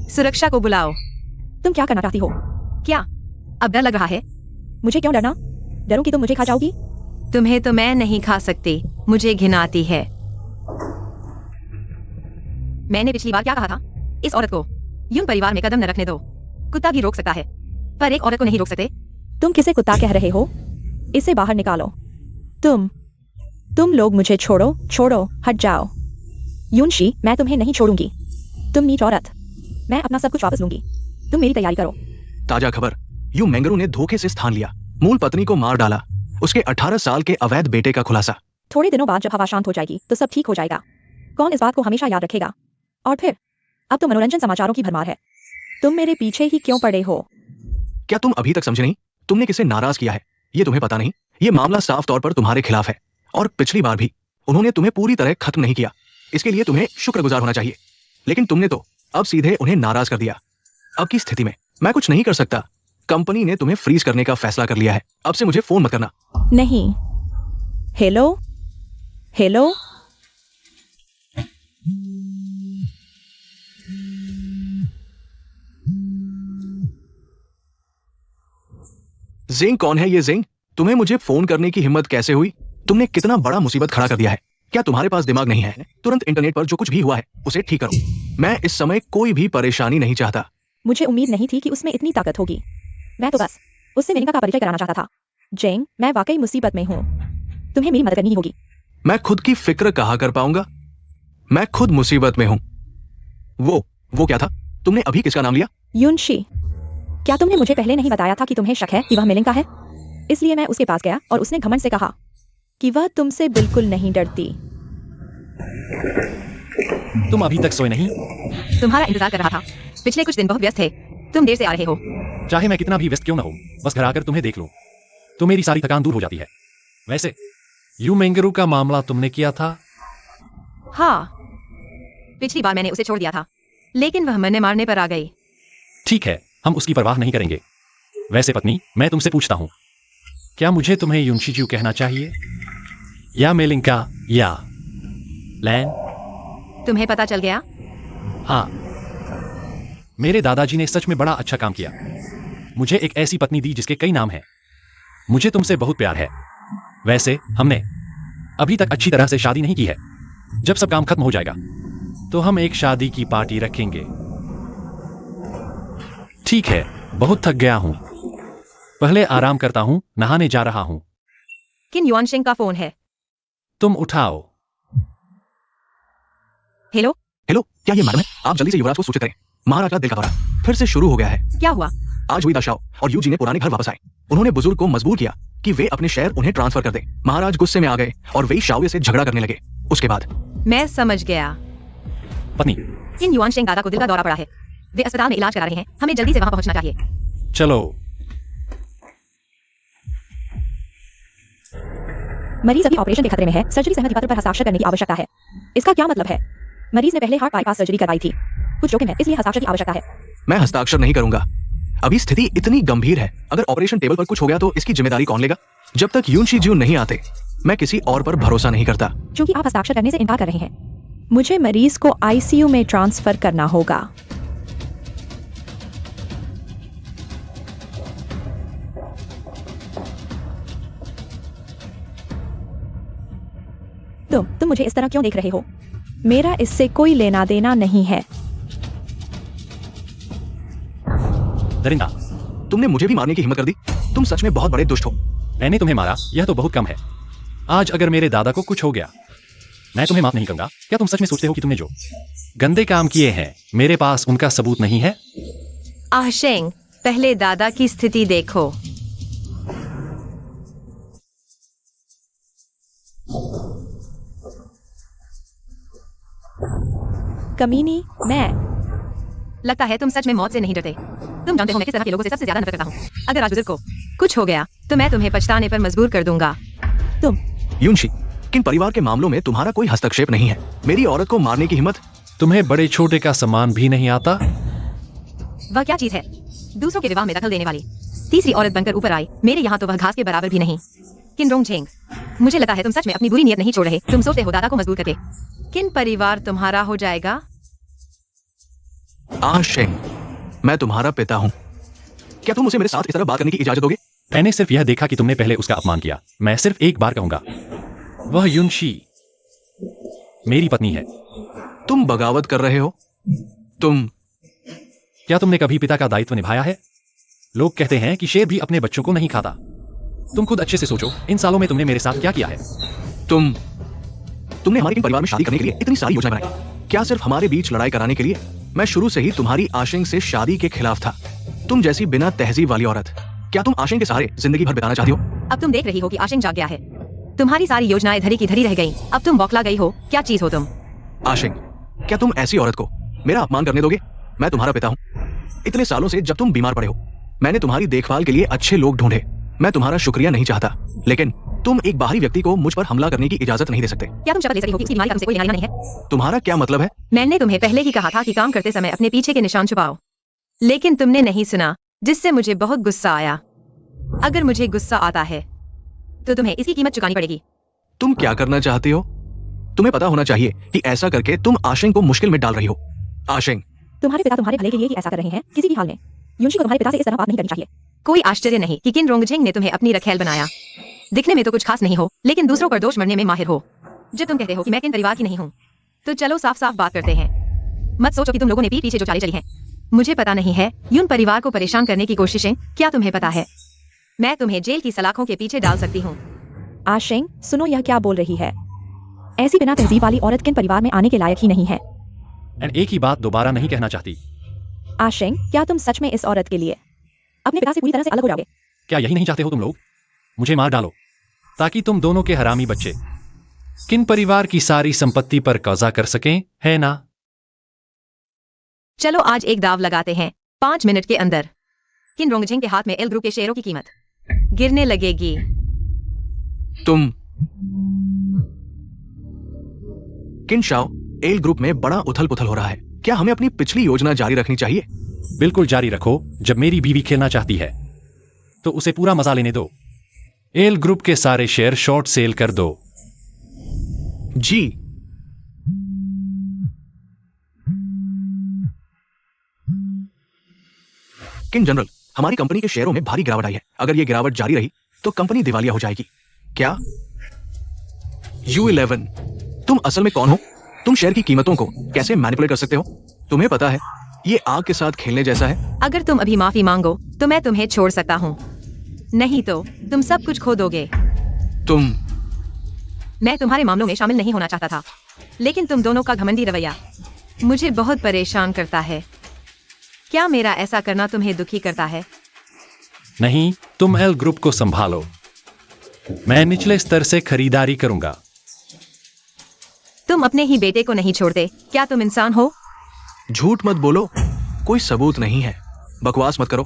सुरक्षा को बुलाओ। तुम क्या करना चाहती हो? क्या अब डर लग रहा है? मुझे क्यों डरना? डरूं कि तुम मुझे खा जाओगी? तुम्हें तो मैं नहीं खा सकती, मुझे घिनाती है। मैंने पिछली बार क्या कहा था? इस औरत को यून परिवार में कदम न रखने दो। कुत्ता भी रोक सकता है, पर एक औरत को नहीं रोक सकते। तुम किसे कुत्ता कह रहे हो? इसे बाहर निकालो। तुम लोग मुझे छोड़ो, छोड़ो, हट जाओ। यूनशी, मैं तुम्हें नहीं छोड़ूंगी। तुम नीच औरत। मैं अपना सब कुछ वापस लूंगी। तुम मेरी तैयारी करो। ताजा खबर, यू मैंगरू ने धोखे से स्थान लिया, मूल पत्नी को मार डाला, उसके 18 साल के अवैध बेटे का खुलासा। थोड़े दिनों बाद जब हवा शांत हो जाएगी तो सब ठीक हो जाएगा। कौन इस बात को हमेशा याद रखेगा? और फिर अब तो मनोरंजन समाचारों की भरमार है। तुम मेरे पीछे ही क्यों पड़े हो? क्या तुम अभी तक समझे नहीं? तुमने किसे नाराज किया है, ये तुम्हें पता नहीं? ये मामला साफ तौर पर तुम्हारे खिलाफ है, और पिछली बार भी उन्होंने तुम्हें पूरी तरह खत्म नहीं किया। इसके लिए तुम्हें शुक्रगुजार होना चाहिए, लेकिन तुमने तो अब सीधे उन्हें नाराज कर दिया। अब की स्थिति में मैं कुछ नहीं कर सकता। कंपनी ने तुम्हें फ्रीज करने का फैसला कर लिया है। अब से मुझे फोन मत करना। नहीं। Hello, hello. जिंग कौन है ये जिंग? तुम्हें मुझे फोन करने की हिम्मत कैसे हुई? तुमने कितना बड़ा मुसीबत खड़ा कर दिया है। क्या तुम्हारे पास दिमाग नहीं है? तुरंत इंटरनेट पर जो कुछ भी हुआ है उसे ठीक करो। मैं इस समय कोई भी परेशानी नहीं चाहता। मुझे उम्मीद नहीं थी कि उसमें इतनी ताकत होगी। मैं तो बस उससे मेलिंडा का परिचय कराना चाहता था। जेंग, मैं वाकई मुसीबत में हूँ। तुम्हें मेरी मदद करनी होगी। मैं खुद की फिक्र कहाँ कर पाऊंगा? मैं खुद मुसीबत में हूं। वो क्या था? तुमने अभी किसका नाम लिया? युनशी, क्या तुमने मुझे पहले नहीं बताया था कि तुम्हें शक है कि वह मिलिंग का है? इसलिए मैं उसके पास गया और उसने घमंड से कहा कि वह तुमसे बिल्कुल नहीं डरती। तुम अभी तक सोए नहीं? तुम्हारा इंतजार कर रहा था। पिछले कुछ दिन बहुत व्यस्त थे। तुम देर से आ रहे हो। चाहे मैं कितना भी व्यस्त क्यों ना हो, बस घर आकर तुम्हें देख लूं तो मेरी सारी थकान दूर हो जाती है। वैसे यू मेंगरू का मामला तुमने किया था? हाँ, पिछली बार मैंने उसे छोड़ दिया था, लेकिन वह मरने मारने पर आ गई। ठीक है, हम उसकी परवाह नहीं करेंगे। वैसे पत्नी, मैं तुमसे पूछता हूं, क्या मुझे तुम्हें युनशीच्यू कहना चाहिए या मेलिंका या लैन? तुम्हें पता चल गया? हाँ, मेरे दादाजी ने सच में बड़ा अच्छा काम किया। मुझे एक ऐसी पत्नी दी जिसके कई नाम हैं। मुझे तुमसे बहुत प्यार है। वैसे हमने अभी तक अच्छी तरह से शादी नहीं की है। जब सब काम खत्म हो जाएगा तो हम एक शादी की पार्टी रखेंगे। ठीक है, बहुत थक गया हूं। पहले आराम करता हूं, नहाने जा रहा हूं। किन युआनशिंग का फोन है। तुम उठाओ। हेलो, हेलो, क्या ये मैडम है? आप जल्दी से युवराज को सूचित करें। महाराज का दिल का दौरा फिर से शुरू हो गया है। क्या हुआ? आज हुई दशाओ और यूजी ने पुराने घर वापस आए। उन्होंने बुजुर्ग को मजबूर किया कि वे अपने शहर उन्हें ट्रांसफर कर दें। महाराज गुस्से में आ गए और वे शाओये से झगड़ा करने लगे। उसके बाद मैं समझ गया। पत्नी, किन युआनशिंग दादा को दिल का दौरा पड़ा है। वे अस्पताल में इलाज करा रहे हैं। हमें जल्दी से वहां पहुंचना चाहिए। चलो। मरीज अभी ऑपरेशन के खतरे में है। सर्जरी सहमति पत्र पर हस्ताक्षर करने की आवश्यकता है। इसका क्या मतलब है? मरीज ने पहले हार्ट बाईपास सर्जरी करवाई थी। कुछ जोखिम है, इसलिए हस्ताक्षर की आवश्यकता है। मैं हस्ताक्षर नहीं करूंगा। अभी स्थिति इतनी गंभीर है। अगर ऑपरेशन टेबल पर कुछ हो गया तो इसकी जिम्मेदारी कौन लेगा? जब तक युनशीच्यू नहीं आते, मैं किसी और पर भरोसा नहीं करता। क्योंकि आप हस्ताक्षर करने से इनकार कर रहे हैं, मुझे मरीज को आईसीयू में ट्रांसफर करना होगा। तुम मुझे इस तरह क्यों देख रहे हो? मेरा इससे कोई लेना देना नहीं है। दरिंदा, तुमने मुझे भी मारने की हिम्मत कर दी। तुम सच में बहुत बड़े दुष्ट हो। मैंने तुम्हें मारा, यह तो बहुत कम है। आज अगर मेरे दादा को कुछ हो गया, मैं तुम्हें माफ नहीं करूंगा। क्या तुम सच में सोचते हो कि तुमने जो गंदे काम किए हैं, मेरे पास उनका सबूत नहीं है? आशेंग, पहले दादा की स्थिति देखो। कमीनी, मैं लगता है तुम सच में मौत से नहीं डरते। तुम जानते हो मैं किस तरह के लोगों से सबसे ज्यादा नफरत करता हूँ। अगर आज बुजुर्ग को कुछ हो गया तो मैं तुम्हें पछताने पर मजबूर कर दूंगा। तुम युनशी, किन परिवार के मामलों में तुम्हारा कोई हस्तक्षेप नहीं है। मेरी औरत को मारने की हिम्मत। तुम्हें बड़े छोटे का सम्मान भी नहीं आता? वह क्या चीज है? दूसरों के विवाह में दखल देने वाली तीसरी औरत बनकर ऊपर आई। मेरे यहाँ तो वह घास के बराबर भी नहीं। किन रोंगझेंग, मुझे लगता है तुम सच में अपनी बुरी नीयत नहीं छोड़ रहे। तुम सोचते हो दादा को मजबूर करके किन परिवार तुम्हारा हो जाएगा। आशेंग, मैं तुम्हारा पिता हूँ। क्या तुम उसे मेरे साथ इस तरह बात करने की इजाजत दोगे? मैंने सिर्फ यह देखा कि तुमने पहले उसका अपमान किया। मैं सिर्फ एक बार कहूंगा, वह युनशी मेरी पत्नी है। तुम बगावत कर रहे हो। क्या तुमने कभी पिता का दायित्व निभाया है? लोग कहते हैं कि शेर भी अपने बच्चों को नहीं खाता। तुम खुद अच्छे से सोचो, इन सालों में तुमने मेरे साथ क्या किया है? तुमने हमारे इन परिवार में शादी करने के लिए इतनी सारी योजना बनाई। क्या सिर्फ हमारे बीच लड़ाई कराने के लिए? मैं शुरू से ही तुम्हारी आशेंग से शादी के खिलाफ था। तुम जैसी बिना तहजीब वाली औरत, क्या तुम आशेंग के सहारे जिंदगी भर बिताना चाहती हो? अब तुम देख रही हो कि आशेंग जाग गया है। तुम्हारी सारी योजनाएं धरी की धरी रह गईं। अब तुम बौखला गई हो। क्या चीज हो तुम? आशेंग, क्या तुम ऐसी औरत को मेरा अपमान करने दोगे? मैं तुम्हारा पिता हूँ। इतने सालों से जब तुम बीमार पड़े हो, मैंने तुम्हारी देखभाल के लिए अच्छे लोग ढूंढे। मैं तुम्हारा शुक्रिया नहीं चाहता, लेकिन तुम एक बाहरी व्यक्ति को मुझ पर हमला करने की इजाजत नहीं दे सकते। क्या तुम शपथ ले सकती हो कि इसकी बीमारी का तुमसे कोई लेना देना नहीं है? तुम्हारा क्या मतलब है? मैंने तुम्हें पहले ही कहा था कि काम करते समय अपने पीछे के निशान छुपाओ, लेकिन तुमने नहीं सुना, जिससे मुझे बहुत गुस्सा आया। अगर मुझे गुस्सा आता है तो तुम्हें इसकी कीमत चुकानी पड़ेगी। तुम क्या करना चाहती हो? तुम्हें पता होना चाहिए कि ऐसा करके तुम आशेंग को मुश्किल में डाल रही हो। आशेंग, तुम्हारे पिता तुम्हारे भले के लिए ही ऐसा कर रहे हैं। किसी भी हाल में युनशी को तुम्हारे पिता से इस तरह बात नहीं करनी चाहिए। कोई आश्चर्य नहीं कि किन रोंगझेंग ने तुम्हें अपनी रखेल बनाया। दिखने में तो कुछ खास नहीं हो, लेकिन दूसरों पर दोष मढ़ने में माहिर हो। जब तुम कहते हो कि मैं किन परिवार की नहीं हूँ, तो चलो साफ साफ बात करते हैं। मत सोचो कि तुम लोगों ने पीठ पीछे जो चालें चली हैं। मुझे पता नहीं है यून परिवार को परेशान करने की कोशिशें क्या तुम्हें पता है? मैं तुम्हें जेल की सलाखों के पीछे डाल सकती हूँ। आशेंग, सुनो यह क्या बोल रही है। ऐसी बिना तहजीब वाली औरत किन परिवार में आने के लायक ही नहीं है। एंड एक ही बात दोबारा नहीं कहना चाहती। आशिंग, क्या तुम सच में इस औरत के लिए अपने पिता से पूरी तरह से अलग हो जाओगे? क्या यही नहीं चाहते हो तुम लोग? मुझे मार डालो ताकि तुम दोनों के हरामी बच्चे किन परिवार की सारी संपत्ति पर कब्जा कर सकें, है ना? चलो आज एक दाव लगाते हैं। 5 मिनट के अंदर किन रोंगजिंग के हाथ में एल ग्रुप के शेयरों की कीमत गिरने लगेगी। तुम किन शाओ, एल ग्रुप में बड़ा उथल पुथल हो रहा है। क्या हमें अपनी पिछली योजना जारी रखनी चाहिए? बिल्कुल जारी रखो। जब मेरी बीवी खेलना चाहती है तो उसे पूरा मजा लेने दो। एल ग्रुप के सारे शेयर शॉर्ट सेल कर दो। जी। किन जनरल, हमारी कंपनी के शेयरों में भारी गिरावट आई है। अगर ये गिरावट जारी रही तो कंपनी दिवालिया हो जाएगी। क्या U11, तुम असल में कौन हो? तुम शेयर की कीमतों को कैसे मैनिपुलेट कर सकते हो? तुम्हें पता है ये आग के साथ खेलने जैसा है। अगर तुम अभी माफी मांगो तो मैं तुम्हें छोड़ सकता हूँ, नहीं तो तुम सब कुछ खो दोगे। मैं तुम्हारे मामलों में शामिल नहीं होना चाहता था, लेकिन तुम दोनों का घमंडी रवैया मुझे बहुत परेशान करता है। क्या मेरा ऐसा करना तुम्हें दुखी करता है? नहीं, तुम एल ग्रुप को संभालो। मैं निचले स्तर से खरीदारी करूंगा। तुम अपने ही बेटे को नहीं छोड़ते। क्या तुम इंसान हो? झूठ मत बोलो, कोई सबूत नहीं है। बकवास मत करो,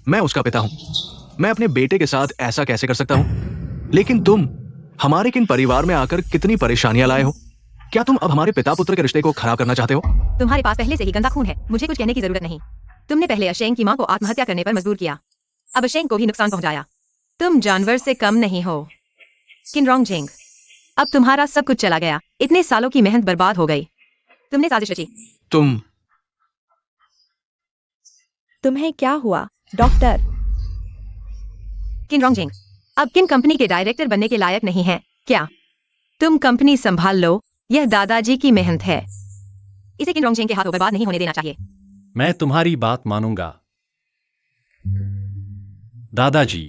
मैं उसका पिता हूं। मैं अपने बेटे के साथ ऐसा कैसे कर सकता हूं? लेकिन तुम हमारे किन परिवार में आकर कितनी परेशानियां लाए हो? क्या तुम अब हमारे पिता पुत्र के रिश्ते को खराब करना चाहते हो? तुम्हारे पास पहले से ही गंदा खून है, मुझे कुछ कहने की जरूरत नहीं। तुमने पहले अशेंग की मां को आत्महत्या करने पर मजबूर किया, अब अशेंग को भी नुकसान पहुंचाया। तुम जानवर से कम नहीं हो। किन रोंगजिंग, अब तुम्हारा सब कुछ चला गया। इतने सालों की मेहनत बर्बाद हो गई। तुमने साजिश रची। तुम्हें क्या हुआ डॉक्टर? किन रोंगजिंग अब किन कंपनी के डायरेक्टर बनने के लायक नहीं है। क्या तुम कंपनी संभाल लो, यह दादाजी की मेहनत है। इसे किन रोंगजिंग के हाथों बर्बाद नहीं होने देना चाहिए। मैं तुम्हारी बात मानूंगा दादाजी।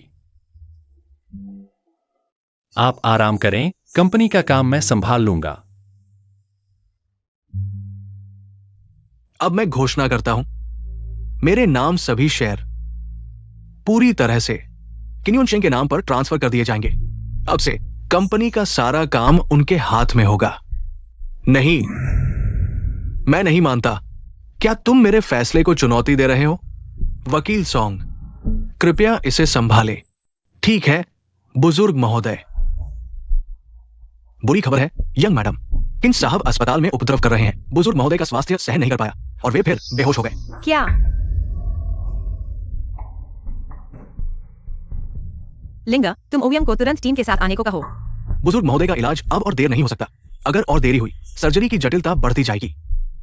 आप आराम करें, कंपनी का काम मैं संभाल लूंगा। अब मैं घोषणा करता हूं, मेरे नाम सभी शेयर पूरी तरह से किन योनशेंग के नाम पर ट्रांसफर कर दिए जाएंगे। अब से कंपनी का सारा काम उनके हाथ में होगा। नहीं, मैं नहीं मानता। क्या तुम मेरे फैसले को चुनौती दे रहे हो? वकील सॉन्ग, कृपया इसे संभाले। ठीक है बुजुर्ग महोदय। बुरी खबर है यंग मैडम, किन साहब अस्पताल में उपद्रव कर रहे हैं। बुजुर्ग महोदय का स्वास्थ्य सहन नहीं कर पाया और वे फिर बेहोश हो गए। क्या लिंगा, तुम ओवियम को तुरंत टीम के साथ आने को कहो। बुजुर्ग महोदय का इलाज अब और देर नहीं हो सकता। अगर और देरी हुई सर्जरी की जटिलता बढ़ती जाएगी।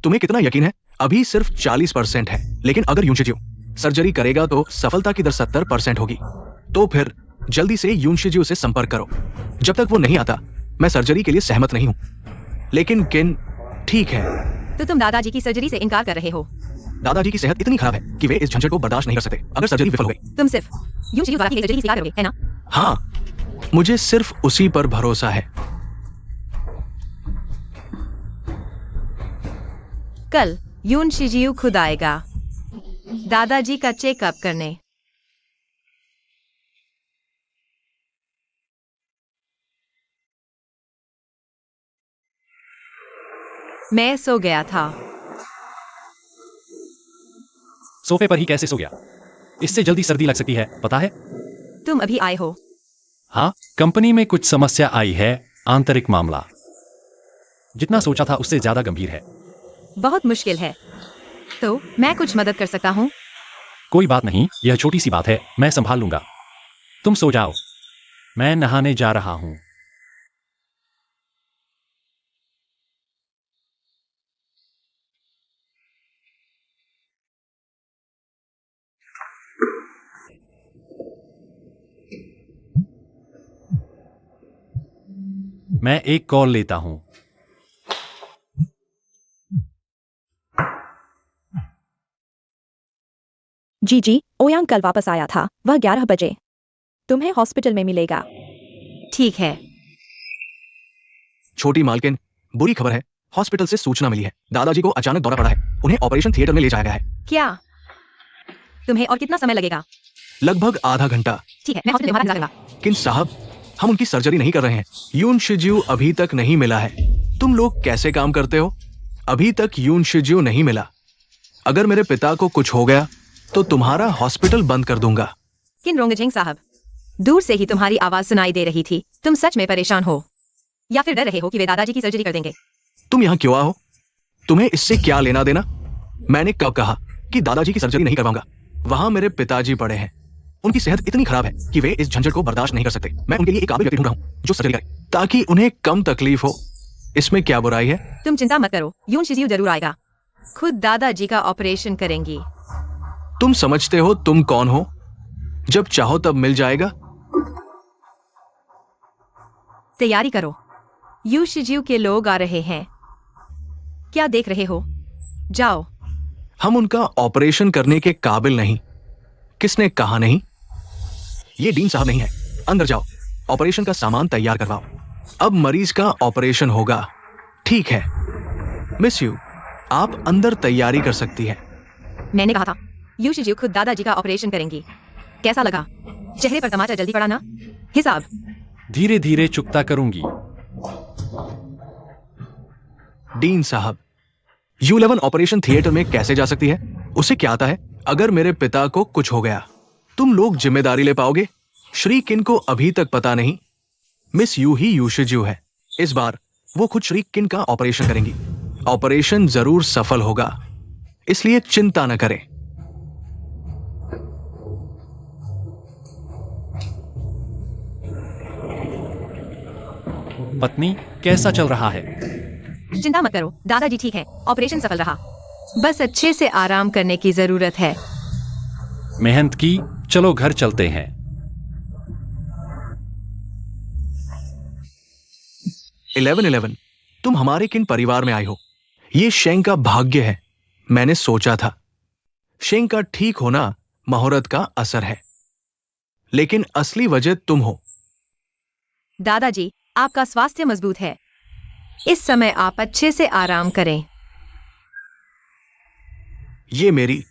तुम्हें कितना यकीन है? अभी सिर्फ 40% है, लेकिन अगर यूनशिजियो सर्जरी करेगा तो सफलता की दर 70% होगी। तो फिर जल्दी से यूनशिजियो से संपर्क करो। जब तक वो नहीं आता मैं सर्जरी के लिए सहमत नहीं हूं। लेकिन किन, ठीक है। तो तुम दादाजी की सर्जरी से इनकार कर रहे हो? दादाजी की सेहत इतनी खराब है कि वे इस झंझट को बर्दाश्त नहीं कर सकते। अगर सर्जरी विफल हो गई, तुम सिर्फ यूनशिजियो द्वारा की गई सर्जरी की स्वीकार करोगे, है ना? हाँ, मुझे सिर्फ उसी पर भरोसा है। कल यूनशिजियो खुद आएगा दादाजी का चेकअप करने। मैं सो गया था। सोफे पर ही कैसे सो गया? इससे जल्दी सर्दी लग सकती है, पता है? तुम अभी आए हो? हाँ, कंपनी में कुछ समस्या आई है। आंतरिक मामला जितना सोचा था उससे ज्यादा गंभीर है। बहुत मुश्किल है। तो मैं कुछ मदद कर सकता हूँ? कोई बात नहीं, यह छोटी सी बात है, मैं संभाल लूंगा। तुम सो जाओ, मैं नहाने जा रहा हूं। मैं एक कॉल लेता हूं। जी, ओयांग कल वापस आया था। वह 11 बजे तुम्हें हॉस्पिटल में मिलेगा। ठीक है। छोटी मालकिन, बुरी खबर है, हॉस्पिटल से सूचना मिली है, दादाजी को अचानक दौरा पड़ा है, उन्हें ऑपरेशन थिएटर में ले जाया गया है। क्या? तुम्हें और कितना समय लगेगा? लगभग आधा घंटा। ठीक है, मैं हॉस्पिटल में तुम्हारा इंतजार करूंगा। किन साहब, हम उनकी सर्जरी नहीं कर रहे हैं। यून शिज्यू अभी तक नहीं मिला है। तुम लोग कैसे काम करते हो? अभी तक यून शिज्यू नहीं मिला। अगर मेरे पिता को कुछ हो गया तो तुम्हारा हॉस्पिटल बंद कर दूंगा। किन रोंगजिंग साहब, दूर से ही तुम्हारी आवाज सुनाई दे रही थी। तुम सच में परेशान हो या फिर डर रहे हो कि वे दादाजी की सर्जरी कर देंगे? तुम यहाँ क्यों आओ? तुम्हें इससे क्या लेना देना? मैंने कब कहा कि दादाजी की सर्जरी नहीं करवाऊंगा? वहां मेरे पिताजी पड़े हैं, उनकी सेहत इतनी खराब है कि वे इस झंझट को बर्दाश्त नहीं कर सकते। मैं उनके लिए एक काबिल व्यक्ति ढूंढ रहा हूं जो सर्जरी करे, ताकि उन्हें कम तकलीफ हो। इसमें क्या बुराई है? तुम चिंता मत करो, यून शिज्यू जरूर आएगा, खुद दादाजी का ऑपरेशन करेंगी। तुम समझते हो तुम कौन हो? जब चाहो तब मिल जाएगा। तैयारी करो, यू शिज्यू के लोग आ रहे हैं। क्या देख रहे हो? जाओ। हम उनका ऑपरेशन करने के काबिल नहीं। किसने कहा नहीं? ये डीन साहब नहीं है। अंदर जाओ, ऑपरेशन का सामान तैयार करवाओ। अब मरीज का ऑपरेशन होगा। ठीक है मिस यू, आप अंदर तैयारी कर सकती है। मैंने कहा था यू शिज्यू खुद दादाजी का ऑपरेशन करेंगी। कैसा लगा? चेहरे पर तमाचा जल्दी पड़ा ना? हिसाब धीरे धीरे चुकता करूंगी। डीन साहब, U11 ऑपरेशन थिएटर में कैसे जा सकती है? उसे क्या आता है? अगर मेरे पिता को कुछ हो गया, तुम लोग जिम्मेदारी ले पाओगे? श्री किन को अभी तक पता नहीं, मिस यू ही यू शिज्यू है। इस बार वो खुद श्री किन का ऑपरेशन करेंगी। ऑपरेशन जरूर सफल होगा, इसलिए चिंता न करें। पत्नी, कैसा चल रहा है? चिंता मत करो, दादाजी ठीक है, ऑपरेशन सफल रहा। बस अच्छे से आराम करने की जरूरत है। मेहनत की, चलो घर चलते हैं। इलेवन, तुम हमारे किन परिवार में आई हो? ये शेंग का भाग्य है। मैंने सोचा था। शेंग का ठीक होना मुहूर्त का असर है, लेकिन असली वजह तुम हो। दादाजी, आपका स्वास्थ्य मजबूत है, इस समय आप अच्छे से आराम करें। ये मेरी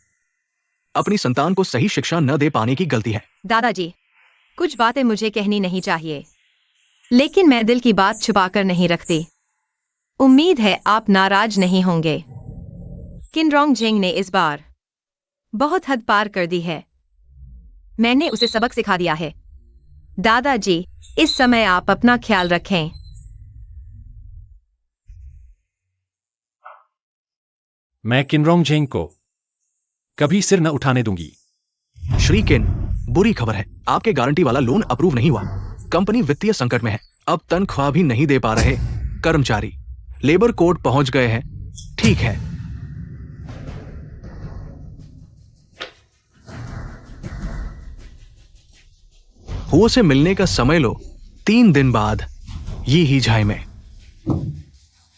अपनी संतान को सही शिक्षा न दे पाने की गलती है। दादाजी, कुछ बातें मुझे कहनी नहीं चाहिए, लेकिन मैं दिल की बात छुपाकर नहीं रखती। उम्मीद है आप नाराज नहीं होंगे। किन रोंगजिंग ने इस बार बहुत हद पार कर दी है। मैंने उसे सबक सिखा दिया है। दादाजी, इस समय आप अपना ख्याल रखें। मैं किन रोंगजिंग को कभी सिर न उठाने दूंगी। श्री किन, बुरी खबर है, आपके गारंटी वाला लोन अप्रूव नहीं हुआ। कंपनी वित्तीय संकट में है, अब तनख्वाह भी नहीं दे पा रहे कर्मचारी। लेबर कोर्ट पहुंच गए हैं। ठीक है, हुओ से मिलने का समय लो, 3 दिन बाद ये ही झाई में।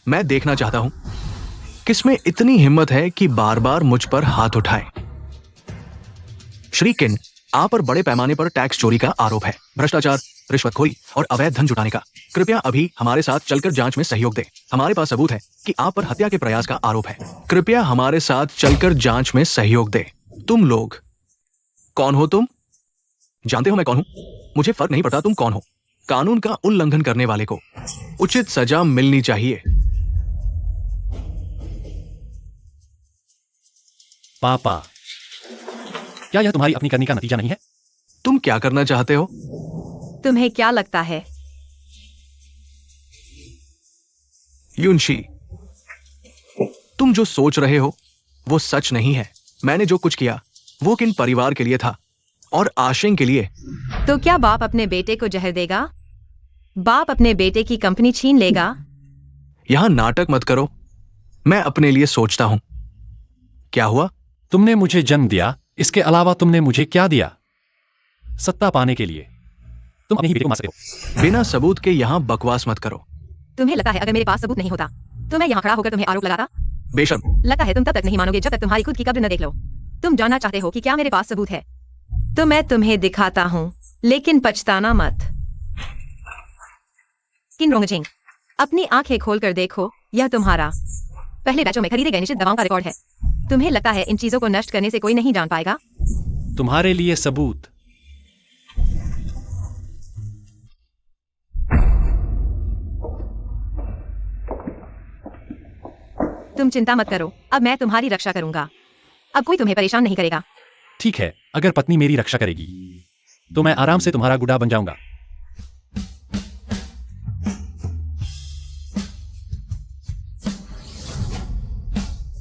मैं देखना चाहता हूं किसमें इतनी हिम्मत है कि बार बार मुझ पर हाथ उठाए। श्री किन, आप पर बड़े पैमाने पर टैक्स चोरी का आरोप है, भ्रष्टाचार, रिश्वतखोरी और अवैध धन जुटाने का। कृपया अभी हमारे साथ चलकर जांच में सहयोग दें। हमारे पास सबूत है कि आप पर हत्या के प्रयास का आरोप है। कृपया हमारे साथ चलकर जांच में सहयोग दें। तुम लोग कौन हो? तुम जानते हो मैं कौन हूं? मुझे फर्क नहीं पड़ता तुम कौन हो। कानून का उल्लंघन करने वाले को उचित सजा मिलनी चाहिए। पापा, क्या यह तुम्हारी अपनी करनी का नतीजा नहीं है? तुम क्या करना चाहते हो? तुम्हें क्या लगता है? युनशी, तुम जो सोच रहे हो वो सच नहीं है। मैंने जो कुछ किया वो किन परिवार के लिए था और आशिंग के लिए। तो क्या बाप अपने बेटे को जहर देगा? बाप अपने बेटे की कंपनी छीन लेगा? यहां नाटक मत करो, मैं अपने लिए सोचता हूं। क्या हुआ? तुमने मुझे जन्म दिया, इसके अलावा तुमने मुझे क्या दिया? सत्ता पाने के लिए तुम अपने ही बेटे को मार सकते हो। बिना सबूत के यहां बकवास मत करो। तुम्हें लगता है अगर मेरे पास सबूत नहीं होता तो मैं यहाँ खड़ा होकर तुम्हें आरोप लगाता? बेशर्म। लगता है तुम तब तक नहीं मानोगे जब तक तुम्हारी खुद की कब्र न देख लो। तुम जानना चाहते हो कि क्या मेरे पास सबूत है? तो मैं तुम्हें दिखाता हूँ, लेकिन पछताना मत। किन रोंगजिंग, अपनी आंखें खोलकर देखो, यह तुम्हारा पहले बैचों में खरीदे गए निश्चित दवाओं का रिकॉर्ड है। तुम्हें लगता है इन चीजों को नष्ट करने से कोई नहीं जान पाएगा? तुम्हारे लिए सबूत। तुम चिंता मत करो, अब मैं तुम्हारी रक्षा करूंगा। अब कोई तुम्हें परेशान नहीं करेगा। ठीक है, अगर पत्नी मेरी रक्षा करेगी तो मैं आराम से तुम्हारा गुडा बन जाऊंगा।